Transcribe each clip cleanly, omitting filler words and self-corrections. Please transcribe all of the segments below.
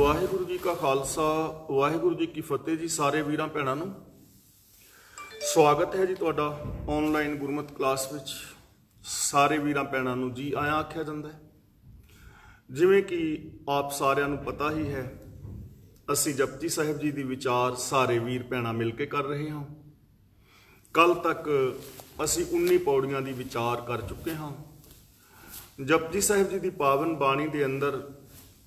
वाहिगुरु जी का खालसा वाहिगुरु जी की फतेह जी। सारे वीरां भैणां नूं स्वागत है जी तुहाडा ऑनलाइन गुरमत क्लास विच। सारे वीरां भैणां नूं जी आया आख्या जांदा है। जिवें कि आप सारिआं नूं पता ही है, असीं जपजी साहिब जी दी विचार सारे वीर भैणां मिल के कर रहे हां। कल तक असीं 19 पौड़ियां दी विचार कर चुके हां। जपजी साहिब जी दी पावन बाणी दे अंदर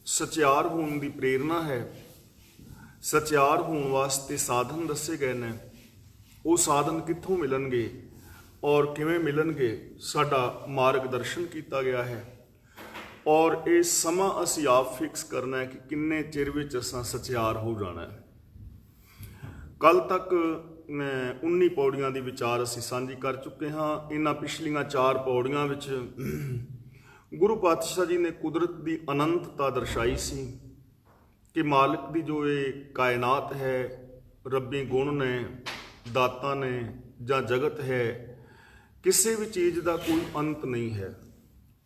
सचियार होने की प्रेरणा है। सचियार होने वास्ते साधन दसे गए ने। वो साधन कित्थों मिलणगे और किवें मिलणगे, साडा मार्गदर्शन किया गया है। और ये समा असीं आप फिक्स करना है कि किन्ने चिर विच असां सचियार हो जाना है। कल तक 19 पौड़ियां दी विचार असीं सांझी कर चुके हाँ। इन्हां पिछलियां 4 पौड़ियां विच गुरु पातशाह जी ने कुदरत की अनंतता दर्शाई सी कि मालिक की जो ये कायनात है, रब्बी गुण ने, दाता ने जां जगत है, किसी भी चीज़ का कोई अंत नहीं है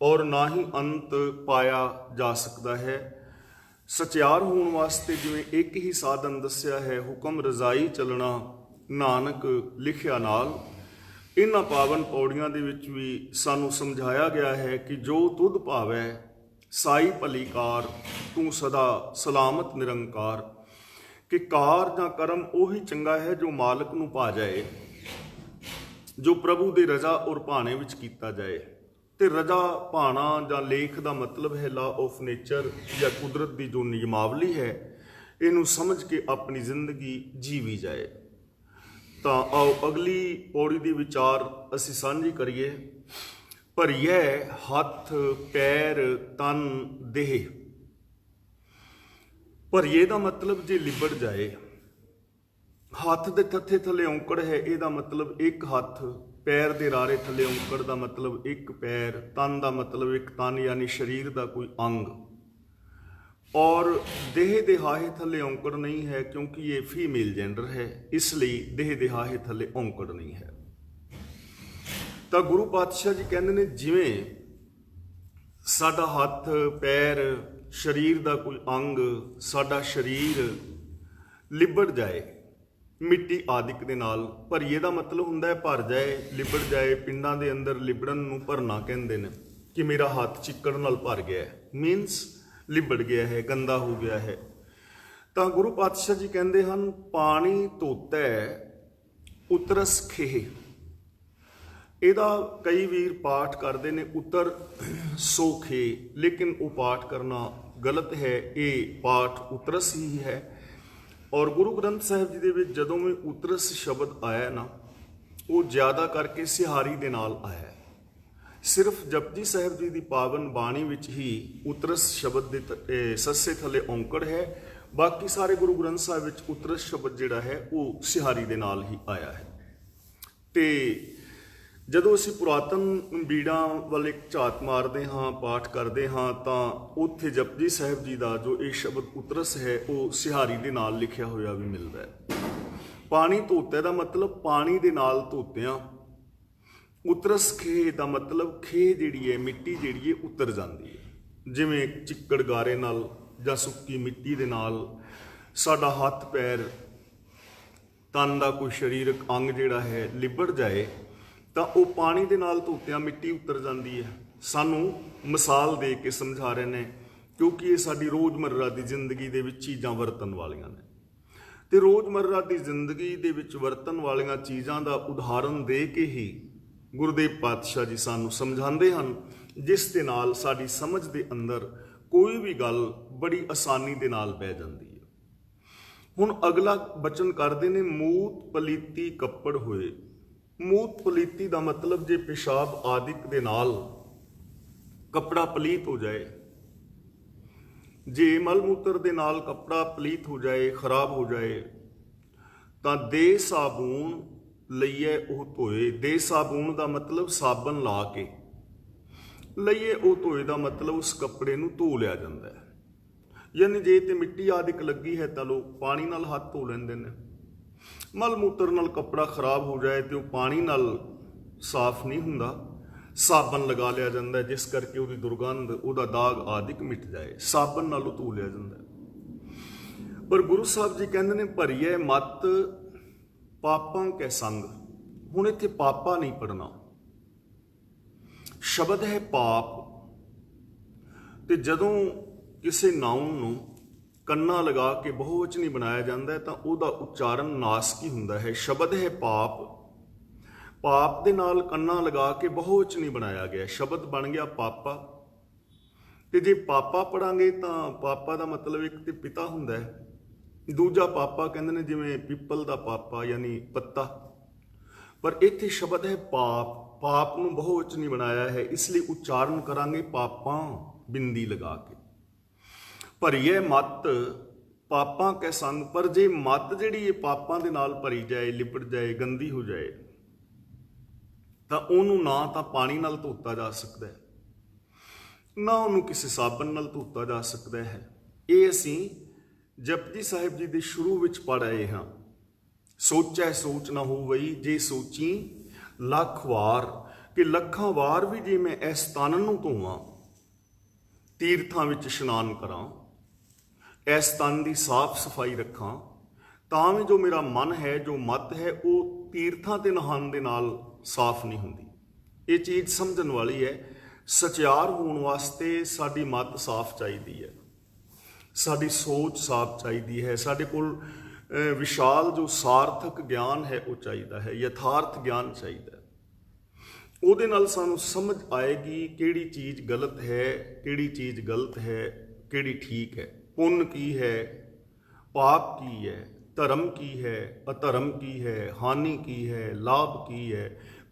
और ना ही अंत पाया जा सकता है। सचियार होने वास्ते जिवें एक ही साधन दस्या है, हुक्म रजाई चलना, नानक लिखिया नाल। इन्हां पावन पौड़ियां दे विच भी सानू समझाया गया है कि जो तुध भावै साई भली कार, तू सदा सलामत निरंकार। कि कार जां कर्म उही चंगा है जो मालिक नू भा जाए, जो प्रभु दे रजा और भाने विच कीता जाए। ते रजा भाना जां लेख दा मतलब है लॉ ऑफ नेचर या कुदरत दी जो नियमावली है, इनू समझ के अपनी जिंदगी जीवी जाए। तो आओ अगली पौड़ी की विचार असी सांझी करिए। भरिए हथ पैर तन देह। भरिए का मतलब जे लिबड़ जाए, हथ दे थत्थे थले औंकड़ है, ਇਹਦਾ मतलब एक हथ, पैर दे रारे थले औंकड़ का मतलब एक पैर, तन का मतलब एक तन यानी शरीर का कोई अंग। और देह दे हाहे थले औंकड़ नहीं है क्योंकि ये फीमेल जेंडर है, इसलिए देह दे हाहे थले औंकड़ नहीं है। तो गुरु पातशाह जी कहते हैं जिवें साडा हथ पैर शरीर का कोई अंग, साडा शरीर लिबड़ जाए मिट्टी आदिक दे नाल। भरीए का मतलब हुंदा है भर जाए, लिबड़ जाए। पिंडां दे अंदर लिबड़न नूं भरना कहंदे ने कि मेरा हाथ चिक्कड़ नाल भर गया है, मीनस लिबड़ गया है, गंदा हो गया है। तो गुरु पातशाह जी कहते हैं पानी धोतै उतरस खेह। ਇਹਦਾ कई वीर पाठ करते हैं उतर सोखे, लेकिन वो पाठ करना गलत है। ये पाठ उतरस ही है। और गुरु ग्रंथ साहिब जी दे विच जदों भी उतरस शब्द आया ना, वो ज़्यादा करके सिहारी दे नाल आया। सिर्फ जपजी साहिब जी की पावन बाणी विच ही उतरस शब्द दे सस्से थले औंकड़ है। बाकी सारे गुरु ग्रंथ साहिब विच उतरस शब्द जिहड़ा है वो सिहारी दे नाल ही आया है। तो जदों असीं पुरातन बीड़ां वाल एक झात मारते हाँ, पाठ करते हाँ, तो उत्थे जपजी साहिब जी का जो ये शब्द उतरस है वो सिहारी दे नाल लिखिया होया भी मिलता है। पानी धोते का मतलब पानी दे नाल धोतियां। उतरस खेह का मतलब खेह जिहड़ी है, मिट्टी जिहड़ी है उतर जाती है। जिवें चिक्कड़ गारे नाल जां सुक्की मिट्टी दे नाल साडा हथ पैर तन का कोई शरीरक अंग जिहड़ा है लिबड़ जाए, तो वो पानी दे नाल धोतियां मिट्टी उतर जाती है। सानू मिसाल दे के समझा रहे हैं क्योंकि ये साडी रोज़मर्रा की जिंदगी दे विच चीज़ां वरतन वालियां ने। ते रोज़मर्रा की जिंदगी दे विच वरतन वालियां चीज़ां दा उदाहरण दे के ही गुरुदेव पातशाह जी सानू समझाते हैं, जिस दे नाल साडी समझ दे अंदर कोई भी गल बड़ी आसानी दे नाल बह जाती है। हुण अगला बचन करते हैं मूत पलीती कपड़ होए। मूत पलीती का मतलब जे पेशाब आदिक दे नाल कपड़ा पलीत हो जाए, जे मल मूत्र दे नाल कपड़ा पलीत हो जाए, खराब हो जाए, तो दे साबून लईए ਉਹ ਧੋਏ। ਦੇ साबुन का मतलब साबन ला के लईए ਉਹ ਧੋਏ का मतलब उस कपड़े ਨੂੰ ਧੋ लिया जाता है। यानी जे ते मिट्टी आदिक लगी है तो लोग पानी नाल हाथ धो लेंदे ने। मल मूत्र नाल कपड़ा खराब हो जाए तो पानी नाल साफ नहीं हुंदा, साबन लगा लिया जाता है, जिस करके उसकी दुर्गंध, उसका दाग आदिक मिट जाए, साबन नालों धो लिया जाता है। पर गुरु साहब जी कहते ने भरीए मत पापां कै संग। हुण इत्थे पापा नहीं पढ़ना, शब्द है पाप। ते जदों किसी नाउन नूं कन्ना लगा के बहुवचनी बनाया जाता है तो उसका उच्चारण नासकी हुंदा है। शब्द है पाप, पाप दे नाल कन्ना लगा के बहुवचनी बनाया गया, शब्द बन गया पापा। ते जे पापा पढ़ांगे तो पापा का मतलब एक तो पिता हुंदा है, दूजा पापा कहंदे ने जिवें पीपल का पापा यानी पत्ता। पर इत्थे शब्द है पाप, पाप नूं बहुवचनी बनाया है, इसलिए उच्चारण करांगे पापां बिंदी लगा के। भरीए मत पापां कै संग। पर जे मत जिहड़ी ये पापां दे नाल भरी जाए, लिपट जाए, गंदी हो जाए तो उन्होंने ना तो पानी नाल धोता जा सकता है, ना उन्होंने किसी साबन नाल धोता जा सकता है। ये असीं जपजी साहिब जी के शुरू विच पढ़ आए हाँ। सोचै सोच ना हो वई जे सोची लख वार, कि लखां वार भी जे मैं इस तन नूं धोवां, तीर्थां विच इशनान करां, इस तन की साफ सफाई रखां, तां भी जो मेरा मन है, जो मत है, वो तीर्थां ते नहाण दे नाल साफ नहीं हुंदी। ये चीज़ समझण वाली है। सचियार होने वास्ते साडी मत साफ चाहिदी है, साडी सोच साफ चाहिदी है, साडे कोल विशाल जो सार्थक ज्ञान है वो चाहिए है, यथार्थ ज्ञान चाहिए। ਉਹਦੇ ਨਾਲ ਸਾਨੂੰ समझ आएगी ਕਿਹੜੀ चीज़ गलत है, ਕਿਹੜੀ चीज़ गलत है, ਕਿਹੜੀ ठीक है, पुण्य की है, पाप की है, धर्म की है, अधर्म की है, हानि की है, लाभ की है,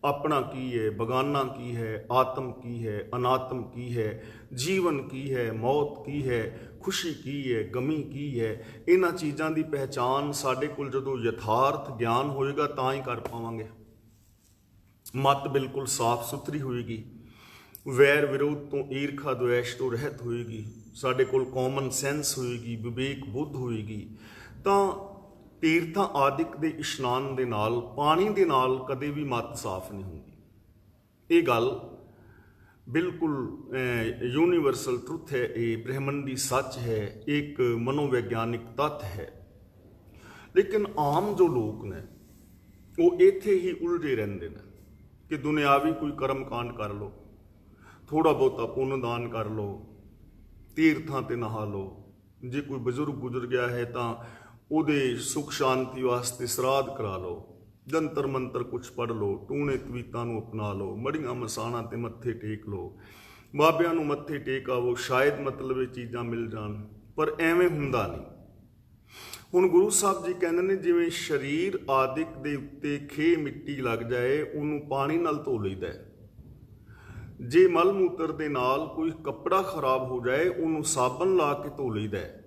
अपना की है, बगाना की है, आत्म की है, अनात्म की है, जीवन की है, मौत की है, खुशी की है, गमी की है। इन्हां चीज़ों की पहचान साडे कोल जदों यथार्थ ज्ञान होएगा तां ही कर पावांगे। मत बिल्कुल साफ सुथरी होएगी, वैर विरोध तो ईर्खा द्वेष तो रहत होएगी, साडे कोल कॉमन सेंस होएगी, विवेक बुद्ध होएगी, तां तीर्थां आदिक दे इशनान दे नाल, पानी दे नाल कदे भी मत साफ नहीं होंदी। ये गल बिल्कुल यूनीवर्सल ट्रुथ है, ये ब्रह्मंडी सच है, एक मनोवैज्ञानिक तथ्य है। लेकिन आम जो लोग ने वो इत्थे ही उलझे रहंदे ने कि दुनियावी कोई कर्म कांड कर लो, थोड़ा बहुता पुण्य दान कर लो, तीर्थां ते नहा लो, जे कोई बजुर्ग गुजर गया है तो ਉਹਦੇ सुख शांति वास्ते श्राद्ध करा लो, जंतर मंतर कुछ पढ़ लो, टूणे तवीतां नूं अपना लो, मड़ियां मसाणा ते मत्थे टेक लो, बाबियां नूं मत्थे टेक आवो, शायद मतलब ये चीज़ां मिल जाण। पर एवें हुंदा नहीं। हुण गुरु साहब जी कहंदे ने जिवें शरीर आदिक दे उत्ते खे मिट्टी लग जाए उहनूं पानी नाल धो लईदा है। जे मल मूत्र दे नाल कोई कपड़ा खराब हो जाए उहनूं साबन ला के धो लईदा है।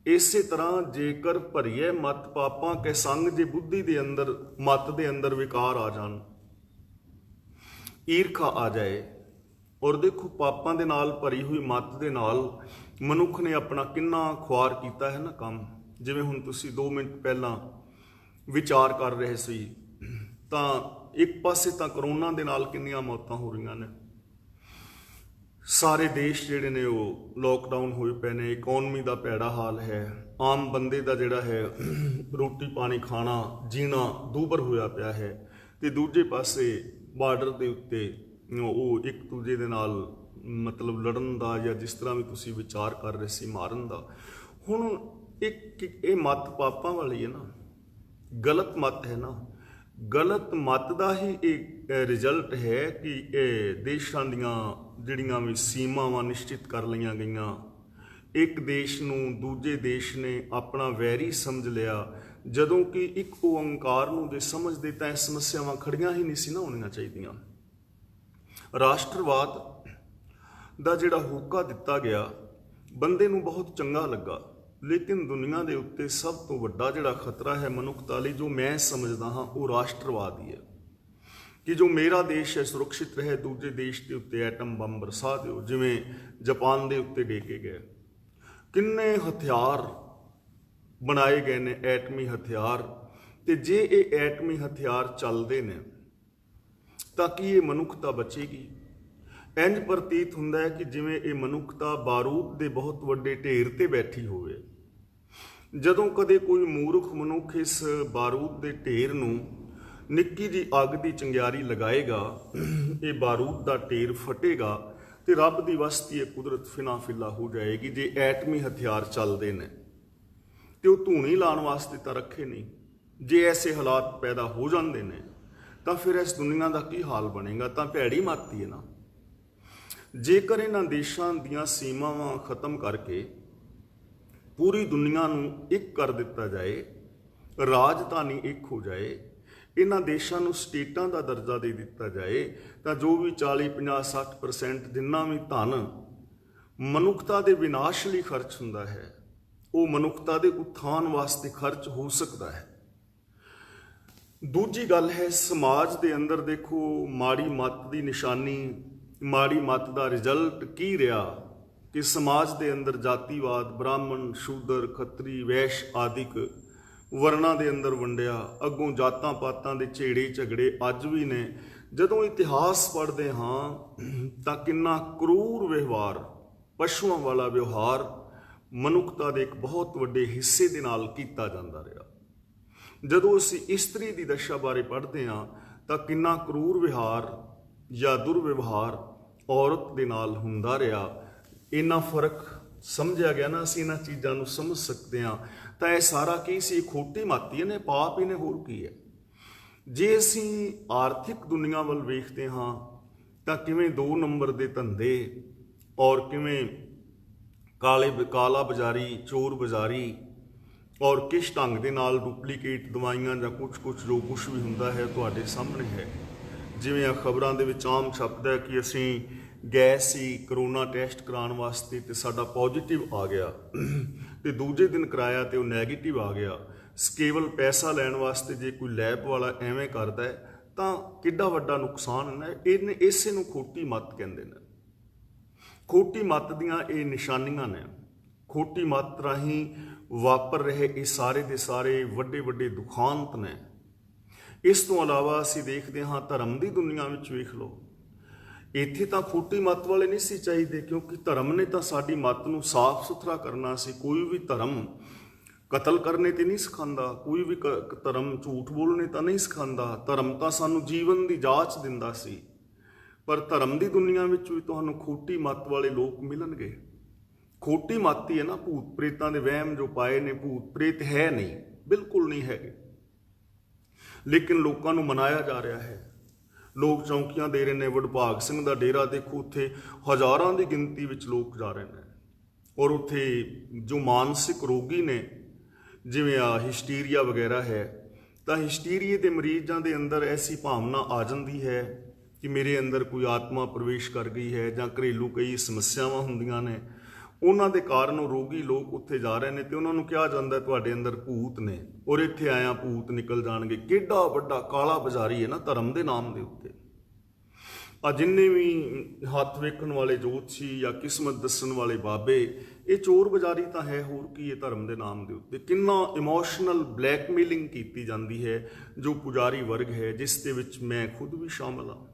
इसे तरह जेकर भरीए मत पापां के संग, जे बुद्धि दे अंदर मत दे अंदर विकार आ जान, ईर्खा आ जाए, और देखो पापां दे नाल भरी हुई मत दे नाल मनुख ने अपना किन्ना खुआर कीता है ना काम। जिवें हुण तुसीं 2 मिनट पहला विचार कर रहे सी तां एक पासे तां करोना दे नाल किन्नियां मौतां हो रहीआं ने, सारे देश जिहड़े ने वो लॉकडाउन होए पे ने, इकोनमी का भैड़ा हाल है, आम बंदे का जिहड़ा है रोटी पानी खाना जीना दूभर होया पिया है। ते दूजे पासे बार्डर के उत्ते वो एक दूजे दे नाल मतलब लड़न का या जिस तरह भी तुसीं विचार कर रहे सी मारन का। हुण एक मत पापां वाली है ना, गलत मत है ना, गलत मत का ही एक रिजल्ट है कि देशां दीआं जिहड़ियां भी सीमावां निश्चित कर लईआं गईआं, एक देश नूं दूजे देश ने अपना वैरी समझ लिया, जदों कि एक ओंकार नूं जे समझदे तां इह समस्यावां खड़ियां ही नहीं सी ना होणीआं चाहीदियां। राष्ट्रवाद दा जिहड़ा होका दिता गया बंदे नूं बहुत चंगा लगा, लेकिन दुनिया के उत्ते सब तो वड्डा जिहड़ा खतरा है मनुखता लई, जो मैं समझदा हाँ, वो राष्ट्रवाद ही है कि जो मेरा देश है सुरक्षित रहे, दूजे देश के उत्ते एटम बंब बरसा दिओ, जिवें जापान के उत्ते डेके गए। किन्ने हथियार बनाए गए ने, एटमी हथियार, ते जे ये एटमी हथियार चलते ने तां कि ये मनुखता बचेगी। इंज प्रतीत हुंदा है कि जिवें ये मनुखता बारूद के बहुत वड्डे ढेर ते बैठी होवे, ਜਦੋਂ ਕਦੇ ਕੋਈ ਮੂਰਖ ਮਨੁੱਖ ਇਸ ਬਾਰੂਦ ਦੇ ਢੇਰ ਨੂੰ ਨਿੱਕੀ ਜੀ ਅੱਗ ਦੀ ਚੰਗਿਆਰੀ ਲਗਾਏਗਾ, ਇਹ ਬਾਰੂਦ ਦਾ ਢੇਰ ਫਟੇਗਾ ਤੇ ਰੱਬ ਦੀ ਵਸਤੀ ਇਹ ਕੁਦਰਤ ਫਿਨਾ ਫਿੱਲਾ ਹੋ ਜਾਏਗੀ। ਜੇ ਐਟਮੀ ਹਥਿਆਰ ਚੱਲਦੇ ਨੇ ਤੇ ਉਹ ਧੂਣੀ ਲਾਉਣ ਵਾਸਤੇ ਤਾਂ ਰੱਖੇ ਨਹੀਂ। ਜੇ ਐਸੇ ਹਾਲਾਤ ਪੈਦਾ ਹੋ ਜਾਂਦੇ ਨੇ ਤਾਂ ਫਿਰ ਇਸ ਦੁਨੀਆ ਦਾ ਕੀ ਹਾਲ ਬਣੇਗਾ? ਤਾਂ ਭੈੜੀ ਮਾਤੀ ਹੈ ਨਾ। ਜੇਕਰ ਇਹਨਾਂ ਦੇਸ਼ਾਂ ਦੀਆਂ ਸੀਮਾਵਾਂ ਖਤਮ ਕਰਕੇ ਪੂਰੀ ਦੁਨੀਆ ਨੂੰ ਇੱਕ ਕਰ ਦਿੱਤਾ ਜਾਏ, ਰਾਜਧਾਨੀ ਇੱਕ ਹੋ ਜਾਏ, ਇਹਨਾਂ ਦੇਸ਼ਾਂ ਨੂੰ ਸਟੇਟਾਂ ਦਾ ਦਰਜਾ ਦੇ ਦਿੱਤਾ ਜਾਏ, ਤਾਂ ਜੋ ਵੀ 40, 50, 60% ਜਿੰਨਾ ਵੀ ਧਨ ਮਨੁੱਖਤਾ ਦੇ ਵਿਨਾਸ਼ ਲਈ ਖਰਚ ਹੁੰਦਾ ਹੈ, ਉਹ ਮਨੁੱਖਤਾ ਦੇ ਉਥਾਨ ਵਾਸਤੇ ਖਰਚ ਹੋ ਸਕਦਾ ਹੈ। ਦੂਜੀ ਗੱਲ ਹੈ, ਸਮਾਜ ਦੇ ਅੰਦਰ ਦੇਖੋ ਮਾੜੀ ਮੱਤ ਦੀ ਨਿਸ਼ਾਨੀ, ਮਾੜੀ ਮੱਤ ਦਾ ਰਿਜ਼ਲਟ ਕੀ ਰਿਹਾ ਕਿ ਸਮਾਜ ਦੇ ਅੰਦਰ ਜਾਤੀਵਾਦ, ਬ੍ਰਾਹਮਣ, ਸ਼ੂਦਰ, ਖੱਤਰੀ, ਵੈਸ਼ ਆਦਿਕ ਵਰਨਾਂ ਦੇ ਅੰਦਰ ਵੰਡਿਆ। ਅੱਗੋਂ ਜਾਤਾਂ ਪਾਤਾਂ ਦੇ ਝੇੜੇ ਝਗੜੇ ਅੱਜ ਵੀ ਨੇ। ਜਦੋਂ ਇਤਿਹਾਸ ਪੜ੍ਹਦੇ ਹਾਂ ਤਾਂ ਕਿੰਨਾ ਕਰੂਰ ਵਿਵਹਾਰ, ਪਸ਼ੂਆਂ ਵਾਲਾ ਵਿਵਹਾਰ ਮਨੁੱਖਤਾ ਦੇ ਇੱਕ ਬਹੁਤ ਵੱਡੇ ਹਿੱਸੇ ਦੇ ਨਾਲ ਕੀਤਾ ਜਾਂਦਾ ਰਿਹਾ। ਜਦੋਂ ਅਸੀਂ ਇਸਤਰੀ ਦੀ ਦਸ਼ਾ ਬਾਰੇ ਪੜ੍ਹਦੇ ਹਾਂ ਤਾਂ ਕਿੰਨਾ ਕਰੂਰ ਵਿਵਹਾਰ ਜਾਂ ਦੁਰਵਿਵਹਾਰ ਔਰਤ ਦੇ ਨਾਲ ਹੁੰਦਾ ਰਿਹਾ। ਇੰਨਾ ਫਰਕ ਸਮਝਿਆ ਗਿਆ ਨਾ, ਅਸੀਂ ਇਹਨਾਂ ਚੀਜ਼ਾਂ ਨੂੰ ਸਮਝ ਸਕਦੇ ਹਾਂ। ਤਾਂ ਇਹ ਸਾਰਾ ਕੀ ਸੀ? ਖੋਟੀ ਮਾਤੀ ਨੇ, ਪਾਪ ਹੀ ਨੇ, ਹੋਰ ਕੀ ਹੈ। ਜੇ ਅਸੀਂ ਆਰਥਿਕ ਦੁਨੀਆ ਵੱਲ ਵੇਖਦੇ ਹਾਂ ਤਾਂ ਕਿਵੇਂ 2 ਨੰਬਰ ਦੇ ਧੰਦੇ ਔਰ ਕਿਵੇਂ ਕਾਲਾ ਬਾਜ਼ਾਰੀ, ਚੋਰ ਬਾਜ਼ਾਰੀ ਔਰ ਕਿਸ ਢੰਗ ਦੇ ਨਾਲ ਡੁਪਲੀਕੇਟ ਦਵਾਈਆਂ ਜਾਂ ਕੁਛ ਜੋ ਕੁਛ ਵੀ ਹੁੰਦਾ ਹੈ ਤੁਹਾਡੇ ਸਾਹਮਣੇ ਹੈ। ਜਿਵੇਂ ਆ ਖਬਰਾਂ ਦੇ ਵਿੱਚ ਆਮ ਛਪਦਾ ਹੈ ਕਿ ਅਸੀਂ ਗਏ ਸੀ ਕਰੋਨਾ ਟੈਸਟ ਕਰਾਉਣ ਵਾਸਤੇ ਤੇ ਸਾਡਾ ਪੋਜ਼ਿਟਿਵ ਆ ਗਿਆ ਤੇ ਦੂਜੇ ਦਿਨ ਕਰਾਇਆ ਤੇ ਉਹ ਨੈਗੇਟਿਵ ਆ ਗਿਆ। ਕੇਵਲ ਪੈਸਾ ਲੈਣ ਵਾਸਤੇ ਜੇ ਕੋਈ ਲੈਬ ਵਾਲਾ ਐਵੇਂ ਕਰਦਾ ਹੈ ਤਾਂ ਕਿੱਡਾ ਵੱਡਾ ਨੁਕਸਾਨ ਹੈ। ਇਹਨੇ ਇਸੇ ਨੂੰ ਖੋਟੀ ਮੱਤ ਕਹਿੰਦੇ ਨੇ। ਖੋਟੀ ਮੱਤ ਦੀਆਂ ਇਹ ਨਿਸ਼ਾਨੀਆਂ ਨੇ। ਖੋਟੀ ਮੱਤ ਰਾਹੀਂ ਵਾਪਰ ਰਹੇ ਇਹ ਸਾਰੇ ਦੇ ਸਾਰੇ ਵੱਡੇ ਵੱਡੇ ਦੁਖਾਂਤ ਨੇ। ਇਸ ਤੋਂ ਇਲਾਵਾ ਅਸੀਂ ਦੇਖਦੇ ਹਾਂ ਧਰਮ ਦੀ ਦੁਨੀਆ ਵਿੱਚ ਵੇਖ ਲਓ, ਇੱਥੇ ਤਾਂ ਖੋਟੀ ਮੱਤ ਵਾਲੇ ਨਹੀਂ ਸੀ ਚਾਹੀਦੇ, ਕਿਉਂਕਿ ਧਰਮ ਨੇ ਤਾਂ ਸਾਡੀ ਮੱਤ ਨੂੰ ਸਾਫ਼ ਸੁਥਰਾ ਕਰਨਾ ਸੀ। ਕੋਈ ਵੀ ਧਰਮ ਕਤਲ ਕਰਨੇ ਤੇ ਨਹੀਂ ਸਿਖਾਉਂਦਾ, ਕੋਈ ਵੀ ਧਰਮ ਝੂਠ ਬੋਲਣੇ ਤਾਂ ਨਹੀਂ ਸਿਖਾਉਂਦਾ। ਧਰਮ ਤਾਂ ਸਾਨੂੰ ਜੀਵਨ ਦੀ ਜਾਂਚ ਦਿੰਦਾ ਸੀ। ਪਰ ਧਰਮ ਦੀ ਦੁਨੀਆ ਵਿੱਚ ਵੀ ਤੁਹਾਨੂੰ ਖੋਟੀ ਮੱਤ ਵਾਲੇ ਲੋਕ ਮਿਲਣਗੇ। ਖੋਟੀ ਮੱਤ ਹੀ ਹੈ ਨਾ। ਭੂਤ ਪ੍ਰੇਤਾਂ ਦੇ ਵਹਿਮ ਜੋ ਪਾਏ ਨੇ, ਭੂਤ ਪ੍ਰੇਤ ਹੈ ਨਹੀਂ, ਬਿਲਕੁਲ ਨਹੀਂ ਹੈਗੇ, ਲੇਕਿਨ ਲੋਕਾਂ ਨੂੰ ਮਨਾਇਆ ਜਾ ਰਿਹਾ ਹੈ। ਲੋਕ ਚੌਂਕੀਆਂ ਦੇ ਰਹੇ ਨੇ। ਵਡਭਾਗ ਸਿੰਘ ਦਾ ਡੇਰਾ ਦੇਖੋ, ਉੱਥੇ ਹਜ਼ਾਰਾਂ ਦੀ ਗਿਣਤੀ ਵਿੱਚ ਲੋਕ ਜਾ ਰਹੇ ਨੇ। ਔਰ ਉੱਥੇ ਜੋ ਮਾਨਸਿਕ ਰੋਗੀ ਨੇ, ਜਿਵੇਂ ਆ ਹਿਸਟੀਰੀਆ ਵਗੈਰਾ ਹੈ, ਤਾਂ ਹਿਸਟੀਰੀਏ ਦੇ ਮਰੀਜ਼ਾਂ ਦੇ ਅੰਦਰ ਐਸੀ ਭਾਵਨਾ ਆ ਜਾਂਦੀ ਹੈ ਕਿ ਮੇਰੇ ਅੰਦਰ ਕੋਈ ਆਤਮਾ ਪ੍ਰਵੇਸ਼ ਕਰ ਗਈ ਹੈ, ਜਾਂ ਘਰੇਲੂ ਕਈ ਸਮੱਸਿਆਵਾਂ ਹੁੰਦੀਆਂ ਨੇ, ਉਹਨਾਂ ਦੇ ਕਾਰਨ ਉਹ ਰੋਗੀ ਲੋਕ ਉੱਥੇ ਜਾ ਰਹੇ ਨੇ ਤੇ ਉਹਨਾਂ ਨੂੰ ਕਿਹਾ ਜਾਂਦਾ ਤੁਹਾਡੇ ਅੰਦਰ ਭੂਤ ਨੇ ਔਰ ਇੱਥੇ ਆਇਆ ਭੂਤ ਨਿਕਲ ਜਾਣਗੇ। ਕਿੱਡਾ ਵੱਡਾ ਕਾਲਾ ਬਾਜ਼ਾਰੀ ਹੈ ਨਾ ਧਰਮ ਦੇ ਨਾਮ ਦੇ ਉੱਤੇ। ਆ ਜਿੰਨੇ ਵੀ ਹੱਥ ਵੇਖਣ ਵਾਲੇ ਜੋਤਸ਼ੀ ਜਾਂ ਕਿਸਮਤ ਦੱਸਣ ਵਾਲੇ ਬਾਬੇ, ਇਹ ਚੋਰ ਬਾਜ਼ਾਰੀ ਤਾਂ ਹੈ, ਹੋਰ ਕੀ ਹੈ। ਧਰਮ ਦੇ ਨਾਮ ਦੇ ਉੱਤੇ ਕਿੰਨਾ ਇਮੋਸ਼ਨਲ ਬਲੈਕਮੇਲਿੰਗ ਕੀਤੀ ਜਾਂਦੀ ਹੈ ਜੋ ਪੁਜਾਰੀ ਵਰਗ ਹੈ, ਜਿਸ ਦੇ ਵਿੱਚ ਮੈਂ ਖੁਦ ਵੀ ਸ਼ਾਮਲ ਹਾਂ।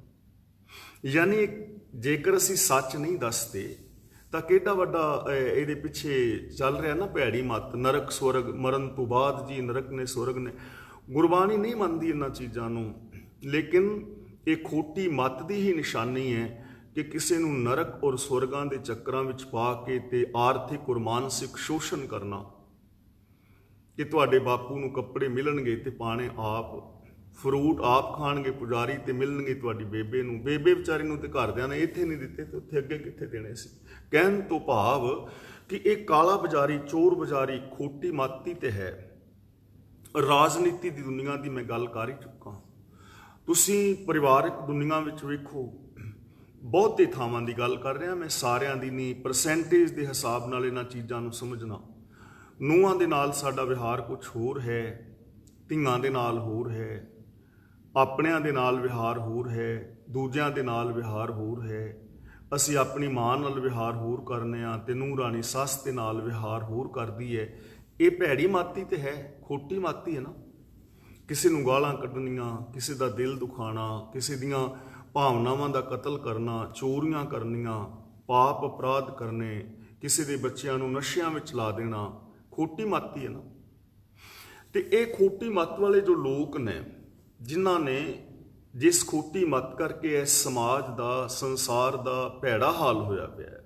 ਯਾਨੀ ਜੇਕਰ ਅਸੀਂ ਸੱਚ ਨਹੀਂ ਦੱਸਦੇ ਤਾਂ ਕਿਹੜਾ ਵੱਡਾ ਇਹਦੇ ਪਿੱਛੇ ਚੱਲ ਰਿਹਾ ਨਾ ਭੈੜੀ ਮੱਤ। ਨਰਕ ਸਵਰਗ, ਮਰਨ ਤੋਂ ਬਾਅਦ ਜੀ ਨਰਕ ਨੇ ਸਵਰਗ ਨੇ। ਗੁਰਬਾਣੀ ਨਹੀਂ ਮੰਨਦੀ ਇਹਨਾਂ ਚੀਜ਼ਾਂ ਨੂੰ, ਲੇਕਿਨ ਇਹ ਖੋਟੀ ਮੱਤ ਦੀ ਹੀ ਨਿਸ਼ਾਨੀ ਹੈ ਕਿ ਕਿਸੇ ਨੂੰ ਨਰਕ ਔਰ ਸਵਰਗਾਂ ਦੇ ਚੱਕਰਾਂ ਵਿੱਚ ਪਾ ਕੇ ਤੇ ਆਰਥਿਕ ਔਰ ਮਾਨਸਿਕ ਸ਼ੋਸ਼ਣ ਕਰਨਾ ਕਿ ਤੁਹਾਡੇ ਬਾਪੂ ਨੂੰ ਕੱਪੜੇ ਮਿਲਣਗੇ ਤੇ ਪਾਣੇ ਆਪ, ਫਰੂਟ ਆਪ ਖਾਣਗੇ ਪੁਜਾਰੀ ਤੇ ਮਿਲਣਗੇ ਤੁਹਾਡੀ ਬੇਬੇ ਨੂੰ। ਬੇਬੇ ਵਿਚਾਰੀ ਨੂੰ ਤੇ ਘਰਦਿਆਂ ਨੇ ਇੱਥੇ ਨਹੀਂ ਦਿੱਤੇ ਤੇ ਉੱਥੇ ਅੱਗੇ ਕਿੱਥੇ ਦੇਣੇ ਸੀ। ਕਹਿਣ ਤੋਂ ਭਾਵ ਕਿ ਇਹ ਕਾਲਾ ਬਾਜ਼ਾਰੀ, ਚੋਰ ਬਾਜ਼ਾਰੀ, ਖੋਟੀ ਮਾਤੀ ਤੇ ਹੈ। ਰਾਜਨੀਤੀ ਦੀ ਦੁਨੀਆ ਦੀ ਮੈਂ ਗੱਲ ਕਰ ਹੀ ਚੁੱਕਾ। ਤੁਸੀਂ ਪਰਿਵਾਰਕ ਦੁਨੀਆ ਵਿੱਚ ਵੇਖੋ, ਬਹੁਤੇ ਥਾਵਾਂ ਦੀ ਗੱਲ ਕਰ ਰਿਹਾ ਮੈਂ, ਸਾਰਿਆਂ ਦੀ ਨਹੀਂ, ਪਰਸੈਂਟੇਜ ਦੇ ਹਿਸਾਬ ਨਾਲ ਇਹਨਾਂ ਚੀਜ਼ਾਂ ਨੂੰ ਸਮਝਣਾ। ਨੂੰਹਾਂ ਦੇ ਨਾਲ ਸਾਡਾ ਵਿਹਾਰ ਕੁਝ ਹੋਰ ਹੈ, ਧੀਆਂ ਦੇ ਨਾਲ ਹੋਰ ਹੈ, ਆਪਣਿਆਂ ਦੇ ਨਾਲ ਵਿਹਾਰ ਹੋਰ ਹੈ, ਦੂਜਿਆਂ ਦੇ ਨਾਲ ਵਿਹਾਰ ਹੋਰ ਹੈ। ਅਸੀਂ ਆਪਣੀ ਮਾਂ ਨਾਲ ਵਿਹਾਰ ਹੋਰ ਕਰਨੇ ਆ ਤੇ ਨੂੰਹ ਰਾਣੀ ਸੱਸ ਦੇ ਨਾਲ ਵਿਹਾਰ ਹੋਰ ਕਰਦੀ ਹੈ। ਇਹ ਭੈੜੀ ਮਾਤੀ ਤੇ ਹੈ, ਖੋਟੀ ਮਾਤੀ ਹੈ ਨਾ। ਕਿਸੇ ਨੂੰ ਗਾਲਾਂ ਕੱਢਣੀਆਂ, ਕਿਸੇ ਦਾ ਦਿਲ ਦੁਖਾਣਾ, ਕਿਸੇ ਦੀਆਂ ਭਾਵਨਾਵਾਂ ਦਾ ਕਤਲ ਕਰਨਾ, ਚੋਰੀਆਂ ਕਰਨੀਆਂ, ਪਾਪ ਅਪਰਾਧ ਕਰਨੇ, ਕਿਸੇ ਦੇ ਬੱਚਿਆਂ ਨੂੰ ਨਸ਼ਿਆਂ ਵਿੱਚ ਲਾ ਦੇਣਾ, ਖੋਟੀ ਮਾਤੀ ਹੈ ਨਾ। ਤੇ ਇਹ ਖੋਟੀ ਮੱਤ ਵਾਲੇ ਜੋ ਲੋਕ ਨੇ, ਜਿਨ੍ਹਾਂ ਨੇ ਜਿਸ ਖੋਟੀ ਮੱਤ ਕਰਕੇ ਇਸ ਸਮਾਜ ਦਾ, ਸੰਸਾਰ ਦਾ ਭੈੜਾ ਹਾਲ ਹੋਇਆ ਪਿਆ ਹੈ।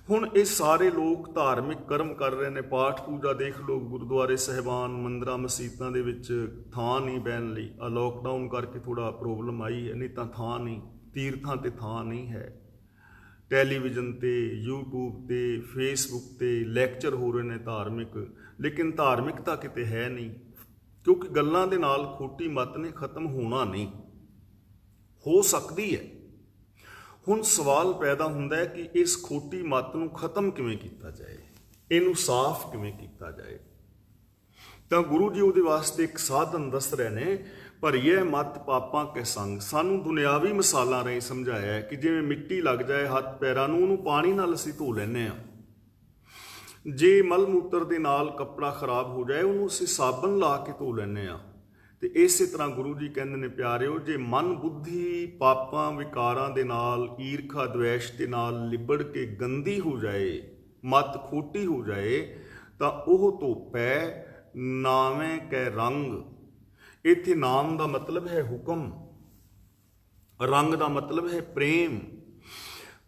ਹੁਣ ਇਹ ਸਾਰੇ ਲੋਕ ਧਾਰਮਿਕ ਕਰਮ ਕਰ ਰਹੇ ਨੇ, ਪਾਠ ਪੂਜਾ ਦੇਖ ਲਓ, ਗੁਰਦੁਆਰੇ ਸਾਹਿਬਾਨ, ਮੰਦਰਾਂ ਮਸੀਤਾਂ ਦੇ ਵਿੱਚ ਥਾਂ ਨਹੀਂ ਬਹਿਣ ਲਈ। ਆ ਲੋਕਡਾਊਨ ਕਰਕੇ ਥੋੜਾ ਪ੍ਰੋਬਲਮ ਆਈ ਹੈ, ਨਹੀਂ ਤਾਂ ਥਾਂ ਨਹੀਂ, ਤੀਰਥਾਂ ਤੇ ਥਾਂ ਨਹੀਂ ਹੈ। ਟੈਲੀਵਿਜ਼ਨ ਤੇ, YouTube ਤੇ, Facebook ਤੇ ਲੈਕਚਰ ਹੋ ਰਹੇ ਨੇ ਧਾਰਮਿਕ, ਲੇਕਿਨ ਧਾਰਮਿਕਤਾ ਕਿਤੇ ਹੈ ਨਹੀਂ, ਕਿਉਂਕਿ ਗੱਲਾਂ ਦੇ ਨਾਲ ਖੋਟੀ ਮੱਤ ਨੇ ਖਤਮ ਹੋਣਾ ਨਹੀਂ। ਹੋ ਸਕਦੀ ਹੈ। ਹੁਣ ਸਵਾਲ ਪੈਦਾ ਹੁੰਦਾ ਹੈ ਕਿ ਇਸ ਖੋਟੀ ਮੱਤ ਨੂੰ ਖਤਮ ਕਿਵੇਂ ਕੀਤਾ ਜਾਏ, ਇਹਨੂੰ ਸਾਫ਼ ਕਿਵੇਂ ਕੀਤਾ ਜਾਏ। ਤਾਂ ਗੁਰੂ ਜੀ ਉਹਦੇ ਵਾਸਤੇ ਇੱਕ ਸਾਧਨ ਦੱਸ ਰਹੇ ਨੇ, ਭਰੀਏ ਮੱਤ ਪਾਪਾਂ ਕੇ ਸੰਗ। ਸਾਨੂੰ ਦੁਨਿਆਵੀ ਮਿਸਾਲਾਂ ਰਾਹੀਂ ਸਮਝਾਇਆ ਹੈ ਕਿ ਜਿਵੇਂ ਮਿੱਟੀ ਲੱਗ ਜਾਏ ਹੱਥ ਪੈਰਾਂ ਨੂੰ, ਉਹਨੂੰ ਪਾਣੀ ਨਾਲ ਅਸੀਂ ਧੋ ਲੈਂਦੇ ਹਾਂ। ਜੇ ਮਲ ਮੂਤਰ ਦੇ ਨਾਲ ਕੱਪੜਾ ਖਰਾਬ ਹੋ ਜਾਏ, ਉਹਨੂੰ ਅਸੀਂ ਸਾਬਣ ਲਾ ਕੇ ਧੋ ਲੈਂਦੇ ਹਾਂ। ਤੇ ਇਸੇ ਤਰ੍ਹਾਂ ਗੁਰੂ ਜੀ ਕਹਿੰਦੇ ਨੇ, ਪਿਆਰਿਓ, ਜੇ ਮਨ ਬੁੱਧੀ ਪਾਪਾਂ ਵਿਕਾਰਾਂ ਦੇ ਨਾਲ, ਈਰਖਾ ਦਵੇਸ਼ ਦੇ ਨਾਲ ਲਿਬੜ ਕੇ ਗੰਦੀ ਹੋ ਜਾਏ, ਮਤ ਖੋਟੀ ਹੋ ਜਾਏ, ਤਾਂ ਉਹ ਧੋਪੈ ਨਾਵੇਂ ਕੈ ਰੰਗ। ਇੱਥੇ ਨਾਮ ਦਾ ਮਤਲਬ ਹੈ ਹੁਕਮ, ਰੰਗ ਦਾ ਮਤਲਬ ਹੈ ਪ੍ਰੇਮ।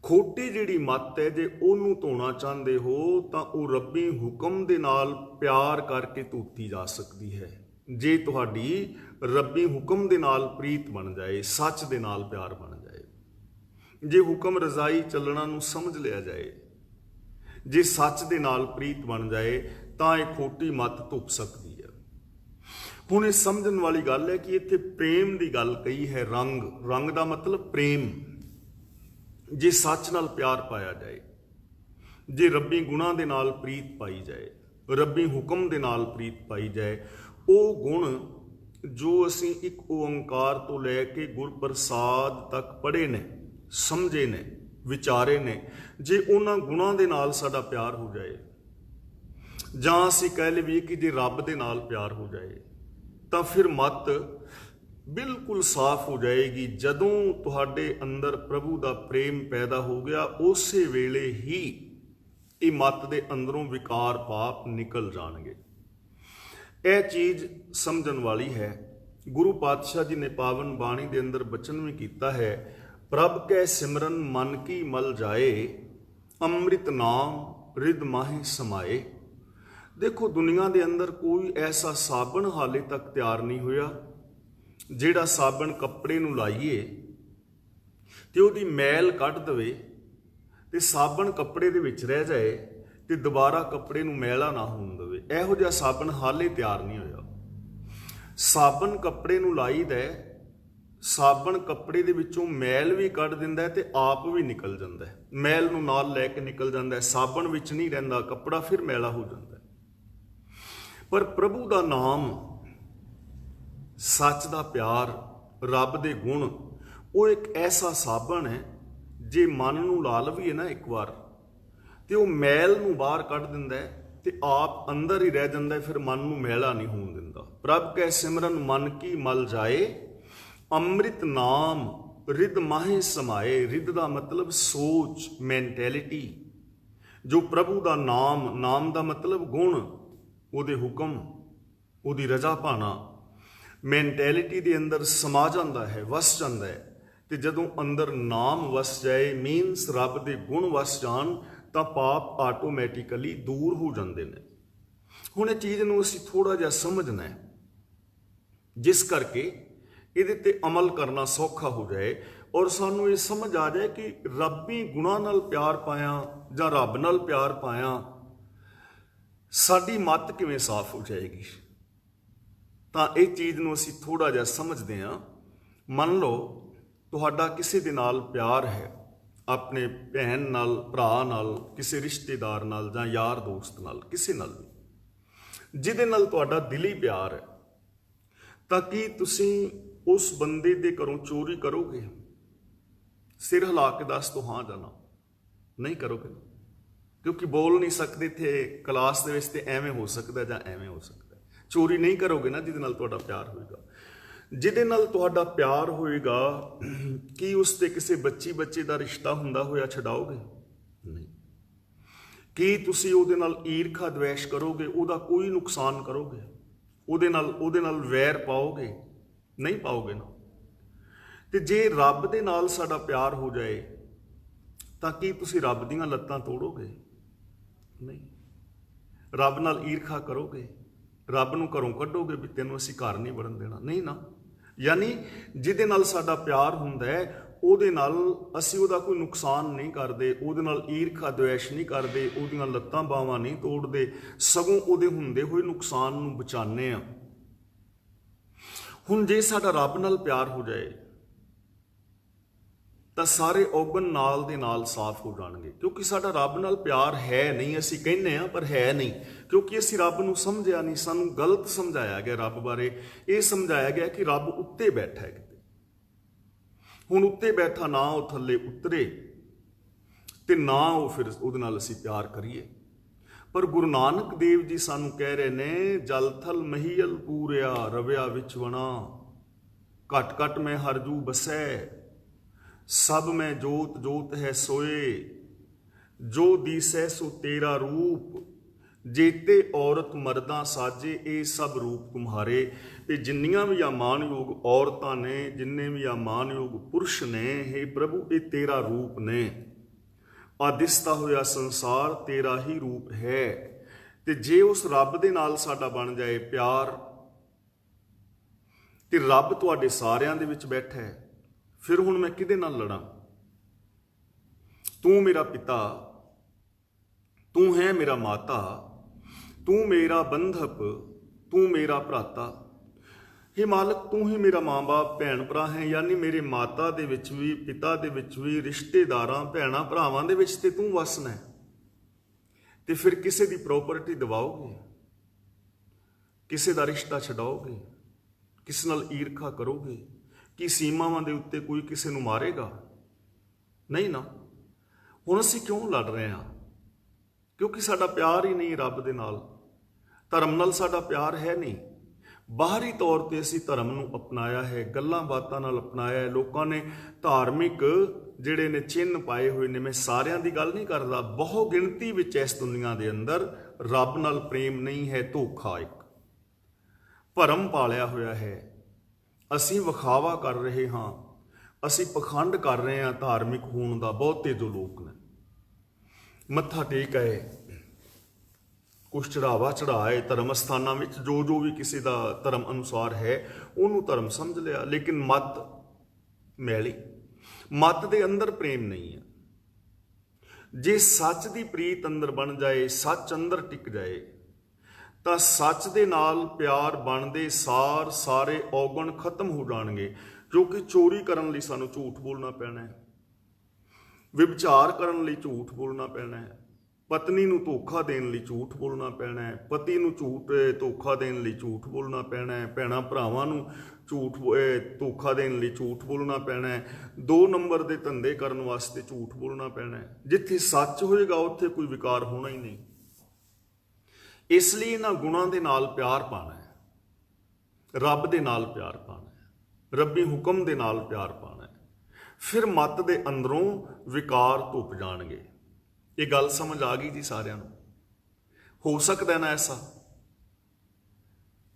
ਖੋਟੀ ਜਿਹੜੀ ਮੱਤ ਹੈ, ਜੇ ਉਹਨੂੰ ਧੋਣਾ ਚਾਹੁੰਦੇ ਹੋ ਤਾਂ ਉਹ ਰੱਬੀ ਹੁਕਮ ਦੇ ਨਾਲ ਪਿਆਰ ਕਰਕੇ ਧੋਤੀ ਜਾ ਸਕਦੀ ਹੈ। ਜੇ ਤੁਹਾਡੀ ਰੱਬੀ ਹੁਕਮ ਦੇ ਨਾਲ ਪ੍ਰੀਤ ਬਣ ਜਾਏ, ਸੱਚ ਦੇ ਨਾਲ ਪਿਆਰ ਬਣ ਜਾਏ, ਜੇ ਹੁਕਮ ਰਜ਼ਾਈ ਚੱਲਣਾ ਨੂੰ ਸਮਝ ਲਿਆ ਜਾਏ, ਜੇ ਸੱਚ ਦੇ ਨਾਲ ਪ੍ਰੀਤ ਬਣ ਜਾਏ, ਤਾਂ ਇਹ ਖੋਟੀ ਮੱਤ ਧੁੱਪ ਸਕਦੀ ਹੈ। ਹੁਣ ਇਹ ਸਮਝਣ ਵਾਲੀ ਗੱਲ ਹੈ ਕਿ ਇੱਥੇ ਪ੍ਰੇਮ ਦੀ ਗੱਲ ਕਹੀ ਹੈ। ਰੰਗ ਦਾ ਮਤਲਬ ਪ੍ਰੇਮ। ਜੇ ਸੱਚ ਨਾਲ ਪਿਆਰ ਪਾਇਆ ਜਾਏ, ਜੇ ਰੱਬੀ ਗੁਣਾਂ ਦੇ ਨਾਲ ਪ੍ਰੀਤ ਪਾਈ ਜਾਏ, ਰੱਬੀ ਹੁਕਮ ਦੇ ਨਾਲ ਪ੍ਰੀਤ ਪਾਈ ਜਾਏ, ਉਹ ਗੁਣ ਜੋ ਅਸੀਂ ਇੱਕ ਓੰਕਾਰ ਤੋਂ ਲੈ ਕੇ ਗੁਰਪ੍ਰਸਾਦ ਤੱਕ ਪੜ੍ਹੇ ਨੇ, ਸਮਝੇ ਨੇ, ਵਿਚਾਰੇ ਨੇ, ਜੇ ਉਹਨਾਂ ਗੁਣਾਂ ਦੇ ਨਾਲ ਸਾਡਾ ਪਿਆਰ ਹੋ ਜਾਏ, ਜਾਂ ਅਸੀਂ ਕਹਿ ਲਈਏ ਕਿ ਜੇ ਰੱਬ ਦੇ ਨਾਲ ਪਿਆਰ ਹੋ ਜਾਏ, ਤਾਂ ਫਿਰ ਮੱਤ ਬਿਲਕੁਲ ਸਾਫ਼ ਹੋ ਜਾਏਗੀ। ਜਦੋਂ ਤੁਹਾਡੇ ਅੰਦਰ ਪ੍ਰਭੂ ਦਾ ਪ੍ਰੇਮ ਪੈਦਾ ਹੋ ਗਿਆ, ਉਸੇ ਵੇਲੇ ਹੀ ਇਹ ਮੱਤ ਦੇ ਅੰਦਰੋਂ ਵਿਕਾਰ ਪਾਪ ਨਿਕਲ ਜਾਣਗੇ। ਇਹ ਚੀਜ਼ ਸਮਝਣ ਵਾਲੀ ਹੈ। ਗੁਰੂ ਪਾਤਸ਼ਾਹ ਜੀ ਨੇ ਪਾਵਨ ਬਾਣੀ ਦੇ ਅੰਦਰ ਬਚਨ ਵੀ ਕੀਤਾ ਹੈ, ਪ੍ਰਭ ਕੈ ਸਿਮਰਨ ਮਨ ਕੀ ਮਲ ਜਾਏ, ਅੰਮ੍ਰਿਤ ਨਾਮ ਰਿਦ ਮਾਹੇ ਸਮਾਏ। ਦੇਖੋ, ਦੁਨੀਆ ਦੇ ਅੰਦਰ ਕੋਈ ਐਸਾ ਸਾਬਣ ਹਾਲੇ ਤੱਕ ਤਿਆਰ ਨਹੀਂ ਹੋਇਆ ਜਿਹੜਾ ਸਾਬਣ ਕੱਪੜੇ ਨੂੰ ਲਾਈਏ ਤੇ ਉਹਦੀ ਮੈਲ ਕੱਢ ਦੇਵੇ ਤੇ ਸਾਬਣ ਕੱਪੜੇ ਦੇ ਵਿੱਚ ਰਹਿ ਜਾਏ ਤੇ ਦੁਬਾਰਾ ਕੱਪੜੇ ਨੂੰ ਮੈਲਾ ਨਾ ਹੋਣ ਦੇਵੇ। ਇਹੋ ਜਿਹਾ ਸਾਬਣ ਹਾਲੇ ਤਿਆਰ ਨਹੀਂ ਹੋਇਆ। ਸਾਬਣ ਕੱਪੜੇ ਨੂੰ ਲਾਈਦਾ, ਸਾਬਣ ਕੱਪੜੇ ਦੇ ਵਿੱਚੋਂ ਮੈਲ ਵੀ ਕੱਢ ਦਿੰਦਾ ਤੇ ਆਪ ਵੀ ਨਿਕਲ ਜਾਂਦਾ, ਮੈਲ ਨੂੰ ਨਾਲ ਲੈ ਕੇ ਨਿਕਲ ਜਾਂਦਾ, ਸਾਬਣ ਵਿੱਚ ਨਹੀਂ ਰਹਿੰਦਾ, ਕੱਪੜਾ ਫਿਰ ਮੈਲਾ ਹੋ ਜਾਂਦਾ। ਪਰ ਪ੍ਰਭੂ ਦਾ ਨਾਮ, ਸੱਚ ਦਾ ਪਿਆਰ, ਰੱਬ ਦੇ ਗੁਣ, ਉਹ ਇੱਕ ਐਸਾ ਸਾਬਣ ਹੈ, ਜੇ ਮਨ ਨੂੰ ਲਾ ਲਈਏ ਨਾ ਇੱਕ ਵਾਰ, ਤੇ ਉਹ ਮੈਲ ਨੂੰ ਬਾਹਰ ਕੱਢ ਦਿੰਦਾ ਤੇ ਆਪ ਅੰਦਰ ਹੀ ਰਹਿ ਜਾਂਦਾ, ਫਿਰ ਮਨ ਨੂੰ ਮੈਲਾ ਨਹੀਂ ਹੋਣ ਦਿੰਦਾ। ਪ੍ਰਭ ਕੈ ਸਿਮਰਨ ਮਨ ਕੀ ਮਲ ਜਾਏ, ਅੰਮ੍ਰਿਤ ਨਾਮ ਰਿਦ ਮਾਹੇ ਸਮਾਏ। ਰਿਦ ਦਾ ਮਤਲਬ ਸੋਚ, ਮੈਂਟੈਲਿਟੀ। ਜੋ ਪ੍ਰਭੂ ਦਾ ਨਾਮ ਦਾ ਮਤਲਬ ਗੁਣ, ਉਹਦੇ ਹੁਕਮ, ਉਹਦੀ ਰਜ਼ਾ ਪਾਣਾ, ਮੈਂਟੈਲਿਟੀ ਦੇ ਅੰਦਰ ਸਮਾ ਜਾਂਦਾ ਹੈ, ਵਸ ਜਾਂਦਾ ਹੈ। ਤੇ ਜਦੋਂ ਅੰਦਰ ਨਾਮ ਵਸ ਜਾਏ, ਮੀਨਸ ਰੱਬ ਦੇ ਗੁਣ ਵਸ ਜਾਣ, ਤਾਂ ਪਾਪ ਆਟੋਮੈਟਿਕਲੀ ਦੂਰ ਹੋ ਜਾਂਦੇ ਨੇ। ਹੁਣ ਇਹ ਚੀਜ਼ ਨੂੰ ਅਸੀਂ ਥੋੜਾ ਜਿਹਾ ਸਮਝਣਾ ਹੈ, ਜਿਸ ਕਰਕੇ ਇਹਦੇ ਤੇ ਅਮਲ ਕਰਨਾ ਸੌਖਾ ਹੋ ਜਾਏ ਔਰ ਸਾਨੂੰ ਇਹ ਸਮਝ ਆ ਜਾਏ ਕਿ ਰੱਬੀ ਗੁਣਾਂ ਨਾਲ ਪਿਆਰ ਪਾਇਆ ਜਾਂ ਰੱਬ ਨਾਲ ਪਿਆਰ ਪਾਇਆ, ਸਾਡੀ ਮੱਤ ਕਿਵੇਂ ਸਾਫ਼ ਹੋ ਜਾਏਗੀ। ਤਾਂ ਇਹ ਚੀਜ਼ ਨੂੰ ਅਸੀਂ ਥੋੜਾ ਜਿਹਾ ਸਮਝਦੇ ਹਾਂ। ਮੰਨ ਲਓ ਤੁਹਾਡਾ ਕਿਸੇ ਦੇ ਨਾਲ ਪਿਆਰ ਹੈ, ਆਪਣੇ ਭੈਣ ਨਾਲ, ਭਰਾ ਨਾਲ, ਕਿਸੇ ਰਿਸ਼ਤੇਦਾਰ ਨਾਲ ਜਾਂ ਯਾਰ ਦੋਸਤ ਨਾਲ, ਕਿਸੇ ਨਾਲ ਵੀ, ਜਿਹਦੇ ਨਾਲ ਤੁਹਾਡਾ ਦਿਲੀ ਪਿਆਰ ਹੈ, ਤਾਂ ਕੀ ਤੁਸੀਂ ਉਸ ਬੰਦੇ ਦੇ ਘਰੋਂ ਚੋਰੀ ਕਰੋਗੇ? ਸਿਰ ਹਿਲਾ ਕੇ ਦੱਸ ਦੋ ਹਾਂ ਜਾਂ ਨਾ। ਨਹੀਂ ਕਰੋਗੇ, ਕਿਉਂਕਿ ਬੋਲ ਨਹੀਂ ਸਕਦੇ ਥੇ ਕਲਾਸ ਦੇ ਵਿੱਚ, ਤੇ ਐਵੇਂ ਹੋ ਸਕਦਾ ਜਾਂ ਐਵੇਂ ਹੋ ਸਕਦਾ। ਚੋਰੀ ਨਹੀਂ ਕਰੋਗੇ ਨਾ ਜਿਹਦੇ ਨਾਲ ਤੁਹਾਡਾ ਪਿਆਰ ਹੋਏਗਾ। ਜਿਹਦੇ ਨਾਲ ਤੁਹਾਡਾ ਪਿਆਰ ਹੋਏਗਾ, ਕੀ ਉਸ ਤੇ ਕਿਸੇ ਬੱਚੇ ਦਾ ਰਿਸ਼ਤਾ ਹੁੰਦਾ ਹੋਇਆ ਛਡਾਓਗੇ? ਨਹੀਂ। ਕੀ ਤੁਸੀਂ ਉਹਦੇ ਨਾਲ ਈਰਖਾ ਦਵੇਸ਼ ਕਰੋਗੇ? ਉਹਦਾ ਕੋਈ ਨੁਕਸਾਨ ਕਰੋਗੇ? ਉਹਦੇ ਨਾਲ ਵੈਰ ਪਾਓਗੇ? ਨਹੀਂ ਪਾਓਗੇ ਨਾ। ਤੇ ਜੇ ਰੱਬ ਦੇ ਨਾਲ ਸਾਡਾ ਪਿਆਰ ਹੋ ਜਾਏ ਤਾਂ ਕੀ ਤੁਸੀਂ ਰੱਬ ਦੀਆਂ ਲੱਤਾਂ ਤੋੜੋਗੇ? ਨਹੀਂ। ਰੱਬ ਨਾਲ ਈਰਖਾ ਕਰੋਗੇ? ਰੱਬ ਨੂੰ ਘਰੋਂ ਕੱਢੋਗੇ ਵੀ ਤੈਨੂੰ ਅਸੀਂ ਘਰ ਨਹੀਂ ਵੜਨ ਦੇਣਾ? ਨਹੀਂ ਨਾ। ਯਾਨੀ ਜਿਹਦੇ ਨਾਲ ਸਾਡਾ ਪਿਆਰ ਹੁੰਦਾ ਹੈ ਉਹਦੇ ਨਾਲ ਅਸੀਂ ਉਹਦਾ ਕੋਈ ਨੁਕਸਾਨ ਨਹੀਂ ਕਰਦੇ, ਉਹਦੇ ਨਾਲ ਈਰਖਾ ਦਵੇਸ਼ ਨਹੀਂ ਕਰਦੇ, ਉਹਦੀਆਂ ਲੱਤਾਂ ਬਾਹਾਂ ਨਹੀਂ ਤੋੜਦੇ, ਸਗੋਂ ਉਹਦੇ ਹੁੰਦੇ ਹੋਏ ਨੁਕਸਾਨ ਨੂੰ ਬਚਾਉਂਦੇ ਆ। ਹੁਣ ਜੇ ਸਾਡਾ ਰੱਬ ਨਾਲ ਪਿਆਰ ਹੋ ਜਾਏ ਤਾਂ ਸਾਰੇ ਔਗਣ ਨਾਲ ਦੇ ਨਾਲ ਸਾਫ਼ ਹੋ ਜਾਣਗੇ, ਕਿਉਂਕਿ ਸਾਡਾ ਰੱਬ ਨਾਲ ਪਿਆਰ ਹੈ ਨਹੀਂ। ਅਸੀਂ ਕਹਿੰਦੇ ਆ ਪਰ ਹੈ ਨਹੀਂ, ਕਿਉਂਕਿ ਅਸੀਂ ਰੱਬ ਨੂੰ ਸਮਝਿਆ ਨਹੀਂ। ਸਾਨੂੰ ਗਲਤ ਸਮਝਾਇਆ ਗਿਆ ਰੱਬ ਬਾਰੇ। ਇਹ ਸਮਝਾਇਆ ਗਿਆ ਕਿ ਰੱਬ ਉੱਤੇ ਬੈਠਾ ਹੈ ਕਿਤੇ। ਹੁਣ ਉੱਤੇ ਬੈਠਾ ਨਾ ਉਹ ਥੱਲੇ ਉਤਰੇ ਤੇ ਨਾ ਉਹ ਫਿਰ ਉਹਦੇ ਨਾਲ ਅਸੀਂ ਪਿਆਰ ਕਰੀਏ। ਪਰ ਗੁਰੂ ਨਾਨਕ ਦੇਵ ਜੀ ਸਾਨੂੰ ਕਹਿ ਰਹੇ ਨੇ, ਜਲ ਥਲ ਮਹੀਲ ਪੂਰਿਆ ਰਵਿਆ ਵਿੱਚ ਵਣਾ, ਘਟ ਘਟ ਮੈਂ ਹਰਜੂ ਬਸੈ, ਸਭ ਮੈਂ ਜੋਤ ਜੋਤ ਹੈ ਸੋਏ, ਜੋ ਦੀਸੈ ਸੋ ਤੇਰਾ ਰੂਪ, ਜੇਤੇ ਔਰਤ ਮਰਦਾਂ ਸਾਜੇ, ਇਹ ਸਭ ਰੂਪ ਤੁਮਹਾਰੇ। ਇਹ ਜਿੰਨੀਆਂ ਵੀ ਆ ਮਾਨਯੋਗ ਔਰਤਾਂ ਨੇ, ਜਿੰਨੇ ਵੀ ਆ ਮਾਨਯੋਗ ਪੁਰਸ਼ ਨੇ, हे ਪ੍ਰਭੂ ਇਹ ਤੇਰਾ ਰੂਪ ਨੇ। ਆਦਿਸਤਾ ਹੋਇਆ ਸੰਸਾਰ ਤੇਰਾ ਹੀ ਰੂਪ ਹੈ। ਤੇ ਜੇ ਉਸ ਰੱਬ ਦੇ ਨਾਲ ਸਾਡਾ ਬਣ ਜਾਏ ਪਿਆਰ, ਤੇ ਰੱਬ ਤੁਹਾਡੇ ਸਾਰਿਆਂ ਦੇ ਵਿੱਚ ਬੈਠਾ ਹੈ, ਫਿਰ ਹੁਣ ਮੈਂ ਕਿਹਦੇ ਨਾਲ ਲੜਾਂ? ਤੂੰ ਮੇਰਾ ਪਿਤਾ, ਤੂੰ ਹੈ ਮੇਰਾ ਮਾਤਾ, ਤੂੰ ਮੇਰਾ ਬੰਧਪ, ਤੂੰ ਮੇਰਾ ਭਰਾਤਾ। हे ਮਾਲਕ, ਤੂੰ ਹੀ ਮੇਰਾ ਮਾਂ-ਬਾਪ, ਭੈਣ ਭਰਾ ਹੈ। ਯਾਨੀ ਮੇਰੇ ਮਾਤਾ ਦੇ ਵਿੱਚ ਵੀ, ਪਿਤਾ ਦੇ ਵਿੱਚ ਵੀ, ਰਿਸ਼ਤੇਦਾਰਾਂ ਭੈਣਾਂ ਭਰਾਵਾਂ ਦੇ ਵਿੱਚ ਤੇ ਤੂੰ ਵਸਣਾ ਹੈ। ਤੇ ਫਿਰ ਕਿਸੇ ਦੀ ਪ੍ਰੋਪਰਟੀ ਦਵਾਓਗੇ, ਕਿਸੇ ਦਾ ਰਿਸ਼ਤਾ ਛਡਾਓਗੇ, ਕਿਸੇ ਨਾਲ ਈਰਖਾ ਕਰੋਗੇ? ਕੀ ਸੀਮਾਵਾਂ ਦੇ ਉੱਤੇ ਕੋਈ ਕਿਸੇ ਨੂੰ ਮਾਰੇਗਾ? ਨਹੀਂ ਨਾ। ਹੁਣ ਅਸੀਂ ਕਿਉਂ ਲੜ ਰਹੇ ਹਾਂ? ਕਿਉਂਕਿ ਸਾਡਾ ਪਿਆਰ ਹੀ ਨਹੀਂ ਰੱਬ ਦੇ ਨਾਲ। ਧਰਮ ਨਾਲ ਸਾਡਾ ਪਿਆਰ ਹੈ ਨਹੀਂ। ਬਾਹਰੀ ਤੌਰ ਤੇ ਅਸੀਂ ਧਰਮ ਨੂੰ ਅਪਣਾਇਆ ਹੈ, ਗੱਲਾਂ ਬਾਤਾਂ ਨਾਲ ਅਪਣਾਇਆ ਹੈ। ਲੋਕਾਂ ਨੇ ਧਾਰਮਿਕ ਜਿਹੜੇ ਨੇ ਚਿੰਨ੍ਹ ਪਾਏ ਹੋਏ ਨੇ। ਮੈਂ ਸਾਰਿਆਂ ਦੀ ਗੱਲ ਨਹੀਂ ਕਰਦਾ, ਬਹੁ ਗਿਣਤੀ ਵਿੱਚ ਇਸ ਦੁਨੀਆ ਦੇ ਅੰਦਰ ਰੱਬ ਨਾਲ ਪ੍ਰੇਮ ਨਹੀਂ ਹੈ। ਧੋਖਾ ਇੱਕ ਭਰਮ ਪਾਲਿਆ ਹੋਇਆ ਹੈ। ਅਸੀਂ ਵਿਖਾਵਾ ਕਰ ਰਹੇ ਹਾਂ, ਅਸੀਂ ਪਖੰਡ ਕਰ ਰਹੇ ਹਾਂ ਧਾਰਮਿਕ ਹੋਣ ਦਾ। ਬਹੁਤੇ ਜੋ ਲੋਕ ਨੇ ਮੱਥਾ ਟੇਕ ਆਏ, ਕੁਛ ਚੜਾਵਾ ਚੜਾਏ ਧਰਮ ਅਸਥਾਨਾਂ ਵਿੱਚ, ਜੋ ਵੀ ਕਿਸੇ ਦਾ ਧਰਮ ਅਨੁਸਾਰ ਹੈ ਉਹਨੂੰ ਧਰਮ ਸਮਝ ਲਿਆ। ਲੇਕਿਨ ਮੱਤ ਮੈਲੀ, ਮੱਤ ਦੇ ਅੰਦਰ ਪ੍ਰੇਮ ਨਹੀਂ ਹੈ। ਜੇ ਸੱਚ ਦੀ ਪ੍ਰੀਤ ਅੰਦਰ ਬਣ ਜਾਏ, ਸੱਚ ਅੰਦਰ ਟਿਕ ਜਾਏ, ਤਾਂ ਸੱਚ ਦੇ ਨਾਲ ਪਿਆਰ ਬਣਦੇ ਸਾਰ ਸਾਰੇ ਔਗਣ ਖਤਮ ਹੋ ਜਾਣਗੇ। ਕਿਉਂਕਿ ਚੋਰੀ ਕਰਨ ਲਈ ਸਾਨੂੰ ਝੂਠ ਬੋਲਣਾ ਪੈਣਾ ਹੈ, ਵਿਭਚਾਰ ਕਰਨ ਲਈ ਝੂਠ ਬੋਲਣਾ ਪੈਣਾ ਹੈ, ਪਤਨੀ ਨੂੰ ਧੋਖਾ ਦੇਣ ਲਈ ਝੂਠ ਬੋਲਣਾ ਪੈਣਾ ਹੈ, ਪਤੀ ਨੂੰ ਧੋਖਾ ਦੇਣ ਲਈ ਝੂਠ ਬੋਲਣਾ ਪੈਣਾ ਹੈ, ਭੈਣਾਂ ਭਰਾਵਾਂ ਨੂੰ ਧੋਖਾ ਦੇਣ ਲਈ ਝੂਠ ਬੋਲਣਾ ਪੈਣਾ ਹੈ, 2 ਨੰਬਰ ਦੇ ਧੰਦੇ ਕਰਨ ਵਾਸਤੇ ਝੂਠ ਬੋਲਣਾ ਪੈਣਾ ਹੈ। ਜਿੱਥੇ ਸੱਚ ਹੋਏਗਾ ਉੱਥੇ ਕੋਈ ਵਿਕਾਰ ਹੋਣਾ ਹੀ ਨਹੀਂ। ਇਸ ਲਈ ਇਹਨਾਂ ਗੁਣਾਂ ਦੇ ਨਾਲ ਪਿਆਰ ਪਾਣਾ ਹੈ, ਰੱਬ ਦੇ ਨਾਲ ਪਿਆਰ ਪਾਣਾ ਹੈ, ਰੱਬੀ ਹੁਕਮ ਦੇ ਨਾਲ ਪਿਆਰ ਪਾਣਾ ਹੈ। ਫਿਰ ਮੱਤ ਦੇ ਅੰਦਰੋਂ ਵਿਕਾਰ ਧੁੱਪ ਜਾਣਗੇ। ਇਹ ਗੱਲ ਸਮਝ ਆ ਗਈ ਜੀ ਸਾਰਿਆਂ ਨੂੰ? ਹੋ ਸਕਦਾ ਨਾ ਐਸਾ?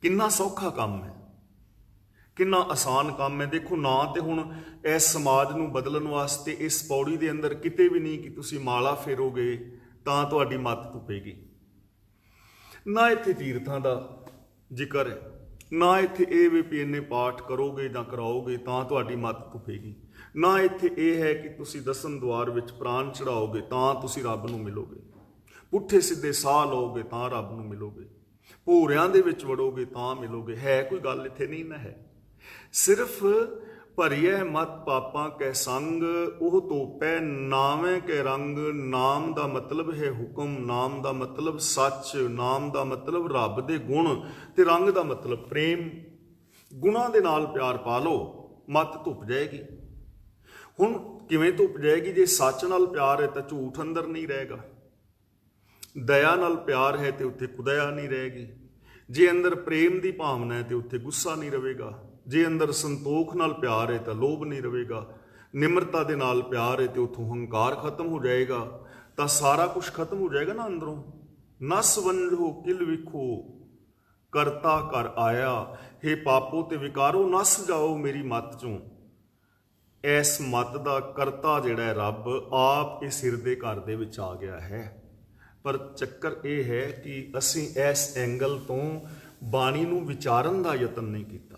ਕਿੰਨਾ ਸੌਖਾ ਕੰਮ ਹੈ, ਕਿੰਨਾ ਆਸਾਨ ਕੰਮ ਹੈ। ਦੇਖੋ ਨਾ ਤੇ ਹੁਣ ਇਸ ਸਮਾਜ ਨੂੰ ਬਦਲਣ ਵਾਸਤੇ ਇਸ ਪੌੜੀ ਦੇ ਅੰਦਰ ਕਿਤੇ ਵੀ ਨਹੀਂ ਕਿ ਤੁਸੀਂ ਮਾਲਾ ਫੇਰੋਗੇ ਤਾਂ ਤੁਹਾਡੀ ਮੱਤ ਧੁੱਪੇਗੀ। ਨਾ ਇੱਥੇ ਤੀਰਥਾਂ ਦਾ ਜ਼ਿਕਰ ਹੈ, ਨਾ ਇੱਥੇ ਇਹ ਵੀ ਇੰਨੇ ਪਾਠ ਕਰੋਗੇ ਜਾਂ ਕਰਾਓਗੇ ਤਾਂ ਤੁਹਾਡੀ ਮੱਤ ਧੁੱਪੇਗੀ। ਨਾ ਇੱਥੇ ਇਹ ਹੈ ਕਿ ਤੁਸੀਂ ਦਸਮ ਦੁਆਰ ਵਿੱਚ ਪ੍ਰਾਣ ਚੜਾਓਗੇ ਤਾਂ ਤੁਸੀਂ ਰੱਬ ਨੂੰ ਮਿਲੋਗੇ, ਪੁੱਠੇ ਸਿੱਧੇ ਸਾਹ ਲਓਗੇ ਤਾਂ ਰੱਬ ਨੂੰ ਮਿਲੋਗੇ, ਭੋਰਿਆਂ ਦੇ ਵਿੱਚ ਵੜੋਗੇ ਤਾਂ ਮਿਲੋਗੇ। ਹੈ ਕੋਈ ਗੱਲ ਇੱਥੇ ਨਹੀਂ ਨਾ ਹੈ। ਸਿਰਫ ਭਰੀਐ ਮਤ ਪਾਪਾਂ ਕੈ ਸੰਗ, ਉਹ ਤੋਪੈ ਨਾਵੇਂ ਕੈ ਰੰਗ। ਨਾਮ ਦਾ ਮਤਲਬ ਹੈ ਹੁਕਮ, ਨਾਮ ਦਾ ਮਤਲਬ ਸੱਚ, ਨਾਮ ਦਾ ਮਤਲਬ ਰੱਬ ਦੇ ਗੁਣ, ਤੇ ਰੰਗ ਦਾ ਮਤਲਬ ਪ੍ਰੇਮ। ਗੁਣਾਂ ਦੇ ਨਾਲ ਪਿਆਰ ਪਾ ਲਓ, ਮਤ ਧੁੱਪ ਜਾਏਗੀ। ਹੁਣ ਕਿਵੇਂ ਧੁੱਪ ਜਾਏਗੀ? ਜੇ ਸੱਚ ਨਾਲ ਪਿਆਰ ਹੈ ਤਾਂ ਝੂਠ ਅੰਦਰ ਨਹੀਂ ਰਹੇਗਾ, ਦਇਆ ਨਾਲ ਪਿਆਰ ਹੈ ਤੇ ਉੱਥੇ ਕੁਦਇਆ ਨਹੀਂ ਰਹੇਗੀ, ਜੇ ਅੰਦਰ ਪ੍ਰੇਮ ਦੀ ਭਾਵਨਾ ਹੈ ਤੇ ਉੱਥੇ ਗੁੱਸਾ ਨਹੀਂ ਰਹੇਗਾ, ਜੇ ਅੰਦਰ ਸੰਤੋਖ ਨਾਲ ਪਿਆਰ ਹੈ ਤਾਂ ਲੋਭ ਨਹੀਂ ਰਹੇਗਾ, ਨਿਮਰਤਾ ਦੇ ਨਾਲ ਪਿਆਰ ਹੈ ਤੇ ਉੱਥੋਂ ਹੰਕਾਰ ਖਤਮ ਹੋ ਜਾਏਗਾ, ਤਾਂ ਸਾਰਾ ਕੁਝ ਖਤਮ ਹੋ ਜਾਏਗਾ ਨਾ ਅੰਦਰੋਂ। ਨਸ ਵੰਝੋ ਕਿਲ ਵਿਖੋ ਕਰਤਾ ਕਰ ਆਇਆ, हे ਪਾਪੋ ਤੇ ਵਿਕਾਰੋ ਨਸ ਜਾਓ ਮੇਰੀ ਮੱਤ ਚੋਂ। ਇਸ ਮੱਤ ਦਾ ਕਰਤਾ ਜਿਹੜਾ ਹੈ ਰੱਬ ਆਪ ਇਸ ਸਿਰ ਦੇ ਘਰ ਦੇ ਵਿੱਚ ਆ ਗਿਆ ਹੈ। ਪਰ ਚੱਕਰ ਇਹ ਹੈ ਕਿ ਅਸੀਂ ਇਸ ਐਂਗਲ ਤੋਂ ਬਾਣੀ ਨੂੰ ਵਿਚਾਰਨ ਦਾ ਯਤਨ ਨਹੀਂ ਕੀਤਾ।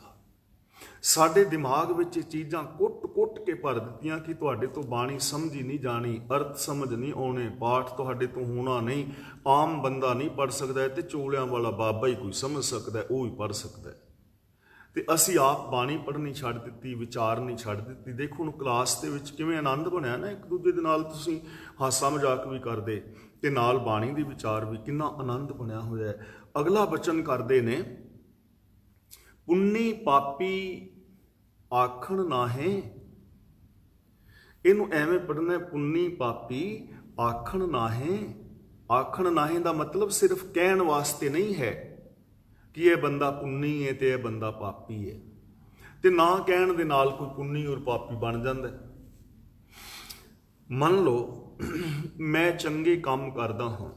ਸਾਡੇ ਦਿਮਾਗ ਵਿੱਚ ਇਹ ਚੀਜ਼ਾਂ ਕੁੱਟ ਕੇ ਭਰ ਦਿੱਤੀਆਂ ਕਿ ਤੁਹਾਡੇ ਤੋਂ ਬਾਣੀ ਸਮਝ ਹੀ ਨਹੀਂ ਜਾਣੀ, ਅਰਥ ਸਮਝ ਨਹੀਂ ਆਉਣੇ, ਪਾਠ ਤੁਹਾਡੇ ਤੋਂ ਹੋਣਾ ਨਹੀਂ, ਆਮ ਬੰਦਾ ਨਹੀਂ ਪੜ੍ਹ ਸਕਦਾ ਤੇ ਚੋਲਿਆਂ ਵਾਲਾ ਬਾਬਾ ਹੀ ਕੋਈ ਸਮਝ ਸਕਦਾ, ਉਹ ਹੀ ਪੜ੍ਹ ਸਕਦਾ। ਤੇ ਅਸੀਂ ਆਪ ਬਾਣੀ ਪੜ੍ਹਨੀ ਛੱਡ ਦਿੱਤੀ, ਵਿਚਾਰਨੀ ਛੱਡ ਦਿੱਤੀ। ਦੇਖੋ ਹੁਣ ਕਲਾਸ ਦੇ ਵਿੱਚ ਕਿਵੇਂ ਆਨੰਦ ਬਣਿਆ ਨਾ, ਇੱਕ ਦੂਜੇ ਦੇ ਨਾਲ ਤੁਸੀਂ ਹਾਸਾ ਮਜ਼ਾਕ ਵੀ ਕਰਦੇ ਤੇ ਨਾਲ ਬਾਣੀ ਦੇ ਵਿਚਾਰ ਵੀ, ਕਿੰਨਾ ਆਨੰਦ ਬਣਿਆ ਹੋਇਆ ਹੈ। ਅਗਲਾ ਬਚਨ ਕਰਦੇ ਨੇ, ਪੁੰਨੀ ਪਾਪੀ ਆਖਣ ਨਾਹੇ। ਇਹਨੂੰ ਐਵੇਂ ਪੜ੍ਹਨਾ, ਪੁੰਨੀ ਪਾਪੀ ਆਖਣ ਨਾਹੇ। ਆਖਣ ਨਾਹੇ ਦਾ ਮਤਲਬ ਸਿਰਫ ਕਹਿਣ ਵਾਸਤੇ ਨਹੀਂ ਹੈ ਕਿ ਇਹ ਬੰਦਾ ਪੁੰਨੀ ਹੈ ਤੇ ਇਹ ਬੰਦਾ ਪਾਪੀ ਹੈ, ਤੇ ਨਾ ਕਹਿਣ ਦੇ ਨਾਲ ਕੋਈ ਪੁੰਨੀ ਔਰ ਪਾਪੀ ਬਣ ਜਾਂਦਾ। ਮੰਨ ਲਓ ਮੈਂ ਚੰਗੇ ਕੰਮ ਕਰਦਾ ਹਾਂ,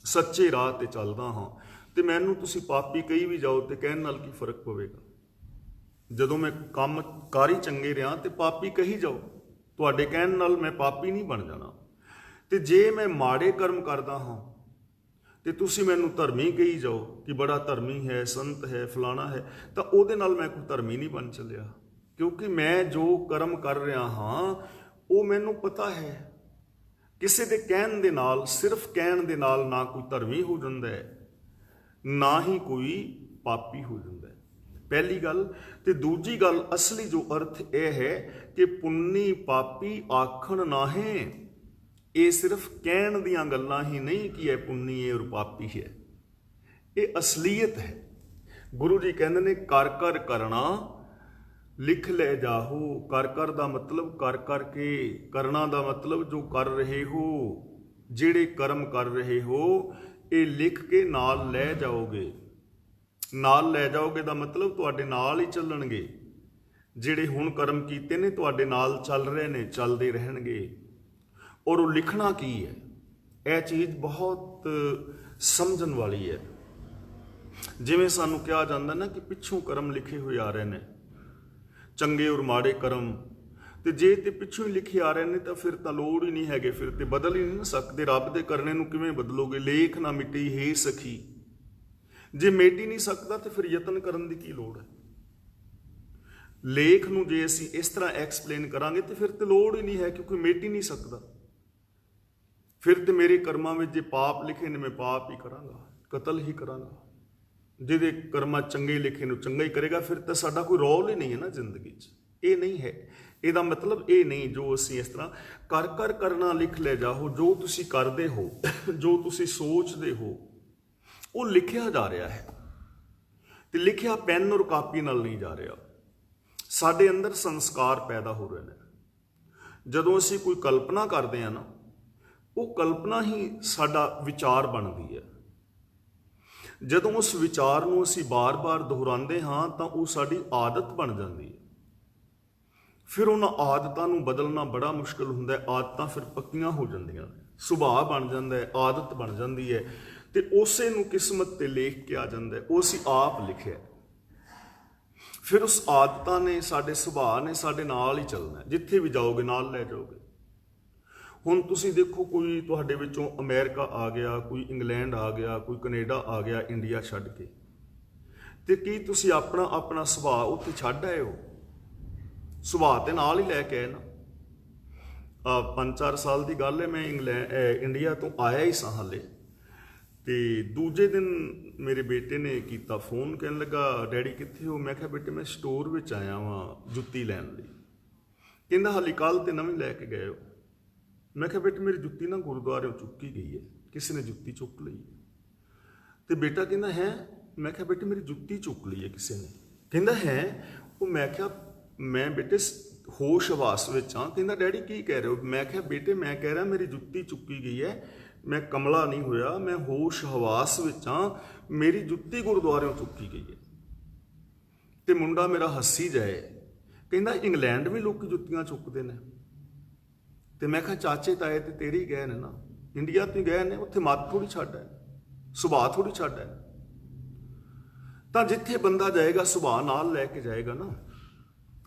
ਸੱਚੇ ਰਾਹ ਤੇ ਚੱਲਦਾ ਹਾਂ, ਤੇ ਮੈਨੂੰ ਤੁਸੀਂ ਪਾਪੀ ਕਹੀ ਵੀ ਜਾਓ ਤੇ ਕਹਿਣ ਨਾਲ ਕੀ ਫਰਕ ਪਵੇਗਾ? ਜਦੋਂ ਮੈਂ ਕੰਮ ਕਾਰ ਹੀ ਚੰਗੇ ਰਿਹਾ ਤੇ ਪਾਪੀ ਕਹੀ ਜਾਓ, ਤੁਹਾਡੇ ਕਹਿਣ ਨਾਲ ਮੈਂ ਪਾਪੀ ਨਹੀਂ ਬਣ ਜਾਣਾ। ਤੇ ਜੇ ਮੈਂ ਮਾੜੇ ਕਰਮ ਕਰਦਾ ਹਾਂ ਤੇ ਤੁਸੀਂ ਮੈਨੂੰ ਧਰਮੀ ਕਹੀ ਜਾਓ ਕਿ ਬੜਾ ਧਰਮੀ ਹੈ, ਸੰਤ ਹੈ, ਫਲਾਣਾ ਹੈ, ਤਾਂ ਉਹਦੇ ਨਾਲ ਮੈਂ ਕੋਈ ਧਰਮੀ ਨਹੀਂ ਬਣ ਚੱਲਿਆ, ਕਿਉਂਕਿ ਮੈਂ ਜੋ ਕਰਮ ਕਰ ਰਿਹਾ ਹਾਂ ਉਹ ਮੈਨੂੰ ਪਤਾ ਹੈ। ਕਿਸੇ ਦੇ ਕਹਿਣ ਦੇ ਨਾਲ, ਸਿਰਫ ਕਹਿਣ ਦੇ ਨਾਲ ਨਾ ਕੋਈ ਧਰਮੀ ਹੋ ਜਾਂਦਾ ਹੈ, ਨਾ ਹੀ ਕੋਈ ਪਾਪੀ ਹੋ ਜਾਂਦਾ ਹੈ। ਪਹਿਲੀ ਗੱਲ। ਤੇ ਦੂਜੀ ਗੱਲ, ਅਸਲੀ ਜੋ ਅਰਥ ਇਹ ਹੈ ਕਿ ਪੁੰਨੀ ਪਾਪੀ ਆਖਣ ਨਾਹੇ, ਇਹ ਸਿਰਫ ਕਹਿਣ ਦੀਆਂ ਗੱਲਾਂ ਹੀ ਨਹੀਂ ਕਿ ਇਹ ਪੁੰਨੀ ਹੈ ਔਰ ਪਾਪੀ ਹੈ, ਇਹ ਅਸਲੀਅਤ ਹੈ। ਗੁਰੂ ਜੀ ਕਹਿੰਦੇ ਨੇ, ਕਰ ਕਰ ਕਰਨਾ ਲਿਖ ਲੈ ਜਾਹੋ। ਕਰ ਕਰ ਦਾ ਮਤਲਬ ਕਰ ਕਰਕੇ, ਕਰਨਾ ਦਾ ਮਤਲਬ ਜੋ ਕਰ ਰਹੇ ਹੋ, ਜਿਹੜੇ ਕਰਮ ਕਰ ਰਹੇ ਹੋ ਇਹ ਲਿਖ ਕੇ ਨਾਲ ਲੈ ਜਾਓਗੇ। ਨਾਲ ਲੈ ਜਾਓਗੇ ਦਾ ਮਤਲਬ ਤੁਹਾਡੇ ਨਾਲ ਹੀ ਚੱਲਣਗੇ। ਜਿਹੜੇ ਹੁਣ ਕਰਮ ਕੀਤੇ ਨੇ ਤੁਹਾਡੇ ਨਾਲ ਚੱਲ ਰਹੇ ਨੇ, ਚੱਲਦੇ ਰਹਿਣਗੇ। ਔਰ ਉਹ ਲਿਖਣਾ ਕੀ ਹੈ, ਇਹ ਚੀਜ਼ ਬਹੁਤ ਸਮਝਣ ਵਾਲੀ ਹੈ। ਜਿਵੇਂ ਸਾਨੂੰ ਕਿਹਾ ਜਾਂਦਾ ਨਾ ਕਿ ਪਿੱਛੋਂ ਕਰਮ ਲਿਖੇ ਹੋਏ ਆ ਰਹੇ ਨੇ, ਚੰਗੇ ਔਰ ਮਾੜੇ ਕਰਮ, ਤੇ ਜੇ ਤੇ ਪਿੱਛੋਂ ਹੀ ਲਿਖੇ ਆ ਰਹੇ ਨੇ ਤਾਂ ਫਿਰ ਤਾਂ ਲੋੜ ਹੀ ਨਹੀਂ ਹੈਗੇ, ਫਿਰ ਤੇ ਬਦਲ ਹੀ ਨਹੀਂ ਸਕਦੇ। ਰੱਬ ਦੇ ਕਰਨੇ ਨੂੰ ਕਿਵੇਂ ਬਦਲੋਗੇ? ਲੇਖ ਨਾ ਮਿਟੀ ਹੈ ਸਖੀ, ਜੇ ਮਿਟ ਹੀ ਨਹੀਂ ਸਕਦਾ ਤੇ ਫਿਰ ਯਤਨ ਕਰਨ ਦੀ ਕੀ ਲੋੜ ਹੈ? ਲੇਖ ਨੂੰ ਜੇ ਅਸੀਂ ਇਸ ਤਰ੍ਹਾਂ ਐਕਸਪਲੇਨ ਕਰਾਂਗੇ ਤੇ ਫਿਰ ਤੇ ਲੋੜ ਹੀ ਨਹੀਂ ਹੈ, ਕਿਉਂਕਿ ਮਿਟ ਹੀ ਨਹੀਂ ਸਕਦਾ। ਫਿਰ ਤੇ ਮੇਰੇ ਕਰਮਾਂ ਵਿੱਚ ਜੇ ਪਾਪ ਲਿਖੇ ਨੇ ਮੈਂ ਪਾਪ ਹੀ ਕਰਾਂਗਾ, ਕਤਲ ਹੀ ਕਰਾਂਗਾ। ਜਿਹਦੇ ਕਰਮਾਂ ਚੰਗੇ ਲਿਖੇ ਨੂੰ ਚੰਗਾ ਹੀ ਕਰੇਗਾ। ਫਿਰ ਤਾਂ ਸਾਡਾ ਕੋਈ ਰੋਲ ਹੀ ਨਹੀਂ ਹੈ ਨਾ ਜ਼ਿੰਦਗੀ 'ਚ। ਇਹ ਨਹੀਂ ਹੈ, ਇਹਦਾ ਮਤਲਬ ਇਹ ਨਹੀਂ ਜੋ ਅਸੀਂ ਇਸ ਤਰ੍ਹਾਂ ਕਰ ਕਰ ਕਰਨਾ ਲਿਖ ਲੈ ਜਾਓ। ਜੋ ਤੁਸੀਂ ਕਰਦੇ ਹੋ, ਜੋ ਤੁਸੀਂ ਸੋਚਦੇ ਹੋ, ਉਹ ਲਿਖਿਆ ਜਾ ਰਿਹਾ ਹੈ, ਤੇ ਲਿਖਿਆ ਪੈਨ ਔਰ ਕਾਪੀ ਨਾਲ ਨਹੀਂ ਜਾ ਰਿਹਾ। ਸਾਡੇ ਅੰਦਰ ਸੰਸਕਾਰ ਪੈਦਾ ਹੋ ਰਹੇ ਨੇ। ਜਦੋਂ ਅਸੀਂ ਕੋਈ ਕਲਪਨਾ ਕਰਦੇ ਹਾਂ ਨਾ, ਉਹ ਕਲਪਨਾ ਹੀ ਸਾਡਾ ਵਿਚਾਰ ਬਣਦੀ ਹੈ। ਜਦੋਂ ਉਸ ਵਿਚਾਰ ਨੂੰ ਅਸੀਂ ਬਾਰ-ਬਾਰ ਦੁਹਰਾਉਂਦੇ ਹਾਂ ਤਾਂ ਉਹ ਸਾਡੀ ਆਦਤ ਬਣ ਜਾਂਦੀ ਹੈ। ਫਿਰ ਉਹਨਾਂ ਆਦਤਾਂ ਨੂੰ ਬਦਲਣਾ ਬੜਾ ਮੁਸ਼ਕਲ ਹੁੰਦਾ ਹੈ। ਆਦਤਾਂ ਫਿਰ ਪੱਕੀਆਂ ਹੋ ਜਾਂਦੀਆਂ ਨੇ, ਸੁਭਾਅ ਬਣ ਜਾਂਦਾ ਹੈ, ਆਦਤ ਬਣ ਜਾਂਦੀ ਹੈ, ਤੇ ਉਸੇ ਨੂੰ ਕਿਸਮਤ ਤੇ ਲਿਖ ਕੇ ਆ ਜਾਂਦਾ ਹੈ। ਉਹ ਅਸੀਂ ਆਪ ਲਿਖਿਆ। ਫਿਰ ਉਸ ਆਦਤਾਂ ਨੇ, ਸਾਡੇ ਸੁਭਾਅ ਨੇ ਸਾਡੇ ਨਾਲ ਹੀ ਚੱਲਣਾ, ਜਿੱਥੇ ਵੀ ਜਾਓਗੇ ਨਾਲ ਲੈ ਜਾਓਗੇ। ਹੁਣ ਤੁਸੀਂ ਦੇਖੋ, ਕੋਈ ਤੁਹਾਡੇ ਵਿੱਚੋਂ ਅਮਰੀਕਾ ਆ ਗਿਆ, ਕੋਈ ਇੰਗਲੈਂਡ ਆ ਗਿਆ, ਕੋਈ ਕੈਨੇਡਾ ਆ ਗਿਆ ਇੰਡੀਆ ਛੱਡ ਕੇ, ਤੇ ਕੀ ਤੁਸੀਂ ਆਪਣਾ ਸੁਭਾਅ ਉੱਥੇ ਛੱਡ ਆਏ ਹੋ? ਸੁਭਾਅ ਤੇ ਨਾਲ ਹੀ ਲੈ ਕੇ ਆਏ ਨਾ। 5-4 ਸਾਲ ਦੀ ਗੱਲ ਹੈ, ਮੈਂ ਇੰਡੀਆ ਤੋਂ ਆਇਆ ਹੀ ਸਾਂ ਹਾਲੇ, ਤੇ ਦੂਜੇ ਦਿਨ ਮੇਰੇ ਬੇਟੇ ਨੇ ਕੀਤਾ ਫੋਨ, ਕਹਿਣ ਲੱਗਾ ਡੈਡੀ ਕਿੱਥੇ ਹੋ? ਮੈਂ ਕਿਹਾ ਬੇਟੇ ਮੈਂ ਸਟੋਰ ਵਿੱਚ ਆਇਆ ਵਾਂ ਜੁੱਤੀ ਲੈਣ ਲਈ। ਕਹਿੰਦਾ ਹਾਲੇ ਕੱਲ੍ਹ ਤੇ ਨਵੀਂ ਲੈ ਕੇ ਗਏ ਹੋ। ਮੈਂ ਕਿਹਾ ਬੇਟੇ ਮੇਰੀ ਜੁੱਤੀ ਨਾ ਗੁਰਦੁਆਰਿਓਂ ਚੁੱਕੀ ਗਈ ਹੈ, ਕਿਸੇ ਨੇ ਜੁੱਤੀ ਚੁੱਕ ਲਈ। ਤੇ ਬੇਟਾ ਕਹਿੰਦਾ ਹੈ? ਮੈਂ ਕਿਹਾ ਬੇਟੇ ਮੇਰੀ ਜੁੱਤੀ ਚੁੱਕ ਲਈ ਹੈ ਕਿਸੇ ਨੇ। ਕਹਿੰਦਾ ਹੈ? ਉਹ ਮੈਂ ਕਿਹਾ ਮੈਂ ਬੇਟੇ ਹੋਸ਼ ਹਵਾਸ ਵਿੱਚ ਹਾਂ। ਕਹਿੰਦਾ ਡੈਡੀ ਕੀ ਕਹਿ ਰਹੇ ਹੋ? ਮੈਂ ਕਿਹਾ ਬੇਟੇ ਮੈਂ ਕਹਿ ਰਿਹਾ ਮੇਰੀ ਜੁੱਤੀ ਚੁੱਕੀ ਗਈ ਹੈ, ਮੈਂ ਕਮਲਾ ਨਹੀਂ ਹੋਇਆ, ਮੈਂ ਹੋਸ਼ ਹਵਾਸ ਵਿੱਚ ਹਾਂ, ਮੇਰੀ ਜੁੱਤੀ ਗੁਰਦੁਆਰਿਓਂ ਚੁੱਕੀ ਗਈ ਹੈ। ਤੇ ਮੁੰਡਾ ਮੇਰਾ ਹੱਸੀ ਜਾਏ, ਕਹਿੰਦਾ ਇੰਗਲੈਂਡ ਵੀ ਲੋਕ ਜੁੱਤੀਆਂ ਚੁੱਕਦੇ ਨੇ। ਤੇ ਮੈਂ ਕਿਹਾ ਚਾਚੇ ਤਾਏ ਤੇ ਤੇਰੇ ਹੀ ਗਏ ਨੇ ਨਾ, ਇੰਡੀਆ ਤੋਂ ਹੀ ਗਏ ਨੇ, ਉੱਥੇ ਮੱਤ ਥੋੜੀ ਛੱਡ ਹੈ, ਸੁਭਾਅ ਥੋੜੀ ਛੱਡ ਹੈ। ਤਾਂ ਜਿੱਥੇ ਬੰਦਾ ਜਾਏਗਾ ਸੁਭਾਅ ਨਾਲ ਲੈ ਕੇ ਜਾਏਗਾ ਨਾ।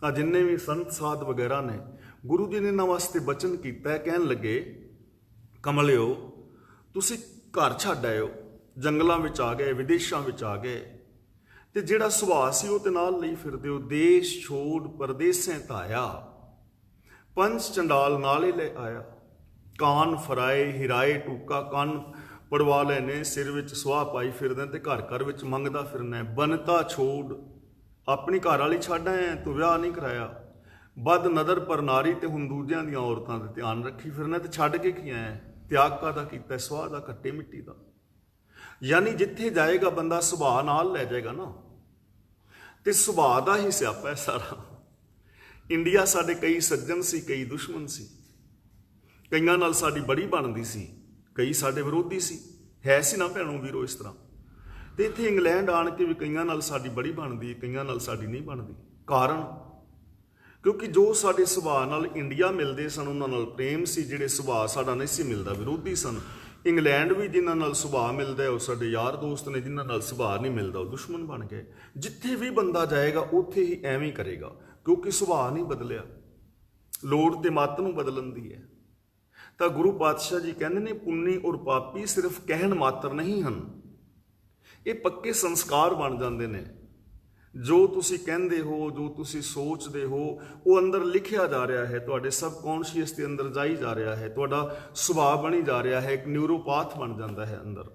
ਆ ਜਿੰਨੇ ਵੀ ਸੰਤ ਸਾਧ ਵਗੈਰਾ ਨੇ, ਗੁਰੂ ਜੀ ਨੇ ਇਹਨਾਂ ਵਾਸਤੇ ਬਚਨ ਕੀਤਾ ਹੈ, ਕਹਿਣ ਲੱਗੇ ਕਮਲਿਓ ਤੁਸੀਂ ਘਰ ਛੱਡ ਆਇਓ, ਜੰਗਲਾਂ ਵਿੱਚ ਆ ਗਏ, ਵਿਦੇਸ਼ਾਂ ਵਿੱਚ ਆ ਗਏ, ਤੇ ਜਿਹੜਾ ਸੁਭਾਅ ਸੀ ਉਹ ਤੇ ਨਾਲ ਲਈ ਫਿਰਦੇ ਹੋ। ਦੇਸ਼ ਛੋੜ ਪਰਦੇਸੈਂ ਧਾਇਆ, ਪੰਜ ਚੰਡਾਲ ਨਾਲੇ ਲੈ ਆਇਆ। ਕਾਨ ਫਰਾਏ ਹਿਰਾਏ ਟੂਕਾ, ਕੰਨ ਪੜਵਾ ਲੈ ਨੇ, ਸਿਰ ਵਿੱਚ ਸੁਆਹ ਪਾਈ ਫਿਰਦਾ ਤੇ ਘਰ ਘਰ ਵਿੱਚ ਮੰਗਦਾ ਫਿਰਨਾ। ਬਨਤਾ ਛੋੜ, ਆਪਣੀ ਘਰ ਵਾਲੀ ਛੱਡ ਆਇਆ, ਤੂੰ ਵਿਆਹ ਨਹੀਂ ਕਰਾਇਆ। ਬਦ ਨਦਰ ਪਰ ਨਾਰੀ, ਤੇ ਹੁਣ ਦੂਜਿਆਂ ਦੀਆਂ ਔਰਤਾਂ ਦੇ ਧਿਆਨ ਰੱਖੀ ਫਿਰਨਾ, ਤੇ ਛੱਡ ਕੇ ਕੀ ਆਇਆ? ਤਿਆਗ ਕਾਹਦਾ ਕੀਤਾ? ਸੁਆਹ ਦਾ, ਕੱਟੇ ਮਿੱਟੀ ਦਾ। ਯਾਨੀ ਜਿੱਥੇ ਜਾਏਗਾ ਬੰਦਾ ਸੁਭਾਅ ਨਾਲ ਲੈ ਜਾਏਗਾ ਨਾ, ਤੇ ਸੁਭਾਅ ਦਾ ਹੀ ਸਿਆਪਾ ਹੈ ਸਾਰਾ। ਇੰਡੀਆ ਸਾਡੇ ਕਈ ਸੱਜਣ ਸੀ, ਕਈ ਦੁਸ਼ਮਣ ਸੀ, ਕਈਆਂ ਨਾਲ ਸਾਡੀ ਬੜੀ ਬਣਦੀ ਸੀ, ਕਈ ਸਾਡੇ ਵਿਰੋਧੀ ਸੀ, ਹੈ ਸੀ ਨਾ ਭੈਣੋ ਵੀਰੋ ਇਸ ਤਰ੍ਹਾਂ। ਤੇ ਇੱਥੇ ਇੰਗਲੈਂਡ ਆਣ ਕੇ ਵੀ ਕਈਆਂ ਨਾਲ ਸਾਡੀ ਬੜੀ ਬਣਦੀ, ਕਈਆਂ ਨਾਲ ਸਾਡੀ ਨਹੀਂ ਬਣਦੀ। ਕਾਰਨ ਕਿਉਂਕਿ ਜੋ ਸਾਡੇ ਸੁਭਾਅ ਨਾਲ ਇੰਡੀਆ ਮਿਲਦੇ ਸਨ ਉਹਨਾਂ ਨਾਲ ਪ੍ਰੇਮ ਸੀ, ਜਿਹੜੇ ਸੁਭਾਅ ਸਾਡਾ ਨਹੀਂ ਸੀ ਮਿਲਦਾ ਵਿਰੋਧੀ ਸਨ। ਇੰਗਲੈਂਡ ਵੀ ਜਿਨ੍ਹਾਂ ਨਾਲ ਸੁਭਾਅ ਮਿਲਦਾ ਉਹ ਸਾਡੇ ਯਾਰ ਦੋਸਤ ਨੇ, ਜਿਨ੍ਹਾਂ ਨਾਲ ਸੁਭਾਅ ਨਹੀਂ ਮਿਲਦਾ ਉਹ ਦੁਸ਼ਮਣ ਬਣ ਗਏ। ਜਿੱਥੇ ਵੀ ਬੰਦਾ ਜਾਏਗਾ ਉੱਥੇ ਹੀ ਐਵੇਂ ਹੀ ਕਰੇਗਾ, ਕਿਉਂਕਿ ਸੁਭਾਅ ਨਹੀਂ ਬਦਲਿਆ, ਲੋੜ ਤੇ ਮੱਤ ਨੂੰ ਬਦਲਣ ਦੀ ਹੈ। ਤਾਂ ਗੁਰੂ ਪਾਤਸ਼ਾਹ ਜੀ ਕਹਿੰਦੇ ਨੇ ਪੁੰਨੀ ਔਰ ਪਾਪੀ ਸਿਰਫ ਕਹਿਣ ਮਾਤਰ ਨਹੀਂ ਹਨ, ਇਹ ਪੱਕੇ ਸੰਸਕਾਰ ਬਣ ਜਾਂਦੇ ਨੇ। ਜੋ ਤੁਸੀਂ ਕਹਿੰਦੇ ਹੋ, ਜੋ ਤੁਸੀਂ ਸੋਚਦੇ ਹੋ, ਉਹ ਅੰਦਰ ਲਿਖਿਆ ਜਾ ਰਿਹਾ ਹੈ, ਤੁਹਾਡੇ ਸਬਕੌਂਸ਼ੀਅਸ ਦੇ ਅੰਦਰ ਜਾਈ ਜਾ ਰਿਹਾ ਹੈ, ਤੁਹਾਡਾ ਸੁਭਾਅ ਬਣੀ ਜਾ ਰਿਹਾ ਹੈ, ਇੱਕ ਨਿਊਰੋਪਾਥ ਬਣ ਜਾਂਦਾ ਹੈ ਅੰਦਰ।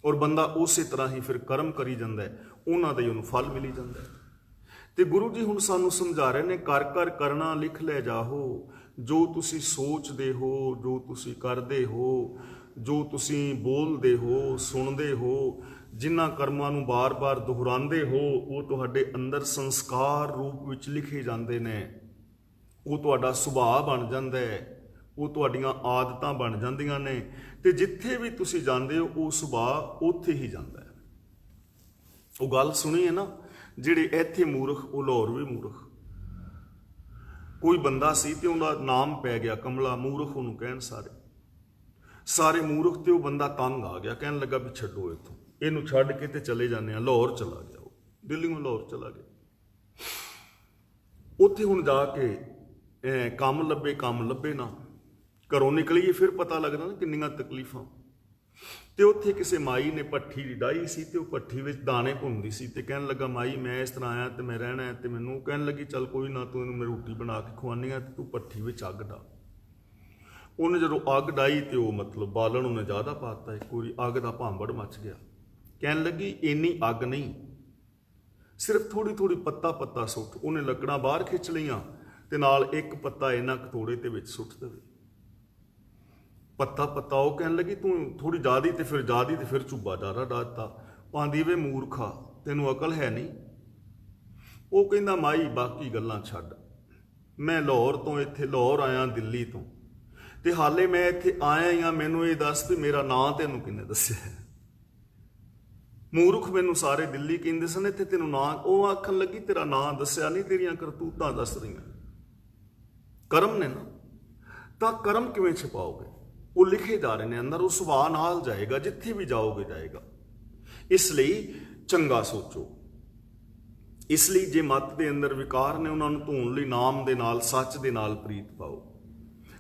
ਔਰ ਬੰਦਾ ਉਸੇ ਤਰ੍ਹਾਂ ਹੀ ਫਿਰ ਕਰਮ ਕਰੀ ਜਾਂਦਾ ਹੈ, ਉਹਨਾਂ ਦਾ ਹੀ ਉਹਨੂੰ ਫਲ ਮਿਲੀ ਜਾਂਦਾ ਹੈ। ਤੇ ਗੁਰੂ ਜੀ ਹੁਣ ਸਾਨੂੰ ਸਮਝਾ ਰਹੇ ਨੇ, ਕਰ ਕਰ ਕਰਨਾ ਲਿਖ ਲੈ ਜਾਹੋ। ਜੋ ਤੁਸੀਂ ਸੋਚਦੇ ਹੋ, ਜੋ ਤੁਸੀਂ ਕਰਦੇ ਹੋ, ਜੋ ਤੁਸੀਂ ਬੋਲਦੇ ਹੋ, ਸੁਣਦੇ ਹੋ, ਜਿਨ੍ਹਾਂ ਕਰਮਾਂ ਨੂੰ ਬਾਰ-ਬਾਰ ਦੁਹਰਾਉਂਦੇ ਹੋ, ਉਹ ਤੁਹਾਡੇ ਅੰਦਰ ਸੰਸਕਾਰ ਰੂਪ ਵਿੱਚ ਲਿਖੇ ਜਾਂਦੇ ਨੇ। ਉਹ ਤੁਹਾਡਾ ਸੁਭਾਅ ਬਣ ਜਾਂਦਾ ਹੈ, ਉਹ ਤੁਹਾਡੀਆਂ ਆਦਤਾਂ ਬਣ ਜਾਂਦੀਆਂ ਨੇ, ਤੇ ਜਿੱਥੇ ਵੀ ਤੁਸੀਂ ਜਾਂਦੇ ਹੋ ਉਹ ਸੁਭਾਅ ਉੱਥੇ ਹੀ ਜਾਂਦਾ ਹੈ। ਉਹ ਗੱਲ ਸੁਣੀ ਹੈ ਨਾ, ਜਿਹੜੇ ਇੱਥੇ ਮੂਰਖ ਉਹ ਲਾਹੌਰ ਵੀ ਮੂਰਖ। ਕੋਈ ਬੰਦਾ ਸੀ ਤੇ ਉਹਦਾ ਨਾਮ ਪੈ ਗਿਆ ਕਮਲਾ, ਮੂਰਖ ਉਹਨੂੰ ਕਹਿਣ ਸਾਰੇ ਮੂਰਖ। ਤੇ ਉਹ ਬੰਦਾ ਤੰਗ ਆ ਗਿਆ, ਕਹਿਣ ਲੱਗਾ ਵੀ ਛੱਡੋ ਇੱਥੋਂ, ਇਹਨੂੰ ਛੱਡ ਕੇ ਤੇ ਚਲੇ ਜਾਂਦੇ ਆ। ਲਾਹੌਰ ਚਲਾ ਗਿਆ, ਉਹ ਦਿੱਲੀੋਂ ਲਾਹੌਰ ਚਲਾ ਗਿਆ। ਉੱਥੇ ਹੁਣ ਜਾ ਕੇ ਕੰਮ ਲੱਭੇ ਨਾ, ਘਰੋਂ ਨਿਕਲੀਏ ਫਿਰ ਪਤਾ ਲੱਗਦਾ ਨਾ ਕਿੰਨੀਆਂ ਤਕਲੀਫਾਂ। ਤੇ ਉੱਥੇ ਕਿਸੇ ਮਾਈ ਨੇ ਭੱਠੀ ਦੀ ਡਾਹੀ ਸੀ, ਤੇ ਉਹ ਭੱਠੀ ਵਿੱਚ ਦਾਣੇ ਭੁੰਨਦੀ ਸੀ, ਤੇ ਕਹਿਣ ਲੱਗਾ ਮਾਈ ਮੈਂ ਇਸ ਤਰ੍ਹਾਂ ਆਇਆ ਤੇ ਮੈਂ ਰਹਿਣਾ ਹੈ। ਤੇ ਮੈਨੂੰ ਕਹਿਣ ਲੱਗੀ ਚੱਲ ਕੋਈ ਨਾ, ਤੂੰ ਇਹਨੂੰ ਮੈਂ ਰੋਟੀ ਬਣਾ ਕੇ ਖਵਾਉਂਦੀ ਆ, ਤੇ ਤੂੰ ਭੱਠੀ ਵਿੱਚ ਅੱਗ ਡਾ। ਉਹਨੇ ਜਦੋਂ ਅੱਗ ਡਾਈ ਤੇ ਉਹ ਮਤਲਬ ਬਾਲਣ ਉਹਨੇ ਜ਼ਿਆਦਾ ਪਾਤਾ, ਇੱਕ ਵਾਰੀ ਅੱਗ ਦਾ ਭਾਂਬੜ ਮੱਚ ਗਿਆ। ਕਹਿਣ ਲੱਗੀ ਇੰਨੀ ਅੱਗ ਨਹੀਂ, ਸਿਰਫ ਥੋੜੀ ਥੋੜੀ ਪੱਤਾ ਸੁੱਟ। ਉਹਨੇ ਲੱਕੜਾਂ ਬਾਹਰ ਖਿੱਚ ਲਈਆਂ ਤੇ ਨਾਲ ਇੱਕ ਪੱਤਾ ਇਹਨਾਂ ਕਤੋੜੇ ਦੇ ਵਿੱਚ ਸੁੱਟ ਦੇਵੇ। ਪੱਤਾ ਉਹ ਕਹਿਣ ਲੱਗੀ ਤੂੰ ਥੋੜੀ ਜ਼ਿਆਦੀ ਤੇ ਫਿਰ ਚੁੱਬਾ ਜ਼ਿਆਦਾ ਡਾਤਾ। ਪਾਂਦੀ ਵੇ ਮੂਰਖਾ, ਤੈਨੂੰ ਅਕਲ ਹੈ ਨਹੀਂ। ਉਹ ਕਹਿੰਦਾ ਮਾਈ ਬਾਕੀ ਗੱਲਾਂ ਛੱਡ, ਮੈਂ ਲਾਹੌਰ ਆਇਆ ਦਿੱਲੀ ਤੋਂ, ਤੇ ਹਾਲੇ ਮੈਂ ਇੱਥੇ ਆਇਆ ਹੀ ਆ, ਮੈਨੂੰ ਇਹ ਦੱਸ ਵੀ ਮੇਰਾ ਨਾਂ ਤੈਨੂੰ ਕਿਹਨੇ ਦੱਸਿਆ? ਮੂਰਖ ਮੈਨੂੰ ਸਾਰੇ ਦਿੱਲੀ ਕਹਿੰਦੇ ਸਨ, ਇੱਥੇ ਤੈਨੂੰ ਨਾਂ। ਉਹ ਆਖਣ ਲੱਗੀ ਤੇਰਾ ਨਾਂ ਦੱਸਿਆ ਨਹੀਂ, ਤੇਰੀਆਂ ਕਰਤੂਤਾਂ ਦੱਸ ਰਹੀਆਂ। ਕਰਮ ਨੇ ਨਾ, ਤਾਂ ਕਰਮ ਕਿਵੇਂ ਛੁਪਾਓਗੇ? ਉਹ ਲਿਖੇ ਜਾ ਰਹੇ ਨੇ ਅੰਦਰ, ਉਹ ਸੁਭਾਅ ਨਾਲ ਜਾਏਗਾ, ਜਿੱਥੇ ਵੀ ਜਾਓਗੇ ਜਾਏਗਾ। ਇਸ ਲਈ ਚੰਗਾ ਸੋਚੋ। ਇਸ ਲਈ ਜੇ ਮੱਤ ਦੇ ਅੰਦਰ ਵਿਕਾਰ ਨੇ ਉਹਨਾਂ ਨੂੰ ਧੋਣ ਲਈ ਨਾਮ ਦੇ ਨਾਲ, ਸੱਚ ਦੇ ਨਾਲ ਪ੍ਰੀਤ ਪਾਓ।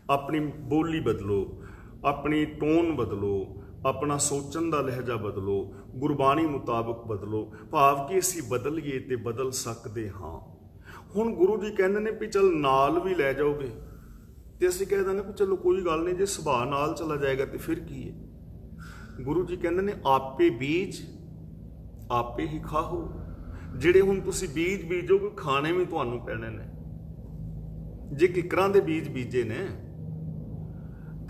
ਆਪਣੀ ਬੋਲੀ ਬਦਲੋ, ਆਪਣੀ ਟੋਨ ਬਦਲੋ, ਆਪਣਾ ਸੋਚਣ ਦਾ ਲਹਿਜਾ ਬਦਲੋ, ਗੁਰਬਾਣੀ ਮੁਤਾਬਕ ਬਦਲੋ। ਭਾਵ ਕਿ ਅਸੀਂ ਬਦਲੀਏ ਤੇ ਬਦਲ ਸਕਦੇ ਹਾਂ। ਹੁਣ ਗੁਰੂ ਜੀ ਕਹਿੰਦੇ ਨੇ ਵੀ ਚੱਲ ਨਾਲ ਵੀ ਲੈ ਜਾਓਗੇ, ਤੇ ਅਸੀਂ ਕਹਿ ਦਾਂਗੇ ਵੀ ਚਲੋ ਕੋਈ ਗੱਲ ਨਹੀਂ, ਜੇ ਸੁਭਾਅ ਨਾਲ ਚਲਾ ਜਾਏਗਾ ਤੇ ਫਿਰ ਕੀ ਹੈ? ਗੁਰੂ ਜੀ ਕਹਿੰਦੇ ਨੇ ਆਪੇ ਬੀਜ ਆਪੇ ਹੀ ਖਾਓ। ਜਿਹੜੇ ਹੁਣ ਤੁਸੀਂ ਬੀਜ ਬੀਜੋਗੇ, ਖਾਣੇ ਵੀ ਤੁਹਾਨੂੰ ਪੈਣੇ ਨੇ। ਜੇ ਕਿੱਕਰਾਂ ਦੇ ਬੀਜ ਬੀਜੇ ਨੇ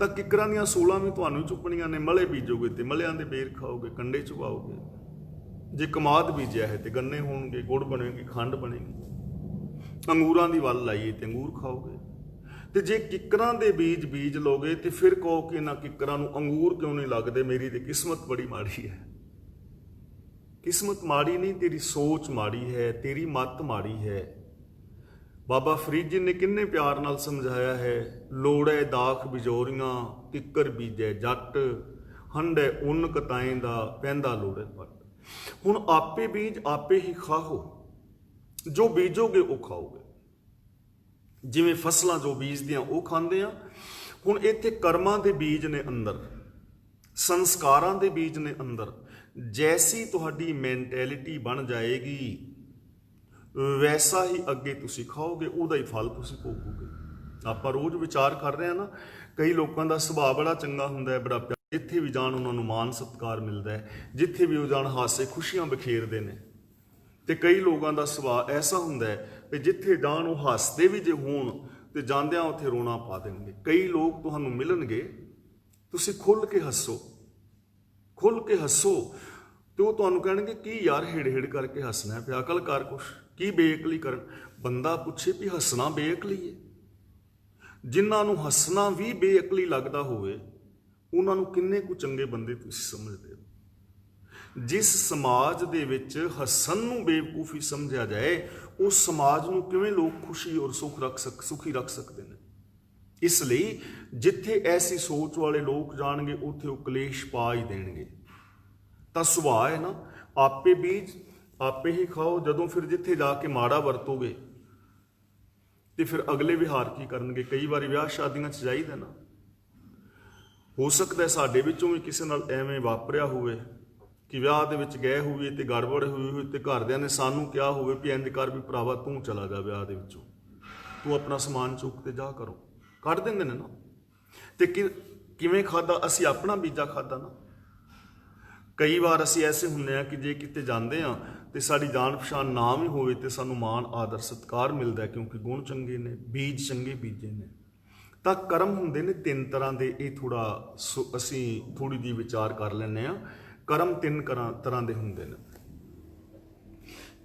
ਤਾਂ ਕਿੱਕਰਾਂ ਦੀਆਂ ਸੂਲਾਂ ਵੀ ਤੁਹਾਨੂੰ ਚੁੱਪਣੀਆਂ ਨੇ। ਮਲੇ ਬੀਜੋਗੇ ਤੇ ਮਲਿਆਂ ਦੇ ਬੇਰ ਖਾਓਗੇ, ਕੰਡੇ ਚੁਬਾਓਗੇ। ਜੇ ਕਮਾਦ ਬੀਜਿਆ ਹੈ ਤੇ ਗੰਨੇ ਹੋਣਗੇ, ਗੁੜ ਬਣੇਗੀ, ਖੰਡ ਬਣੇਗੀ। ਅੰਗੂਰਾਂ ਦੀ ਵੱਲ ਲਾਈਏ ਤੇ ਅੰਗੂਰ ਖਾਓਗੇ। ਤੇ ਜੇ ਕਿੱਕਰਾਂ ਦੇ ਬੀਜ ਲੋਗੇ ਤੇ ਫਿਰ ਕਹੋ ਕਿ ਇਹਨਾਂ ਕਿੱਕਰਾਂ ਨੂੰ ਅੰਗੂਰ ਕਿਉਂ ਨਹੀਂ ਲੱਗਦੇ, ਮੇਰੀ ਤੇ ਕਿਸਮਤ ਬੜੀ ਮਾੜੀ ਹੈ। ਕਿਸਮਤ ਮਾੜੀ ਨਹੀਂ, ਤੇਰੀ ਸੋਚ ਮਾੜੀ ਹੈ, ਤੇਰੀ ਮੱਤ ਮਾੜੀ ਹੈ। ਬਾਬਾ ਫਰੀਦ ਜੀ ਨੇ ਕਿੰਨੇ ਪਿਆਰ ਨਾਲ ਸਮਝਾਇਆ ਹੈ, ਲੋੜੈ ਦਾਖ ਬਿਜੋਰੀਆਂ ਕਿੱਕਰ ਬੀਜੈ ਜੱਟ, ਹੰਡੈ ਉੱਨ ਕਤਾਏ ਦਾ ਪੈਂਦਾ ਲੋੜੈ ਪੱਟ। ਹੁਣ ਆਪੇ ਬੀਜ ਆਪੇ ਹੀ ਖਾਓ, ਜੋ ਬੀਜੋਗੇ ਉਹ ਖਾਓਗੇ। ਜਿਵੇਂ ਫਸਲਾਂ ਜੋ ਬੀਜਦੇ ਆ ਉਹ ਖਾਂਦੇ ਆ, ਹੁਣ ਇੱਥੇ ਕਰਮਾਂ ਦੇ ਬੀਜ ਨੇ ਅੰਦਰ, ਸੰਸਕਾਰਾਂ ਦੇ ਬੀਜ ਨੇ ਅੰਦਰ। ਜੈਸੀ ਤੁਹਾਡੀ ਮੈਂਟੈਲਿਟੀ ਬਣ ਜਾਏਗੀ ਵੈਸਾ ਹੀ ਅੱਗੇ ਤੁਸੀਂ ਖਾਓਗੇ, ਉਹਦਾ ਹੀ ਫਲ ਤੁਸੀਂ ਭੋਗੋਗੇ। ਆਪਾਂ ਰੋਜ਼ ਵਿਚਾਰ ਕਰ ਰਹੇ ਹਾਂ ਨਾ, ਕਈ ਲੋਕਾਂ ਦਾ ਸੁਭਾਅ ਬੜਾ ਚੰਗਾ ਹੁੰਦਾ ਹੈ, ਬੜਾ ਪਿਆਰ, ਜਿੱਥੇ ਵੀ ਜਾਣ ਉਹਨਾਂ ਨੂੰ ਮਾਣ ਸਤਿਕਾਰ ਮਿਲਦਾ ਹੈ, ਜਿੱਥੇ ਵੀ ਉਹ ਜਾਣ ਹਾਸੇ ਖੁਸ਼ੀਆਂ ਬਖੇਰਦੇ ਨੇ। ਤੇ ਕਈ ਲੋਕਾਂ ਦਾ ਸੁਭਾਅ ਐਸਾ ਹੁੰਦਾ ਹੈ ਕਿ ਜਿੱਥੇ ਜਾਣ ਉਹ ਹੱਸਦੇ ਵੀ ਜੇ ਹੋਣ ਤੇ ਜਾਂਦਿਆਂ ਉੱਥੇ ਰੋਣਾ ਪਾ ਦੇਣਗੇ। ਕਈ ਲੋਕ ਤੁਹਾਨੂੰ ਮਿਲਣਗੇ, ਤੁਸੀਂ ਖੁੱਲ੍ਹ ਕੇ ਹੱਸੋ, ਖੁੱਲ੍ਹ ਕੇ ਹੱਸੋ, ਤੇ ਉਹ ਤੁਹਾਨੂੰ ਕਹਿਣਗੇ ਕੀ ਯਾਰ ਹੇੜ ਕਰਕੇ ਹੱਸਣਾ ਪਿਆ, ਅਕਲ ਕਰ ਕੁਛ, ਕੀ ਬੇਅਕਲੀ ਕਰਨ। ਬੰਦਾ ਪੁੱਛੇ ਵੀ ਹੱਸਣਾ ਬੇਅਕਲੀ ਹੈ? ਜਿਨ੍ਹਾਂ ਨੂੰ ਹੱਸਣਾ ਵੀ ਬੇਅਕਲੀ ਲੱਗਦਾ ਹੋਵੇ ਉਹਨਾਂ ਨੂੰ ਕਿੰਨੇ ਕੁ ਚੰਗੇ ਬੰਦੇ ਤੁਸੀਂ ਸਮਝਦੇ ਹੋ। ਜਿਸ ਸਮਾਜ ਦੇ ਵਿੱਚ ਹੱਸਣ ਨੂੰ ਬੇਵਕੂਫੀ ਸਮਝਿਆ ਜਾਏ, ਉਸ ਸਮਾਜ ਨੂੰ ਕਿਵੇਂ ਲੋਕ ਖੁਸ਼ੀ ਔਰ ਸੁਖੀ ਰੱਖ ਸਕਦੇ ਨੇ। ਇਸ ਲਈ ਜਿੱਥੇ ਐਸੀ ਸੋਚ ਵਾਲੇ ਲੋਕ ਜਾਣਗੇ ਉੱਥੇ ਉਹ ਕਲੇਸ਼ ਪਾ ਹੀ ਦੇਣਗੇ। ਤਾਂ ਸੁਭਾਅ ਹੈ ਨਾ, ਆਪੇ ਬੀਜ ਆਪੇ ਹੀ ਖਾਓ। ਜਦੋਂ ਫਿਰ ਜਿੱਥੇ ਜਾ ਕੇ ਮਾੜਾ ਵਰਤੋਗੇ ਤੇ ਫਿਰ ਅਗਲੇ ਵਿਹਾਰ ਕੀ ਕਰਨਗੇ। ਕਈ ਵਾਰੀ ਵਿਆਹ ਸ਼ਾਦੀਆਂ 'ਚ ਜਾਈਦਾ ਨਾ, ਹੋ ਸਕਦਾ ਸਾਡੇ ਵਿੱਚੋਂ ਵੀ ਕਿਸੇ ਨਾਲ ਐਵੇਂ ਵਾਪਰਿਆ ਹੋਵੇ ਕਿ ਵਿਆਹ ਦੇ ਵਿੱਚ ਗਏ ਹੋਈਏ ਤੇ ਗੜਬੜ ਹੋਈ ਹੋਈ ਤੇ ਘਰਦਿਆਂ ਨੇ ਸਾਨੂੰ ਕਿਹਾ ਹੋਵੇ ਵੀ ਇੰਜ ਕਰ ਵੀ ਭਰਾਵਾ ਤੂੰ ਚਲਾ ਜਾ ਵਿਆਹ ਦੇ ਵਿੱਚੋਂ, ਤੂੰ ਆਪਣਾ ਸਮਾਨ ਚੁੱਕ ਤੇ ਜਾ ਕਰੋ, ਕੱਢ ਦਿੰਦੇ ਨੇ ਨਾ। ਤੇ ਕਿਵੇਂ ਖਾਦਾ? ਅਸੀਂ ਆਪਣਾ ਬੀਜਾ ਖਾਦਾ ਨਾ। ਕਈ ਵਾਰ ਅਸੀਂ ਐਸੇ ਹੁੰਦੇ ਹਾਂ ਕਿ ਜੇ ਕਿਤੇ ਜਾਂਦੇ ਹਾਂ ਤੇ ਸਾਡੀ ਜਾਣ ਪਛਾਣ ਨਾ ਵੀ ਹੋਵੇ ਤੇ ਸਾਨੂੰ ਮਾਣ ਆਦਰ ਸਤਿਕਾਰ ਮਿਲਦਾ, ਕਿਉਂਕਿ ਗੁਣ ਚੰਗੇ ਨੇ, ਬੀਜ ਚੰਗੇ ਬੀਜੇ ਨੇ। ਤਾਂ ਕਰਮ ਹੁੰਦੇ ਨੇ ਤਿੰਨ ਤਰ੍ਹਾਂ ਦੇ। ਇਹ ਥੋੜਾ ਅਸੀਂ ਥੋੜੀ ਜਿਹੀ ਵਿਚਾਰ ਕਰ ਲੈਂਦੇ ਹਾਂ। ਕਰਮ ਤਿੰਨ ਤਰ੍ਹਾਂ ਦੇ ਹੁੰਦੇ ਨੇ।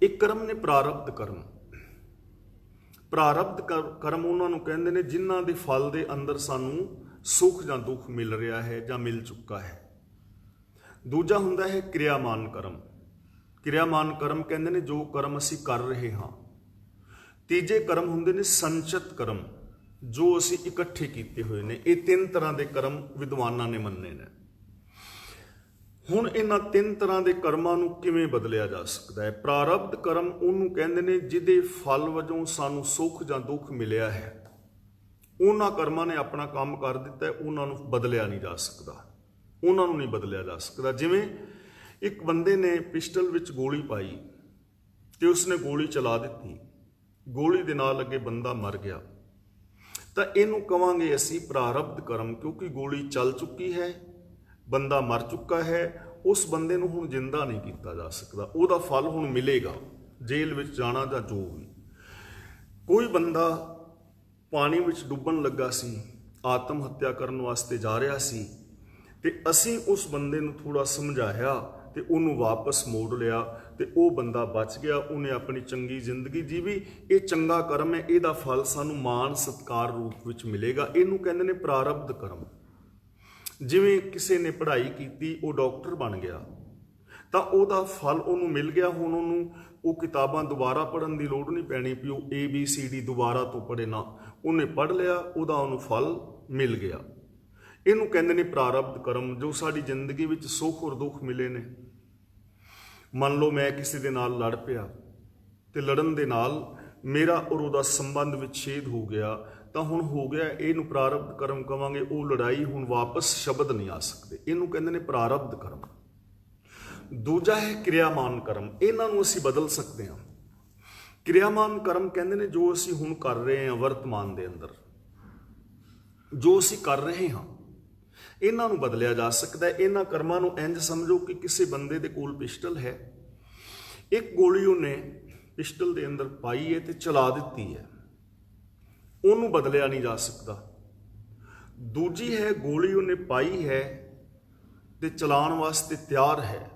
ਇੱਕ ਕਰਮ ਨੇ ਪ੍ਰਾਰਬਧ ਕਰਮ। ਪ੍ਰਾਰਬਧ ਕਰਮ ਉਹਨਾਂ ਨੂੰ ਕਹਿੰਦੇ ਨੇ ਜਿਨ੍ਹਾਂ ਦੇ ਫਲ ਦੇ ਅੰਦਰ ਸਾਨੂੰ ਸੁੱਖ ਜਾਂ ਦੁੱਖ ਮਿਲ ਰਿਹਾ ਹੈ ਜਾਂ ਮਿਲ ਚੁੱਕਾ ਹੈ। ਦੂਜਾ ਹੁੰਦਾ ਹੈ ਕਿਰਿਆਮਾਨ ਕਰਮ। ਕਿਰਿਆਮਾਨ ਕਰਮ ਕਹਿੰਦੇ ਨੇ ਜੋ ਕਰਮ ਅਸੀਂ ਕਰ ਰਹੇ ਹਾਂ। ਤੀਜੇ ਕਰਮ ਹੁੰਦੇ ਨੇ ਸੰਚਿਤ ਕਰਮ, ਜੋ ਅਸੀਂ ਇਕੱਠੇ ਕੀਤੇ ਹੋਏ ਨੇ। ਇਹ ਤਿੰਨ ਤਰ੍ਹਾਂ ਦੇ ਕਰਮ ਵਿਦਵਾਨਾਂ ਨੇ ਮੰਨੇ ਨੇ। ਹੁਣ ਇਹਨਾਂ ਤਿੰਨ ਤਰ੍ਹਾਂ ਦੇ ਕਰਮਾਂ ਨੂੰ ਕਿਵੇਂ ਬਦਲਿਆ ਜਾ ਸਕਦਾ ਹੈ? ਪ੍ਰਾਰਬਧ ਕਰਮ ਉਹਨੂੰ ਕਹਿੰਦੇ ਨੇ ਜਿਹਦੇ ਫਲ ਵਜੋਂ ਸਾਨੂੰ ਸੁੱਖ ਜਾਂ ਦੁੱਖ ਮਿਲਿਆ ਹੈ। ਉਹਨਾਂ ਕਰਮਾਂ ਨੇ ਆਪਣਾ ਕੰਮ ਕਰ ਦਿੱਤਾ ਹੈ, ਉਹਨਾਂ ਨੂੰ ਬਦਲਿਆ ਨਹੀਂ ਜਾ ਸਕਦਾ, ਉਹਨਾਂ ਨੂੰ ਨਹੀਂ ਬਦਲਿਆ ਜਾ ਸਕਦਾ। ਜਿਵੇਂ ਇੱਕ ਬੰਦੇ ਨੇ ਪਿਸਟਲ ਵਿੱਚ ਗੋਲੀ ਪਾਈ ਤੇ ਉਸਨੇ ਗੋਲੀ ਚਲਾ ਦਿੱਤੀ, ਗੋਲੀ ਦੇ ਨਾਲ ਅੱਗੇ ਬੰਦਾ ਮਰ ਗਿਆ, ਤਾਂ ਇਹਨੂੰ ਕਵਾਂਗੇ ਅਸੀਂ ਪ੍ਰਾਰਬਧ ਕਰਮ, ਕਿਉਂਕਿ ਗੋਲੀ ਚੱਲ ਚੁੱਕੀ ਹੈ, ਬੰਦਾ ਮਰ ਚੁੱਕਾ ਹੈ। ਉਸ ਬੰਦੇ ਨੂੰ ਹੁਣ ਜਿੰਦਾ ਨਹੀਂ ਕੀਤਾ ਜਾ ਸਕਦਾ, ਉਹਦਾ ਫਲ ਹੁਣ ਮਿਲੇਗਾ, ਜੇਲ੍ਹ ਵਿੱਚ ਜਾਣਾ ਜਾਂ ਜੋ ਵੀ। ਕੋਈ ਬੰਦਾ ਪਾਣੀ ਵਿੱਚ ਡੁੱਬਣ ਲੱਗਾ ਸੀ, ਆਤਮ ਹੱਤਿਆ ਕਰਨ ਵਾਸਤੇ ਜਾ ਰਿਹਾ ਸੀ, ਤੇ ਅਸੀਂ ਉਸ ਬੰਦੇ ਨੂੰ ਥੋੜਾ ਸਮਝਾਇਆ ਤੇ ਉਹਨੂੰ ਵਾਪਸ ਮੋੜ ਲਿਆ ਤੇ ਉਹ ਬੰਦਾ ਬਚ ਗਿਆ, ਉਹਨੇ ਆਪਣੀ ਚੰਗੀ ਜ਼ਿੰਦਗੀ ਜੀਵੀ। ਇਹ ਚੰਗਾ ਕਰਮ ਹੈ, ਇਹਦਾ ਫਲ ਸਾਨੂੰ ਮਾਣ ਸਤਿਕਾਰ ਰੂਪ ਵਿੱਚ ਮਿਲੇਗਾ। ਇਹਨੂੰ ਕਹਿੰਦੇ ਨੇ ਪ੍ਰਾਰਬਧ ਕਰਮ। ਜਿਵੇਂ ਕਿਸੇ ਨੇ ਪੜ੍ਹਾਈ ਕੀਤੀ, ਉਹ ਡਾਕਟਰ ਬਣ ਗਿਆ, ਤਾਂ ਉਹਦਾ ਫਲ ਉਹਨੂੰ ਮਿਲ ਗਿਆ। ਹੁਣ ਉਹਨੂੰ ਉਹ ਕਿਤਾਬਾਂ ਦੁਬਾਰਾ ਪੜ੍ਹਨ ਦੀ ਲੋੜ ਨਹੀਂ ਪੈਣੀ ਵੀ ਉਹ ABCD ਦੁਬਾਰਾ ਤੋਂ ਪੜ੍ਹੇ ਨਾ, ਉਹਨੇ ਪੜ੍ਹ ਲਿਆ, ਉਹਦਾ ਉਹਨੂੰ ਫਲ ਮਿਲ ਗਿਆ। ਇਹਨੂੰ ਕਹਿੰਦੇ ਨੇ ਪ੍ਰਾਰਬਧ ਕਰਮ, ਜੋ ਸਾਡੀ ਜ਼ਿੰਦਗੀ ਵਿੱਚ ਸੁੱਖ ਔਰ ਦੁੱਖ ਮਿਲੇ ਨੇ। ਮੰਨ ਲਓ ਮੈਂ ਕਿਸੇ ਦੇ ਨਾਲ ਲੜ ਪਿਆ ਤੇ ਲੜਨ ਦੇ ਨਾਲ ਮੇਰਾ ਔਰ ਉਹਦਾ ਸੰਬੰਧ ਵਿਛੇਦ ਹੋ ਗਿਆ, ਤਾਂ ਹੁਣ ਹੋ ਗਿਆ, ਇਹਨੂੰ ਪ੍ਰਾਰਬਧ ਕਰਮ ਕਵਾਂਗੇ। ਉਹ ਲੜਾਈ ਹੁਣ ਵਾਪਸ ਸ਼ਬਦ ਨਹੀਂ ਆ ਸਕਦੇ, ਇਹਨੂੰ ਕਹਿੰਦੇ ਨੇ ਪ੍ਰਾਰਬਧ ਕਰਮ। ਦੂਜਾ ਹੈ ਕਿਰਿਆਮਾਨ ਕਰਮ। ਇਹਨਾਂ ਨੂੰ ਅਸੀਂ ਬਦਲ ਸਕਦੇ ਹਾਂ। ਕਿਰਿਆਮਾਨ ਕਰਮ ਕਹਿੰਦੇ ਨੇ ਜੋ ਅਸੀਂ ਹੁਣ ਕਰ ਰਹੇ ਹਾਂ ਵਰਤਮਾਨ ਦੇ ਅੰਦਰ, ਜੋ ਅਸੀਂ ਕਰ ਰਹੇ ਹਾਂ, ਇਹਨਾਂ ਨੂੰ ਬਦਲਿਆ ਜਾ ਸਕਦਾ ਹੈ। ਇਹਨਾਂ ਕਰਮਾਂ ਨੂੰ ਇੰਝ ਸਮਝੋ ਕਿ ਕਿਸੇ ਬੰਦੇ ਦੇ ਕੋਲ ਪਿਸਟਲ ਹੈ, ਇੱਕ ਗੋਲੀ ਉਹਨੇ ਪਿਸਟਲ ਦੇ ਅੰਦਰ ਪਾਈ ਹੈ ਤੇ ਚਲਾ ਦਿੱਤੀ ਹੈ, ਉਹਨੂੰ ਬਦਲਿਆ ਨਹੀਂ ਜਾ ਸਕਦਾ। ਦੂਜੀ ਹੈ ਗੋਲੀ ਉਹਨੇ ਪਾਈ ਹੈ ਤੇ ਚਲਾਉਣ ਵਾਸਤੇ ਤਿਆਰ ਹੈ,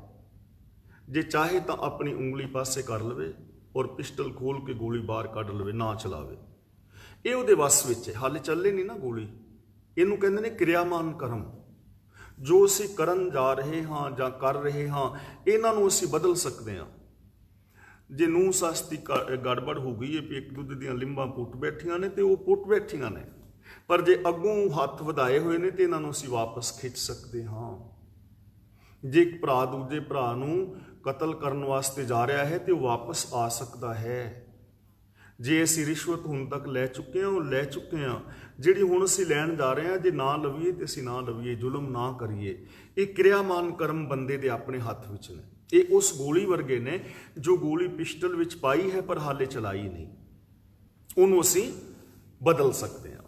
ਜੇ ਚਾਹੇ ਤਾਂ ਆਪਣੀ ਉਂਗਲੀ ਪਾਸੇ ਕਰ ਲਵੇ ਔਰ ਪਿਸਟਲ ਖੋਲ ਕੇ ਗੋਲੀ ਬਾਹਰ ਕੱਢ ਲਵੇ, ਨਾ ਚਲਾਵੇ। ਇਹ ਉਹਦੇ ਵੱਸ ਵਿੱਚ ਹੈ, ਹਾਲੇ ਚੱਲੇ ਨਹੀਂ ਨਾ ਗੋਲੀ। ਇਹਨੂੰ ਕਹਿੰਦੇ ਨੇ ਕਿਰਿਆਮਾਨ ਕਰਮ। ਜੋ ਅਸੀਂ ਕਰਨ ਜਾ ਰਹੇ ਹਾਂ ਜਾਂ ਕਰ ਰਹੇ ਹਾਂ, ਇਹਨਾਂ ਨੂੰ ਅਸੀਂ ਬਦਲ ਸਕਦੇ ਹਾਂ। जे ਨੂੰਹ ਸੱਸ ਦੀ ਗੜਬੜ ਹੋ ਗਈ ਹੈ ਵੀ ਇੱਕ ਦੂਜੇ ਦੀਆਂ ਲਿੰਬਾਂ ਪੁੱਟ ਬੈਠੀਆਂ ਨੇ ਤੇ ਉਹ ਪੁੱਟ ਬੈਠੀਆਂ ਨੇ, ਪਰ ਜੇ ਅੱਗੋਂ ਹੱਥ ਵਧਾਏ ਹੋਏ ਨੇ ਤੇ ਇਹਨਾਂ ਨੂੰ ਅਸੀਂ ਵਾਪਸ ਖਿੱਚ ਸਕਦੇ ਹਾਂ। ਜੇ ਇੱਕ ਭਰਾ ਦੂਜੇ ਭਰਾ ਨੂੰ ਕਤਲ ਕਰਨ ਵਾਸਤੇ ਜਾ ਰਿਹਾ ਹੈ ਤੇ ਉਹ ਵਾਪਸ ਆ ਸਕਦਾ ਹੈ। ਜੇ ਅਸੀਂ ਰਿਸ਼ਵਤ ਹੁਣ ਤੱਕ ਲੈ ਚੁੱਕੇ ਹਾਂ, ਉਹ ਲੈ ਚੁੱਕੇ ਹਾਂ। ਜਿਹੜੀ ਹੁਣ ਅਸੀਂ ਲੈਣ ਜਾ ਰਹੇ ਹਾਂ, ਜੇ ਨਾ ਲਵੀਏ ਤੇ ਅਸੀਂ ਨਾ ਲਵੀਏ, ਜ਼ੁਲਮ ਨਾ ਕਰੀਏ। ਇਹ ਕਿਰਿਆਮਾਨ ਕਰਮ ਬੰਦੇ ਦੇ ਆਪਣੇ ਹੱਥ ਵਿੱਚ ਨੇ। ਇਹ ਉਸ ਗੋਲੀ ਵਰਗੇ ਨੇ ਜੋ ਗੋਲੀ ਪਿਸਟਲ ਵਿੱਚ ਪਾਈ ਹੈ ਪਰ ਹਾਲੇ ਚਲਾਈ ਨਹੀਂ, ਉਹਨੂੰ ਅਸੀਂ ਬਦਲ ਸਕਦੇ ਹਾਂ।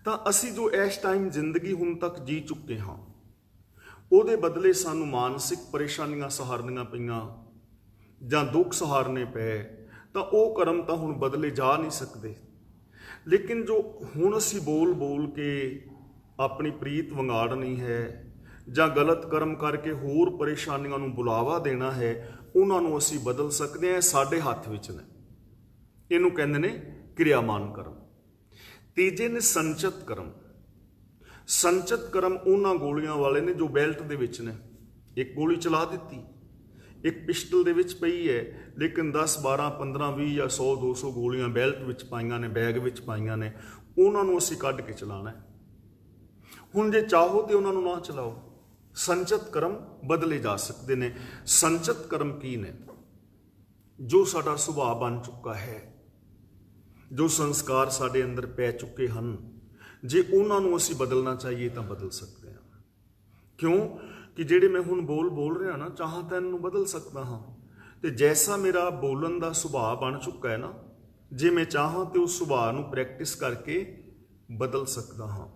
ਤਾਂ ਅਸੀਂ ਜੋ ਇਸ ਟਾਈਮ ਜ਼ਿੰਦਗੀ ਹੁਣ ਤੱਕ ਜੀ ਚੁੱਕੇ ਹਾਂ, ਉਹਦੇ ਬਦਲੇ ਸਾਨੂੰ ਮਾਨਸਿਕ ਪਰੇਸ਼ਾਨੀਆਂ ਸਹਾਰਨੀਆਂ ਪਈਆਂ ਜਾਂ ਦੁੱਖ ਸਹਾਰਨੇ ਪਏ, ਤਾਂ ਉਹ ਕਰਮ ਤਾਂ ਹੁਣ ਬਦਲੇ ਜਾ ਨਹੀਂ ਸਕਦੇ। ਲੇਕਿਨ ਜੋ ਹੁਣ ਅਸੀਂ ਬੋਲ ਕੇ ਆਪਣੀ ਪ੍ਰੀਤ ਵੰਗਾੜਨੀ ਹੈ ਜਾਂ ਗਲਤ ਕਰਮ ਕਰਕੇ ਹੋਰ ਪਰੇਸ਼ਾਨੀਆਂ ਨੂੰ ਬੁਲਾਵਾ ਦੇਣਾ ਹੈ, ਉਹਨਾਂ ਨੂੰ ਅਸੀਂ ਬਦਲ ਸਕਦੇ ਹਾਂ। ਸਾਡੇ ਹੱਥ ਵਿੱਚ ਨੇ। ਇਹਨੂੰ ਕਹਿੰਦੇ ਨੇ ਕਿਰਿਆਮਾਨ ਕਰਮ। ਤੀਜੇ ਨੇ ਸੰਚਿਤ ਕਰਮ। ਸੰਚਿਤ ਕਰਮ ਉਹਨਾਂ ਗੋਲੀਆਂ ਵਾਲੇ ਨੇ ਜੋ ਬੈਲਟ ਦੇ ਵਿੱਚ ਨੇ। ਇੱਕ ਗੋਲੀ ਚਲਾ ਦਿੱਤੀ, ਇੱਕ ਪਿਸਟਲ ਦੇ ਵਿੱਚ ਪਈ ਹੈ, ਲੇਕਿਨ 10 12 15 20 ਜਾਂ 100 200 ਗੋਲੀਆਂ ਬੈਲਟ ਵਿੱਚ ਪਾਈਆਂ ਨੇ, ਬੈਗ ਵਿੱਚ ਪਾਈਆਂ ਨੇ, ਉਹਨਾਂ ਨੂੰ ਅਸੀਂ ਕੱਢ ਕੇ ਚਲਾਉਣਾ ਹੈ। ਹੁਣ ਜੇ ਚਾਹੋ ਤੇ ਉਹਨਾਂ ਨੂੰ ਨਾ ਚਲਾਓ। ਸੰਚਿਤ ਕਰਮ ਬਦਲੇ ਜਾ ਸਕਦੇ ਨੇ। ਸੰਚਿਤ ਕਰਮ ਕੀ ਨੇ? ਜੋ ਸਾਡਾ ਸੁਭਾਅ ਬਣ ਚੁੱਕਾ ਹੈ, ਜੋ ਸੰਸਕਾਰ ਸਾਡੇ ਅੰਦਰ ਪੈ ਚੁੱਕੇ ਹਨ, ਜੇ ਉਹਨਾਂ ਨੂੰ ਅਸੀਂ ਬਦਲਣਾ ਚਾਹੀਏ ਤਾਂ ਬਦਲ ਸਕਦੇ ਹਾਂ। ਕਿਉਂ ਕਿ ਜਿਹੜੇ ਮੈਂ ਹੁਣ ਬੋਲ ਰਿਹਾ ਨਾ, ਚਾਹਾਂ ਤਾਂ ਇਹਨੂੰ ਬਦਲ ਸਕਦਾ ਹਾਂ। ਤੇ ਜੈਸਾ ਮੇਰਾ ਬੋਲਣ ਦਾ ਸੁਭਾਅ ਬਣ ਚੁੱਕਾ ਹੈ ਨਾ, ਜੇ ਮੈਂ ਚਾਹਾਂ ਤੇ ਉਸ ਸੁਭਾਅ ਨੂੰ ਪ੍ਰੈਕਟਿਸ ਕਰਕੇ ਬਦਲ ਸਕਦਾ ਹਾਂ।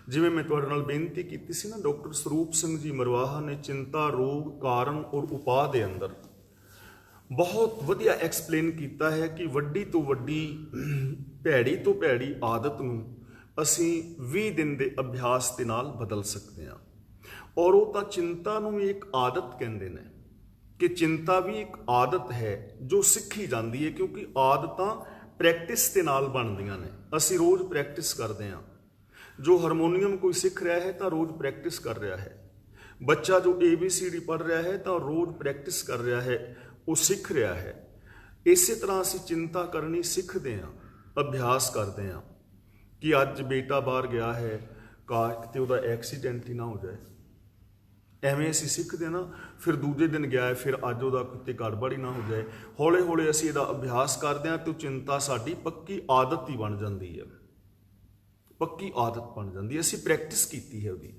ਜਿਵੇਂ ਮੈਂ ਤੁਹਾਡੇ ਨਾਲ ਬੇਨਤੀ ਕੀਤੀ ਸੀ ਨਾ, ਡਾਕਟਰ ਸਰੂਪ ਸਿੰਘ ਜੀ ਮਰਵਾਹਾ ਨੇ ਚਿੰਤਾ ਰੋਗ ਕਾਰਨ ਔਰ ਉਪਾਅ ਦੇ ਅੰਦਰ ਬਹੁਤ ਵਧੀਆ ਐਕਸਪਲੇਨ ਕੀਤਾ ਹੈ ਕਿ ਵੱਡੀ ਤੋਂ ਵੱਡੀ ਭੈੜੀ ਤੋਂ ਭੈੜੀ ਆਦਤ ਨੂੰ ਅਸੀਂ 20 ਦਿਨ ਦੇ ਅਭਿਆਸ ਦੇ ਨਾਲ ਬਦਲ ਸਕਦੇ ਹਾਂ। ਔਰ ਉਹ ਤਾਂ ਚਿੰਤਾ ਨੂੰ ਵੀ ਇੱਕ ਆਦਤ ਕਹਿੰਦੇ ਨੇ ਕਿ ਚਿੰਤਾ ਵੀ ਇੱਕ ਆਦਤ ਹੈ ਜੋ ਸਿੱਖੀ ਜਾਂਦੀ ਹੈ, ਕਿਉਂਕਿ ਆਦਤਾਂ ਪ੍ਰੈਕਟਿਸ ਦੇ ਨਾਲ ਬਣਦੀਆਂ ਨੇ। ਅਸੀਂ ਰੋਜ਼ ਪ੍ਰੈਕਟਿਸ ਕਰਦੇ ਹਾਂ। ਜੋ ਹਾਰਮੋਨੀਅਮ ਕੋਈ ਸਿੱਖ ਰਿਹਾ ਹੈ ਤਾਂ ਰੋਜ਼ ਪ੍ਰੈਕਟਿਸ ਕਰ ਰਿਹਾ ਹੈ। ਬੱਚਾ ਜੋ ABCD ਪੜ੍ਹ ਰਿਹਾ ਹੈ ਤਾਂ ਰੋਜ਼ ਪ੍ਰੈਕਟਿਸ ਕਰ ਰਿਹਾ ਹੈ, ਉਹ ਸਿੱਖ ਰਿਹਾ ਹੈ। ਇਸੇ ਤਰ੍ਹਾਂ ਅਸੀਂ ਚਿੰਤਾ ਕਰਨੀ ਸਿੱਖਦੇ ਹਾਂ, ਅਭਿਆਸ ਕਰਦੇ ਹਾਂ ਕਿ ਅੱਜ ਬੇਟਾ ਬਾਹਰ ਗਿਆ ਹੈ, ਕਾਸ਼ ਕਿਤੇ ਉਹਦਾ ਐਕਸੀਡੈਂਟ ਹੀ ਨਾ ਹੋ ਜਾਏ। ਐਵੇਂ ਅਸੀਂ ਸਿੱਖਦੇ ਨਾ। ਫਿਰ ਦੂਜੇ ਦਿਨ ਗਿਆ ਹੈ, ਫਿਰ ਅੱਜ ਉਹਦਾ ਕਿਤੇ ਗੜਬੜ ਹੀ ਨਾ ਹੋ ਜਾਏ। ਹੌਲੇ ਹੌਲੇ ਅਸੀਂ ਇਹਦਾ ਅਭਿਆਸ ਕਰਦੇ ਹਾਂ ਤੇ ਚਿੰਤਾ ਸਾਡੀ ਪੱਕੀ ਆਦਤ ਹੀ ਬਣ ਜਾਂਦੀ ਹੈ। ਪੱਕੀ ਆਦਤ ਬਣ ਜਾਂਦੀ ਹੈ, ਅਸੀਂ ਪ੍ਰੈਕਟਿਸ ਕੀਤੀ ਹੈ ਉਹਦੀ।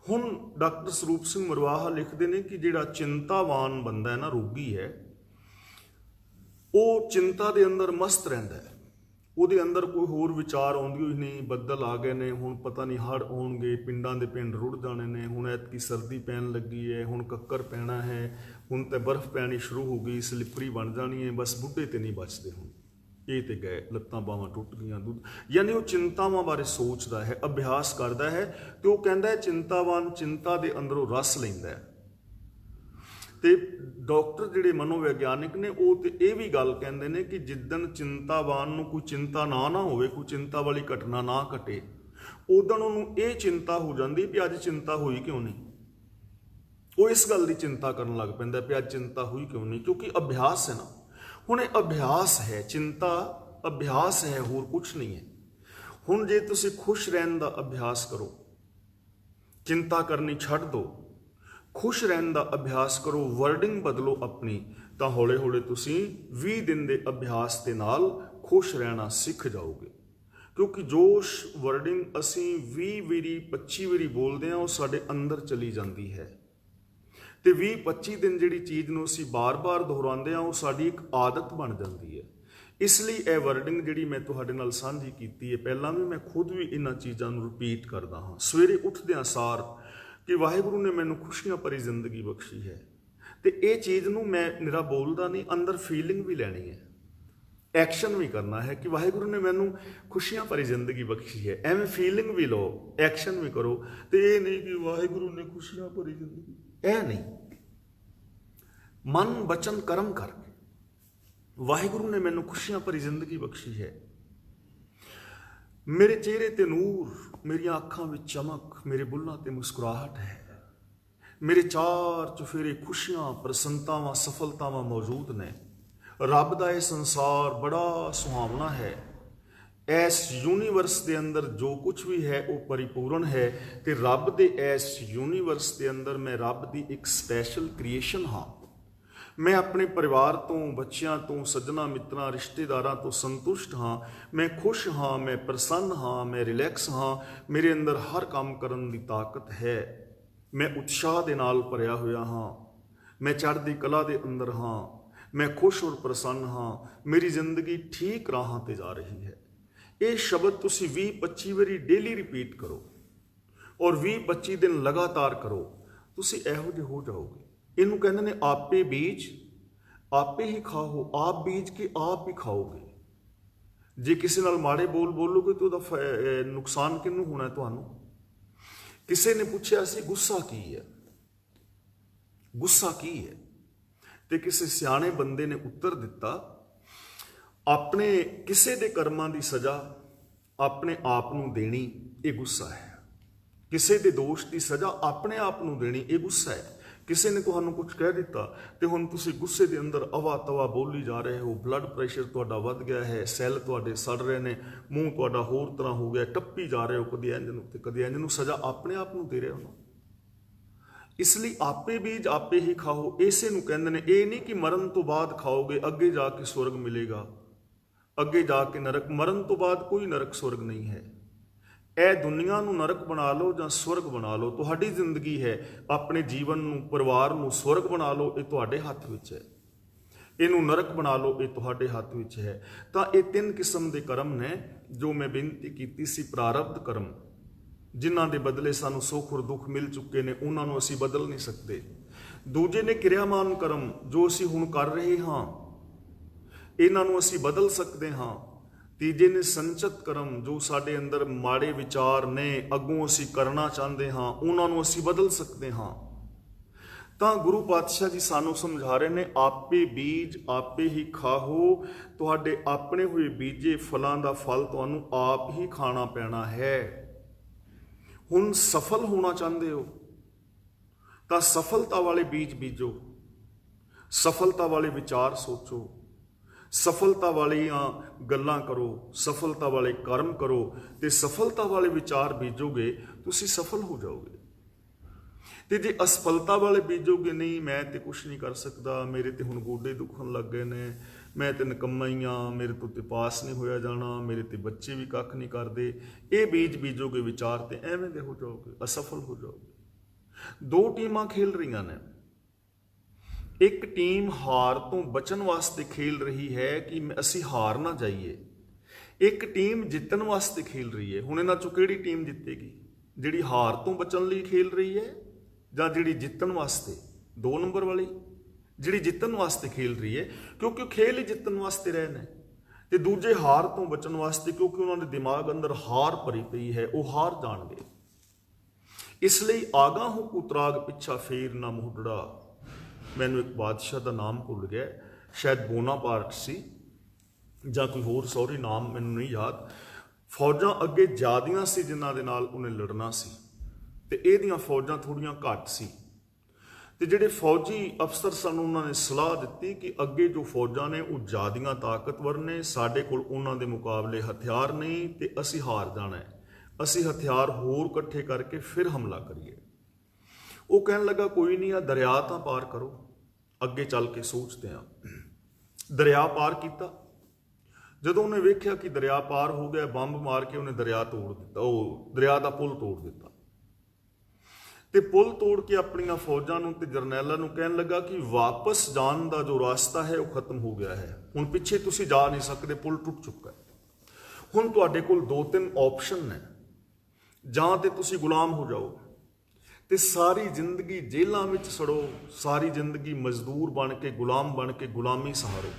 ਹੁਣ ਡਾਕਟਰ ਸਰੂਪ ਸਿੰਘ ਮਰਵਾਹਾ ਲਿਖਦੇ ਨੇ ਕਿ ਜਿਹੜਾ ਚਿੰਤਾਵਾਨ ਬੰਦਾ ਹੈ ਨਾ, ਰੋਗੀ ਹੈ, ਉਹ ਚਿੰਤਾ ਦੇ ਅੰਦਰ ਮਸਤ ਰਹਿੰਦਾ ਹੈ। ਉਹਦੇ ਅੰਦਰ ਕੋਈ ਹੋਰ ਵਿਚਾਰ ਆਉਂਦੀ ਹੋਈ ਨਹੀਂ। ਬੱਦਲ ਆ ਗਏ ਨੇ, ਹੁਣ ਪਤਾ ਨਹੀਂ ਹੜ੍ਹ ਆਉਣਗੇ, ਪਿੰਡਾਂ ਦੇ ਪਿੰਡ ਰੁੜ ਜਾਣੇ ਨੇ, ਹੁਣ ਐਤਕੀ ਸਰਦੀ ਪੈਣ ਲੱਗੀ ਹੈ, ਹੁਣ ਕੱਕਰ ਪੈਣਾ ਹੈ, ਹੁਣ ਤਾਂ ਬਰਫ਼ ਪੈਣੀ ਸ਼ੁਰੂ ਹੋ ਗਈ, ਸਲਿੱਪਰੀ ਬਣ ਜਾਣੀ ਹੈ, ਬਸ ਬੁੱਢੇ ਤੇ ਨਹੀਂ ਬਚਦੇ, ਹੁਣ ਇਹ ਤੇ ਗਏ, ਲੱਤਾਂ ਬਾਹਾਂ ਟੁੱਟ ਗਈਆਂ, ਦੁੱਧ। ਯਾਨੀ ਉਹ ਚਿੰਤਾਵਾਂ ਬਾਰੇ ਸੋਚਦਾ ਹੈ, ਅਭਿਆਸ ਕਰਦਾ ਹੈ ਤੇ ਉਹ ਕਹਿੰਦਾ ਹੈ ਚਿੰਤਾਵਾਨ ਚਿੰਤਾ ਦੇ ਅੰਦਰੋਂ ਰਸ ਲੈਂਦਾ ਹੈ। ਤੇ ਡਾਕਟਰ ਜਿਹੜੇ ਮਨੋਵਿਗਿਆਨਿਕ ਨੇ ਉਹ ਤੇ ਇਹ ਵੀ ਗੱਲ ਕਹਿੰਦੇ ਨੇ ਕਿ ਜਿੱਦਣ ਚਿੰਤਾਵਾਨ ਨੂੰ ਕੋਈ ਚਿੰਤਾ ਨਾ ਹੋਵੇ, ਕੋਈ ਚਿੰਤਾ ਵਾਲੀ ਘਟਨਾ ਨਾ ਘਟੇ, ਉਦੋਂ ਉਹਨੂੰ ਇਹ ਚਿੰਤਾ ਹੋ ਜਾਂਦੀ ਵੀ ਅੱਜ ਚਿੰਤਾ ਹੋਈ ਕਿਉਂ ਨਹੀਂ। ਉਹ ਇਸ ਗੱਲ ਦੀ ਚਿੰਤਾ ਕਰਨ ਲੱਗ ਪੈਂਦਾ ਵੀ ਅੱਜ ਚਿੰਤਾ ਹੋਈ ਕਿਉਂ ਨਹੀਂ, ਕਿਉਂਕਿ ਅਭਿਆਸ ਹੈ ਨਾ। ਹੁਣ ਇਹ ਅਭਿਆਸ ਹੈ, ਚਿੰਤਾ ਅਭਿਆਸ ਹੈ, ਹੋਰ ਕੁਛ ਨਹੀਂ ਹੈ। ਹੁਣ ਜੇ ਤੁਸੀਂ ਖੁਸ਼ ਰਹਿਣ ਦਾ ਅਭਿਆਸ ਕਰੋ, ਚਿੰਤਾ ਕਰਨੀ ਛੱਡ ਦਿਓ, ਖੁਸ਼ ਰਹਿਣ ਦਾ ਅਭਿਆਸ ਕਰੋ, ਵਰਡਿੰਗ ਬਦਲੋ ਆਪਣੀ, ਤਾਂ ਹੌਲੇ ਹੌਲੇ ਤੁਸੀਂ 20 ਦਿਨ ਦੇ ਅਭਿਆਸ ਦੇ ਨਾਲ ਖੁਸ਼ ਰਹਿਣਾ ਸਿੱਖ ਜਾਓਗੇ। ਕਿਉਂਕਿ ਜੋ ਵਰਡਿੰਗ ਅਸੀਂ 20 ਵਾਰੀ 25 ਵਾਰੀ ਬੋਲਦੇ ਹਾਂ, ਉਹ ਸਾਡੇ ਅੰਦਰ ਚਲੀ ਜਾਂਦੀ ਹੈ। ਤੇ 20-25 ਦਿਨ ਜਿਹੜੀ ਚੀਜ਼ ਨੂੰ ਅਸੀਂ ਬਾਰ-ਬਾਰ ਦੁਹਰਾਉਂਦੇ ਹਾਂ, ਉਹ ਸਾਡੀ ਇੱਕ ਆਦਤ ਬਣ ਜਾਂਦੀ ਹੈ। ਇਸ ਲਈ ਇਹ ਵਰਡਿੰਗ ਜਿਹੜੀ ਮੈਂ ਤੁਹਾਡੇ ਨਾਲ ਸਾਂਝੀ ਕੀਤੀ ਹੈ, ਪਹਿਲਾਂ ਵੀ ਮੈਂ ਖੁਦ ਵੀ ਇਹਨਾਂ ਚੀਜ਼ਾਂ ਨੂੰ ਰਿਪੀਟ ਕਰਦਾ ਹਾਂ ਸਵੇਰੇ ਉੱਠਦਿਆਂ ਸਾਰ, ਕਿ ਵਾਹਿਗੁਰੂ ਨੇ ਮੈਨੂੰ ਖੁਸ਼ੀਆਂ ਭਰੀ ਜ਼ਿੰਦਗੀ ਬਖਸ਼ੀ ਹੈ। ਤੇ ਇਹ ਚੀਜ਼ ਨੂੰ ਮੈਂ ਨਿਰਾ ਬੋਲਦਾ ਨਹੀਂ, ਅੰਦਰ ਫੀਲਿੰਗ ਵੀ ਲੈਣੀ ਹੈ, ਐਕਸ਼ਨ ਵੀ ਕਰਨਾ ਹੈ ਕਿ ਵਾਹਿਗੁਰੂ ਨੇ ਮੈਨੂੰ ਖੁਸ਼ੀਆਂ ਭਰੀ ਜ਼ਿੰਦਗੀ ਬਖਸ਼ੀ ਹੈ। ਐਵੇਂ ਫੀਲਿੰਗ ਵੀ ਲਓ, ਐਕਸ਼ਨ ਵੀ ਕਰੋ। ਤੇ ਇਹ ਨਹੀਂ ਕਿ ਵਾਹਿਗੁਰੂ ਨੇ ਖੁਸ਼ੀਆਂ ਭਰੀ ਜ਼ਿੰਦਗੀ, ਇਹ ਨਹੀਂ। ਮਨ ਬਚਨ ਕਰਮ ਕਰਕੇ ਵਾਹਿਗੁਰੂ ਨੇ ਮੈਨੂੰ ਖੁਸ਼ੀਆਂ ਭਰੀ ਜ਼ਿੰਦਗੀ ਬਖਸ਼ੀ ਹੈ। ਮੇਰੇ ਚਿਹਰੇ ਤੇ ਨੂਰ, ਮੇਰੀਆਂ ਅੱਖਾਂ ਵਿੱਚ ਚਮਕ, ਮੇਰੇ ਬੁੱਲ੍ਹਾਂ ਤੇ ਮੁਸਕਰਾਹਟ ਹੈ। ਮੇਰੇ ਚਾਰ ਚੁਫੇਰੇ ਖੁਸ਼ੀਆਂ, ਪ੍ਰਸੰਨਤਾਵਾਂ, ਸਫਲਤਾਵਾਂ ਮੌਜੂਦ ਨੇ। ਰੱਬ ਦਾ ਇਹ ਸੰਸਾਰ ਬੜਾ ਸੁਹਾਵਣਾ ਹੈ। ਇਸ ਯੂਨੀਵਰਸ ਦੇ ਅੰਦਰ ਜੋ ਕੁਝ ਵੀ ਹੈ ਉਹ ਪਰਿਪੂਰਨ ਹੈ, ਤੇ ਰੱਬ ਦੇ ਇਸ ਯੂਨੀਵਰਸ ਦੇ ਅੰਦਰ ਮੈਂ ਰੱਬ ਦੀ ਇੱਕ ਸਪੈਸ਼ਲ ਕ੍ਰੀਏਸ਼ਨ ਹਾਂ। ਮੈਂ ਆਪਣੇ ਪਰਿਵਾਰ ਤੋਂ, ਬੱਚਿਆਂ ਤੋਂ, ਸੱਜਣਾ ਮਿੱਤਰਾਂ, ਰਿਸ਼ਤੇਦਾਰਾਂ ਤੋਂ ਸੰਤੁਸ਼ਟ ਹਾਂ। ਮੈਂ ਖੁਸ਼ ਹਾਂ, ਮੈਂ ਪ੍ਰਸੰਨ ਹਾਂ, ਮੈਂ ਰਿਲੈਕਸ ਹਾਂ। ਮੇਰੇ ਅੰਦਰ ਹਰ ਕੰਮ ਕਰਨ ਦੀ ਤਾਕਤ ਹੈ। ਮੈਂ ਉਤਸ਼ਾਹ ਦੇ ਨਾਲ ਭਰਿਆ ਹੋਇਆ ਹਾਂ। ਮੈਂ ਚੜ੍ਹਦੀ ਕਲਾ ਦੇ ਅੰਦਰ ਹਾਂ। ਮੈਂ ਖੁਸ਼ ਔਰ ਪ੍ਰਸੰਨ ਹਾਂ। ਮੇਰੀ ਜ਼ਿੰਦਗੀ ਠੀਕ ਰਾਹਾਂ ਤੇ ਜਾ ਰਹੀ ਹੈ। ਇਹ ਸ਼ਬਦ ਤੁਸੀਂ 20-25 ਵਾਰੀ ਡੇਲੀ ਰਿਪੀਟ ਕਰੋ ਔਰ 20-25 ਦਿਨ ਲਗਾਤਾਰ ਕਰੋ, ਤੁਸੀਂ ਇਹੋ ਜਿਹੇ ਹੋ ਜਾਓਗੇ। ਇਹਨੂੰ ਕਹਿੰਦੇ ਨੇ ਆਪੇ ਬੀਜ ਆਪੇ ਹੀ ਖਾਓ। ਆਪ ਬੀਜ ਕੇ ਆਪ ਹੀ ਖਾਓਗੇ। ਜੇ ਕਿਸੇ ਨਾਲ ਮਾੜੇ ਬੋਲੋਗੇ ਤਾਂ ਉਹਦਾ ਨੁਕਸਾਨ ਕਿਹਨੂੰ ਹੋਣਾ? ਤੁਹਾਨੂੰ। ਕਿਸੇ ਨੇ ਪੁੱਛਿਆ ਸੀ ਗੁੱਸਾ ਕੀ ਹੈ, ਗੁੱਸਾ ਕੀ ਹੈ? ਤੇ ਕਿਸੇ ਸਿਆਣੇ ਬੰਦੇ ਨੇ ਉੱਤਰ ਦਿੱਤਾ, ਆਪਣੇ ਕਿਸੇ ਦੇ ਕਰਮਾਂ ਦੀ ਸਜ਼ਾ ਆਪਣੇ ਆਪ ਨੂੰ ਦੇਣੀ ਇਹ ਗੁੱਸਾ ਹੈ। ਕਿਸੇ ਦੇ ਦੋਸ਼ ਦੀ ਸਜ਼ਾ ਆਪਣੇ ਆਪ ਨੂੰ ਦੇਣੀ ਇਹ ਗੁੱਸਾ ਹੈ। ਕਿਸੇ ਨੇ ਤੁਹਾਨੂੰ ਕੁਝ ਕਹਿ ਦਿੱਤਾ ਤੇ ਹੁਣ ਤੁਸੀਂ ਗੁੱਸੇ ਦੇ ਅੰਦਰ ਅਵਾ ਤਵਾ ਬੋਲੀ ਜਾ ਰਹੇ ਹੋ। ਬਲੱਡ ਪ੍ਰੈਸ਼ਰ ਤੁਹਾਡਾ ਵੱਧ ਗਿਆ ਹੈ, ਸੈੱਲ ਤੁਹਾਡੇ ਸੜ ਰਹੇ ਨੇ, ਮੂੰਹ ਤੁਹਾਡਾ ਹੋਰ ਤਰ੍ਹਾਂ ਹੋ ਗਿਆ, ਟੱਪੀ ਜਾ ਰਹੇ ਹੋ ਕਦੀ ਇੰਝ ਨੂੰ ਤੇ ਕਦੀ ਇੰਝ ਨੂੰ। ਸਜ਼ਾ ਆਪਣੇ ਆਪ ਨੂੰ ਦੇ ਰਹੇ ਹੋ। ਇਸ ਲਈ ਆਪੇ ਬੀਜ ਆਪੇ ਹੀ ਖਾਓ, ਇਸੇ ਨੂੰ ਕਹਿੰਦੇ ਨੇ। ਇਹ ਨਹੀਂ ਕਿ ਮਰਨ ਤੋਂ ਬਾਅਦ ਖਾਓਗੇ, ਅੱਗੇ ਜਾ ਕੇ ਸਵਰਗ ਮਿਲੇਗਾ, ਅੱਗੇ ਜਾ ਕੇ ਨਰਕ। ਮਰਨ ਤੋਂ ਬਾਅਦ ਕੋਈ ਨਰਕ ਸਵਰਗ ਨਹੀਂ ਹੈ। ਇਹ ਦੁਨੀਆ ਨੂੰ ਨਰਕ ਬਣਾ ਲਓ ਜਾਂ ਸਵਰਗ ਬਣਾ ਲਓ, ਤੁਹਾਡੀ ਜ਼ਿੰਦਗੀ ਹੈ। ਆਪਣੇ ਜੀਵਨ ਨੂੰ, ਪਰਿਵਾਰ ਨੂੰ ਸਵਰਗ ਬਣਾ ਲਓ, ਇਹ ਤੁਹਾਡੇ ਹੱਥ ਵਿੱਚ ਹੈ। ਇਹਨੂੰ ਨਰਕ ਬਣਾ ਲਓ, ਇਹ ਤੁਹਾਡੇ ਹੱਥ ਵਿੱਚ ਹੈ। ਤਾਂ ਇਹ 3 ਕਿਸਮ ਦੇ ਕਰਮ ਨੇ ਜੋ ਮੈਂ ਬੇਨਤੀ ਕੀਤੀ ਸੀ। ਪ੍ਰਾਰਬਧ ਕਰਮ, ਜਿਨ੍ਹਾਂ ਦੇ ਬਦਲੇ ਸਾਨੂੰ ਸੁੱਖ ਔਰ ਦੁੱਖ ਮਿਲ ਚੁੱਕੇ ਨੇ, ਉਹਨਾਂ ਨੂੰ ਅਸੀਂ ਬਦਲ ਨਹੀਂ ਸਕਦੇ। ਦੂਜੇ ਨੇ ਕਿਰਿਆਮਾਨ ਕਰਮ, ਜੋ ਅਸੀਂ ਹੁਣ ਕਰ ਰਹੇ ਹਾਂ, ਇਹਨਾਂ ਨੂੰ ਅਸੀਂ ਬਦਲ ਸਕਦੇ ਹਾਂ। ਤੀਜੇ ਨੇ ਸੰਚਿਤ ਕਰਮ, ਜੋ ਸਾਡੇ ਅੰਦਰ ਮਾੜੇ ਵਿਚਾਰ ਨੇ, ਅੱਗੋਂ ਅਸੀਂ ਕਰਨਾ ਚਾਹੁੰਦੇ ਹਾਂ, ਉਹਨਾਂ ਨੂੰ ਅਸੀਂ ਬਦਲ ਸਕਦੇ ਹਾਂ। ਤਾਂ ਗੁਰੂ ਪਾਤਸ਼ਾਹ ਜੀ ਸਾਨੂੰ ਸਮਝਾ ਰਹੇ ਨੇ, ਆਪੇ ਬੀਜ ਆਪੇ ਹੀ ਖਾਓ। ਤੁਹਾਡੇ ਆਪਣੇ ਹੋਏ ਬੀਜੇ ਫਲਾਂ ਦਾ ਫਲ ਤੁਹਾਨੂੰ ਆਪ ਹੀ ਖਾਣਾ ਪੈਣਾ ਹੈ। ਹੁਣ ਸਫਲ ਹੋਣਾ ਚਾਹੁੰਦੇ ਹੋ ਤਾਂ ਸਫਲਤਾ ਵਾਲੇ ਬੀਜ ਬੀਜੋ, ਸਫਲਤਾ ਵਾਲੇ ਵਿਚਾਰ ਸੋਚੋ, ਸਫਲਤਾ ਵਾਲੀਆਂ ਗੱਲਾਂ ਕਰੋ, ਸਫਲਤਾ ਵਾਲੇ ਕਰਮ ਕਰੋ, ਤੇ ਸਫਲਤਾ ਵਾਲੇ ਵਿਚਾਰ ਬੀਜੋਗੇ, ਤੁਸੀਂ ਸਫਲ ਹੋ ਜਾਓਗੇ। ਤੇ ਜੇ ਅਸਫਲਤਾ ਵਾਲੇ ਬੀਜੋਗੇ, ਨਹੀਂ ਮੈਂ ਤੇ ਕੁਛ ਨਹੀਂ ਕਰ ਸਕਦਾ, ਮੇਰੇ ਤੇ ਹੁਣ ਗੋਡੇ ਦੁਖਣ ਲੱਗ ਗਏ ਨੇ, ਮੈਂ ਤੇ ਨਿਕੰਮਾ ਹੀ ਹਾਂ, ਮੇਰੇ ਤੋਂ ਤੇ ਪਾਸ ਨਹੀਂ ਹੋਇਆ ਜਾਣਾ, ਮੇਰੇ ਤੇ ਬੱਚੇ ਵੀ ਕੱਖ ਨਹੀਂ ਕਰਦੇ, ਇਹ ਬੀਜ ਬੀਜੋਗੇ ਵਿਚਾਰ, ਤੇ ਐਵੇਂ ਦੇ ਹੋ ਜਾਓਗੇ, ਅਸਫਲ ਹੋ ਜਾਓਗੇ। 2 ਟੀਮਾਂ ਖੇਲ ਰਹੀਆਂ ਨੇ। ਇੱਕ ਟੀਮ ਹਾਰ ਤੋਂ ਬਚਣ ਵਾਸਤੇ ਖੇਲ ਰਹੀ ਹੈ ਕਿ ਅਸੀਂ ਹਾਰ ਨਾ ਜਾਈਏ। ਇੱਕ ਟੀਮ ਜਿੱਤਣ ਵਾਸਤੇ ਖੇਲ ਰਹੀ ਹੈ। ਹੁਣ ਇਹਨਾਂ ਚੋਂ ਕਿਹੜੀ ਟੀਮ ਜਿੱਤੇਗੀ? ਜਿਹੜੀ ਹਾਰ ਤੋਂ ਬਚਣ ਲਈ ਖੇਲ ਰਹੀ ਹੈ ਜਾਂ ਜਿਹੜੀ ਜਿੱਤਣ ਵਾਸਤੇ? 2 ਨੰਬਰ ਵਾਲੀ, ਜਿਹੜੀ ਜਿੱਤਣ ਵਾਸਤੇ ਖੇਲ ਰਹੀ ਹੈ, ਕਿਉਂਕਿ ਉਹ ਖੇਲ ਹੀ ਜਿੱਤਣ ਵਾਸਤੇ ਰਹੇ ਨੇ। ਤੇ ਦੂਜੇ ਹਾਰ ਤੋਂ ਬਚਣ ਵਾਸਤੇ, ਕਿਉਂਕਿ ਉਹਨਾਂ ਦੇ ਦਿਮਾਗ ਅੰਦਰ ਹਾਰ ਭਰੀ ਪਈ ਹੈ, ਉਹ ਹਾਰ ਜਾਣਗੇ। ਇਸ ਲਈ ਆਗਾ ਹੋ ਪੁੱਤਰਾਗ ਪਿੱਛਾ ਫੇਰ ਨਾ ਮੋਢੜਾ। ਮੈਨੂੰ ਇੱਕ ਬਾਦਸ਼ਾਹ ਦਾ ਨਾਮ ਭੁੱਲ ਗਿਆ, ਸ਼ਾਇਦ ਬੋਨਾਪਾਰਟ ਸੀ ਜਾਂ ਕੋਈ ਹੋਰ, ਸੌਰੀ ਨਾਮ ਮੈਨੂੰ ਨਹੀਂ ਯਾਦ। ਫੌਜਾਂ ਅੱਗੇ ਜ਼ਿਆਦੀਆਂ ਸੀ ਜਿਨ੍ਹਾਂ ਦੇ ਨਾਲ ਉਹਨੇ ਲੜਨਾ ਸੀ, ਤੇ ਇਹਦੀਆਂ ਫੌਜਾਂ ਥੋੜੀਆਂ ਘੱਟ ਸੀ। ਤੇ ਜਿਹੜੇ ਫੌਜੀ ਅਫਸਰ ਸਨ, ਉਹਨਾਂ ਨੇ ਸਲਾਹ ਦਿੱਤੀ ਕਿ ਅੱਗੇ ਜੋ ਫੌਜਾਂ ਨੇ ਉਹ ਜ਼ਿਆਦੀਆਂ ਤਾਕਤਵਰ ਨੇ, ਸਾਡੇ ਕੋਲ ਉਹਨਾਂ ਦੇ ਮੁਕਾਬਲੇ ਹਥਿਆਰ ਨਹੀਂ, ਤੇ ਅਸੀਂ ਹਾਰ ਜਾਣਾ ਹੈ। ਅਸੀਂ ਹਥਿਆਰ ਹੋਰ ਇਕੱਠੇ ਕਰਕੇ ਫਿਰ ਹਮਲਾ ਕਰੀਏ। ਉਹ ਕਹਿਣ ਲੱਗਾ, ਕੋਈ ਨਹੀਂ, ਆ ਦਰਿਆ ਤਾਂ ਪਾਰ ਕਰੋ, ਅੱਗੇ ਚੱਲ ਕੇ ਸੋਚਦੇ ਹਾਂ। ਦਰਿਆ ਪਾਰ ਕੀਤਾ। ਜਦੋਂ ਉਹਨੇ ਵੇਖਿਆ ਕਿ ਦਰਿਆ ਪਾਰ ਹੋ ਗਿਆ, ਬੰਬ ਮਾਰ ਕੇ ਉਹਨੇ ਦਰਿਆ ਤੋੜ ਦਿੱਤਾ, ਉਹ ਦਰਿਆ ਦਾ ਪੁਲ ਤੋੜ ਦਿੱਤਾ। ਤੇ ਪੁਲ ਤੋੜ ਕੇ ਆਪਣੀਆਂ ਫੌਜਾਂ ਨੂੰ ਤੇ ਜਰਨੈਲਾਂ ਨੂੰ ਕਹਿਣ ਲੱਗਾ ਕਿ ਵਾਪਸ ਜਾਣ ਦਾ ਜੋ ਰਾਸਤਾ ਹੈ ਉਹ ਖਤਮ ਹੋ ਗਿਆ ਹੈ, ਹੁਣ ਪਿੱਛੇ ਤੁਸੀਂ ਜਾ ਨਹੀਂ ਸਕਦੇ, ਪੁਲ ਟੁੱਟ ਚੁੱਕਾ ਹੈ। ਹੁਣ ਤੁਹਾਡੇ ਕੋਲ 2-3 ਆਪਸ਼ਨ ਨੇ, ਜਾਂ ਤੇ ਤੁਸੀਂ ਗੁਲਾਮ ਹੋ ਜਾਓ ਤੇ ਸਾਰੀ ਜ਼ਿੰਦਗੀ ਜੇਲ੍ਹਾਂ ਵਿੱਚ ਸੜੋ, ਸਾਰੀ ਜ਼ਿੰਦਗੀ ਮਜ਼ਦੂਰ ਬਣ ਕੇ, ਗੁਲਾਮ ਬਣ ਕੇ ਗੁਲਾਮੀ ਸਹਾਰੋ।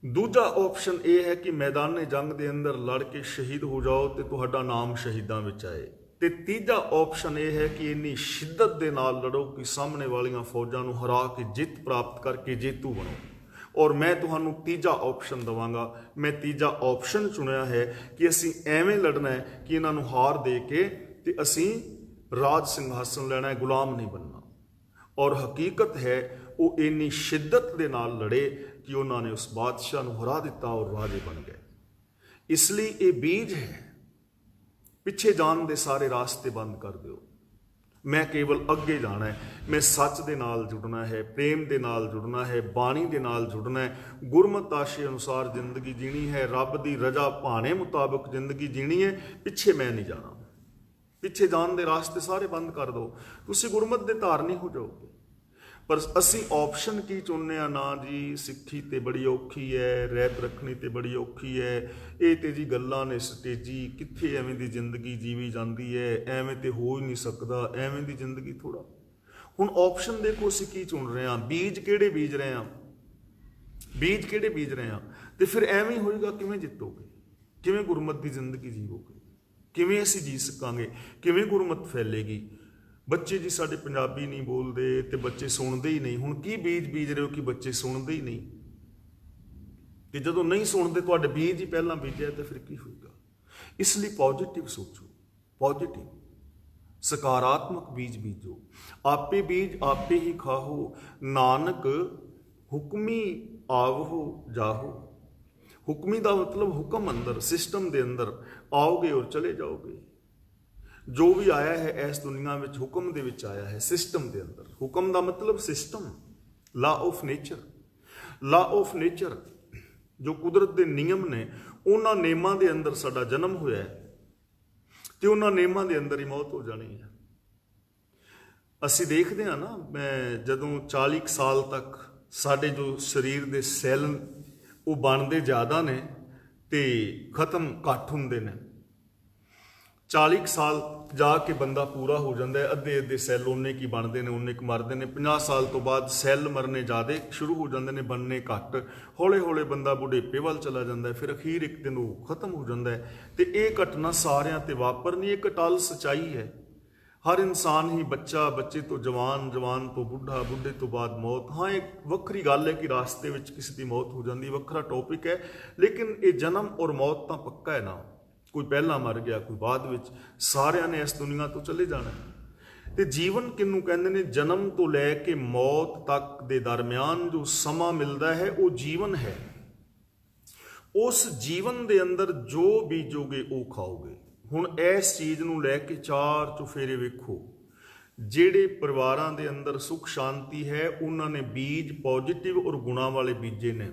ਦੂਜਾ ਆਪਸ਼ਨ ਇਹ ਹੈ ਕਿ ਮੈਦਾਨੇ ਜੰਗ ਦੇ ਅੰਦਰ ਲੜ ਕੇ ਸ਼ਹੀਦ ਹੋ ਜਾਓ ਤੇ ਤੁਹਾਡਾ ਨਾਮ ਸ਼ਹੀਦਾਂ ਵਿੱਚ ਆਏ। ਤੇ ਤੀਜਾ ਆਪਸ਼ਨ ਇਹ ਹੈ ਕਿ ਇੰਨੀ ਸ਼ਿੱਦਤ ਦੇ ਨਾਲ ਲੜੋ ਕਿ ਸਾਹਮਣੇ ਵਾਲੀਆਂ ਫੌਜਾਂ ਨੂੰ ਹਰਾ ਕੇ ਜਿੱਤ ਪ੍ਰਾਪਤ ਕਰਕੇ ਜੇਤੂ ਬਣੋ। ਔਰ ਮੈਂ ਤੁਹਾਨੂੰ ਤੀਜਾ ਆਪਸ਼ਨ ਦਵਾਂਗਾ। ਮੈਂ ਤੀਜਾ ਆਪਸ਼ਨ ਚੁਣਿਆ ਹੈ ਕਿ ਅਸੀਂ ਐਵੇਂ ਲੜਨਾ ਹੈ ਕਿ ਇਹਨਾਂ ਨੂੰ ਹਾਰ ਦੇ ਕੇ ਤੇ ਅਸੀਂ ਰਾਜ ਸਿੰਘਾਸਨ ਲੈਣਾ ਹੈ, ਗੁਲਾਮ ਨਹੀਂ ਬਣਨਾ। ਔਰ ਹਕੀਕਤ ਹੈ ਉਹ ਇੰਨੀ ਸ਼ਿੱਦਤ ਦੇ ਨਾਲ ਲੜੇ कि उन्होंने उस बादशाह ਨੂੰ हरा दिता और राजे बन गए। इसलिए ये बीज है, पिछे जान दे सारे रास्ते बंद कर दो। मैं केवल अगे जाना है, मैं सच दे नाल जुड़ना है, प्रेम दे नाल जुड़ना है, बाणी दे नाल जुड़ना है, गुरमत आशे अनुसार जिंदगी जीनी है, रब दी रजा भाने मुताबिक जिंदगी जीनी है। पिछे मैं नहीं जाना, पिछे जान दे रास्ते सारे बंद कर दो, तुसी गुरमत दे धारनी हो जाओगे। पर असी ऑप्शन की चुनने ना जी, सिੱਖੀ ते बड़ी औखी है, रहत रखनी ते बड़ी औखी है, ये तो जी गल्लां ने स्टेजी, कित्थे एवें दी जिंदगी जीवी जाती है, एवें तो हो ही नहीं सकता, एवें दी जिंदगी थोड़ा। हुण ऑप्शन देखो असी की चुन रहे हैं, बीज किहड़े बीज रहे हैं, बीज किहड़े बीज रहे हैं, तो फिर एवें होएगा, किवें जितोगे, किवें गुरमत की जिंदगी जीवोगे, किवें असी जी सकांगे, किवें गुरमत फैलेगी। बच्चे जी साडे पंजाबी नहीं बोलते तो बच्चे सुनते ही नहीं। हुण की बीज बीज रहे हो कि बच्चे सुनते ही नहीं, तो जदों नहीं सुनते तुहाडे बीज ही पहलां बीजिया तो फिर की होगा। इसलिए पॉजिटिव सोचो, पॉजिटिव सकारात्मक बीज बीजो। आपे बीज आपे ही खाहो, नानक हुक्मी आवहो जाहो। हुक्मी का मतलब हुक्म अंदर, सिस्टम के अंदर आओगे और चले जाओगे। जो भी आया है इस दुनिया में हुक्म दे विच आया है, सिस्टम के अंदर। हुक्म का मतलब system, law of nature. Law of nature जो कुदरत के नियम ने, उन्होंने नियमों के अंदर साडा जन्म होया है, तो उन्होंने नियमों के अंदर ही मौत हो जानी है। असी देखते हैं ना, मैं जदों 40 साल तक साडे जो शरीर के सैल वो बनते ज़्यादा ने तो खत्म घट होंदे ने। 40 साल जाके बंदा पूरा हो जाता है, अद्धे अद्धे सैल उन्ने की बनते हैं, उन्ने की मरते हैं। 50 साल तो बाद सैल मरने ज़्यादा शुरू हो जाते हैं, बनने घट, हौले हौले बंदा बुढ़ेपे वाल चला जाता है, फिर अखीर एक दिन वो खत्म हो जाता है। तो ये घटना सारिਆਂ ते वापरनी एक अटल सच्चाई है। हर इंसान ही बच्चा, बच्चे तो जवान, जवान तो बुढ़ा, बुढ़े तो बाद मौत। हाँ, एक वक्री गल है कि रास्ते में किसी की मौत हो जाती, वक्रा टॉपिक है, लेकिन ये जन्म और मौत तो पक्का है ना, कोई पहला मर गया कोई बाद विच, सारिਆਂ ने इस दुनिया तो चले जाना है। तो जीवन किनू कहते हैं, जन्म तो लैके मौत तक के दरम्यान जो समा मिलता है वो जीवन है। उस जीवन के अंदर जो बीजोगे वो खाओगे। हुण इस चीज़ नूं लैके चार चुफेरे वेखो, ਜਿਹੜੇ परिवारां दे अंदर सुख शांति है उन्होंने बीज पॉजिटिव और गुणा वाले बीजे ने।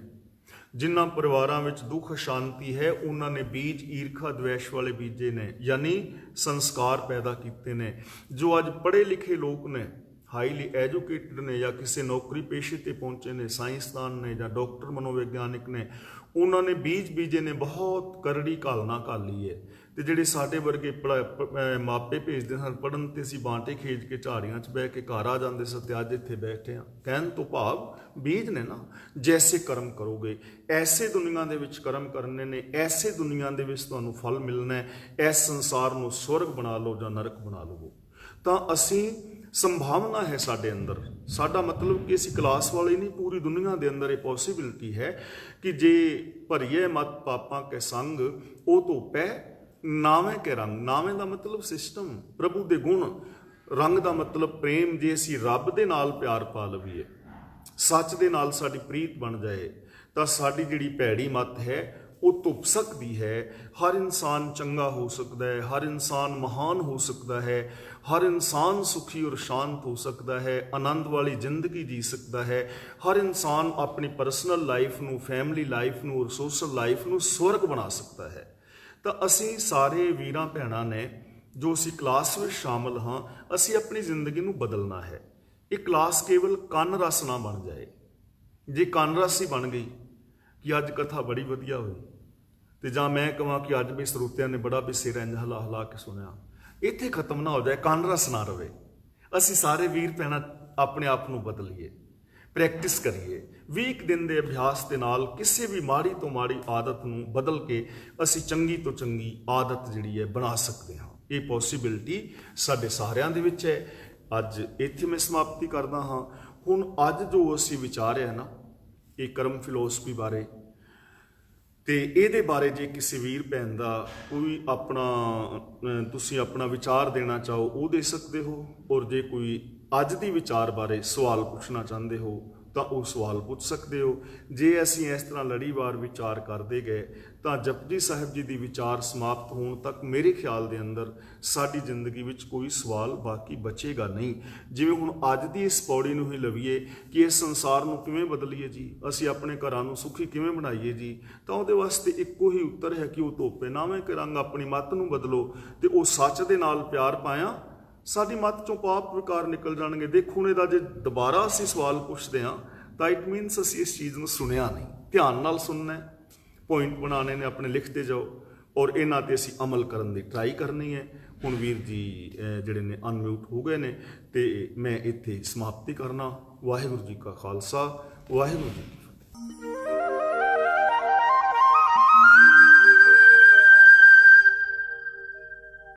जिन्हां परिवारां विच दुख शांति है उन्होंने बीज ईर्खा द्वेष वाले बीजे ने, यानी संस्कार पैदा किए ने। जो अज पढ़े लिखे लोग ने, हाईली एजुकेटेड ने, या किसी नौकरी पेशे ते पहुंचे ने, साइंसदान ने, या डॉक्टर मनोविग्यानिक ने, उन्होंने बीज बीजे ने, बहुत करड़ी घालना घाली है। तो ਜਿਹੜੇ ਸਾਡੇ वर्गे मापे भेजते हैं पढ़न, तो असीं बांटे खेज के झाड़ियां च बह के घर आ जाते स, ते अज इत्थे बैठे हाँ। कहन तो भाव बीज ने ना, जैसे कर्म करोगे ऐसे दुनिया दे विच कर्म करने ने, ऐसे दुनिया दे विच तुहानूं फल मिलना है। इस संसार नूं स्वर्ग बना लो जां नरक बना लवो। तो असीं संभावना है साडे अंदर, साडा मतलब कि असीं क्लास वाले नहीं, पूरी दुनिया के अंदर ये पॉसिबिलिटी है कि जे भरीए मत पापां के संग ओ धोपै नावे के रंग। नावे का मतलब सिस्टम, प्रभु के गुण, रंग का मतलब प्रेम। जे असीं रब दे नाल प्यार पा लवीए, सच दे नाल साडी प्रीत बन जाए, तो साडी जिहड़ी भैड़ी मत है वो धुप सकती है। हर इंसान चंगा हो सकता है, हर इंसान महान हो सकता है, हर इंसान सुखी और शांत हो सकता है, आनंद वाली जिंदगी जी सकता है। हर इंसान अपनी पर्सनल लाइफ नूं, फैमिली लाइफ नूं और सोशल लाइफ नूं स्वर्ग बना सकता है। तो असी सारे वीरां भैणां ने जो असी क्लास में शामिल हाँ, असी अपनी जिंदगी नूं बदलना है। ये क्लास केवल कन रस ना बन जाए। जे कन रस ही बन गई कि अज कथा बड़ी वधिया हुई, तो जां मैं कहां कि अज भी ਸਰੋਤਿਆਂ ने बड़ा भी सिर इंज हिला हिला के सुनिया, इत्थे खत्म ना हो जाए, कन रस ना रवे। असी सारे वीर भैणां अपने आप नूं बदलीए, प्रैक्टिस करिए। 20 दिन के अभ्यास के नाल किसी भी माड़ी तो माड़ी आदत नूं बदल के असी चंगी तो चंगी आदत जिहड़ी है बना सकते हाँ। ये पॉसिबिलिटी साडे सारिਆਂ दे विच है। अज इत्थे मैं समाप्ति करदा हाँ। हुण अज जो असी विचारिया ना ये कर्म फिलोसफी बारे, तो ये बारे जे किसी वीर भैन का कोई अपना तुसी अपना विचार देना चाहो वो दे सकते हो, और जे कोई अज दी विचार बारे सवाल पूछना चाहते हो ਤਾਂ ਉਹ ਸਵਾਲ ਪੁੱਛ ਸਕਦੇ ਹੋ। ਜੇ ਅਸੀਂ ਇਸ ਤਰ੍ਹਾਂ ਲੜੀਵਾਰ ਵਿਚਾਰ ਕਰਦੇ ਗਏ ਤਾਂ ਜਪਜੀ ਸਾਹਿਬ ਜੀ ਦੀ ਵਿਚਾਰ ਸਮਾਪਤ ਹੋਣ ਤੱਕ ਮੇਰੇ ਖਿਆਲ ਦੇ ਅੰਦਰ ਸਾਡੀ ਜ਼ਿੰਦਗੀ ਵਿੱਚ ਕੋਈ ਸਵਾਲ ਬਾਕੀ ਬਚੇਗਾ ਨਹੀਂ। ਜਿਵੇਂ ਹੁਣ ਅੱਜ ਦੀ ਇਸ ਪੌੜੀ ਨੂੰ ਹੀ ਲਵੀਏ ਕਿ ਇਸ ਸੰਸਾਰ ਨੂੰ ਕਿਵੇਂ ਬਦਲੀਏ ਜੀ, ਅਸੀਂ ਆਪਣੇ ਘਰਾਂ ਨੂੰ ਸੁਖੀ ਕਿਵੇਂ ਬਣਾਈਏ ਜੀ, ਤਾਂ ਉਹਦੇ ਵਾਸਤੇ ਇੱਕੋ ਹੀ ਉੱਤਰ ਹੈ ਕਿ ਉਹ ਧੋਪੇ ਨਾਵੇਂ ਕਿ ਰੰਗ ਆਪਣੀ ਮੱਤ ਨੂੰ ਬਦਲੋ ਤੇ ਉਹ ਸੱਚ ਦੇ ਨਾਲ ਪਿਆਰ ਪਾਇਆ, ਸਾਡੀ ਮੱਤ ਚੋਂ ਪਾਪ ਵਿਕਾਰ ਨਿਕਲ ਜਾਣਗੇ। ਦੇਖੋ ਹੁਣ ਇਹਦਾ ਜੇ ਦੁਬਾਰਾ ਅਸੀਂ ਸਵਾਲ ਪੁੱਛਦੇ ਹਾਂ ਤਾਂ ਇਟ ਮੀਨਸ ਅਸੀਂ ਇਸ ਚੀਜ਼ ਨੂੰ ਸੁਣਿਆ ਨਹੀਂ। ਧਿਆਨ ਨਾਲ ਸੁਣਨਾ ਹੈ, ਪੁਆਇੰਟ ਬਣਾਉਣੇ ਨੇ, ਆਪਣੇ ਲਿਖਦੇ ਜਾਓ ਔਰ ਇਹਨਾਂ ਤੇ ਅਸੀਂ ਅਮਲ ਕਰਨ ਦੀ ਟਰਾਈ ਕਰਨੀ ਹੈ। ਹੁਣ ਵੀਰ ਜੀ ਜਿਹੜੇ ਨੇ ਅਨਮਿਊਟ ਹੋ ਗਏ ਨੇ ਤੇ ਮੈਂ ਇੱਥੇ ਸਮਾਪਤੀ ਕਰਨਾ। ਵਾਹਿਗੁਰੂ ਜੀ ਕਾ ਖਾਲਸਾ, ਵਾਹਿਗੁਰੂ ਜੀ ਕੀ ਫਤਿਹ।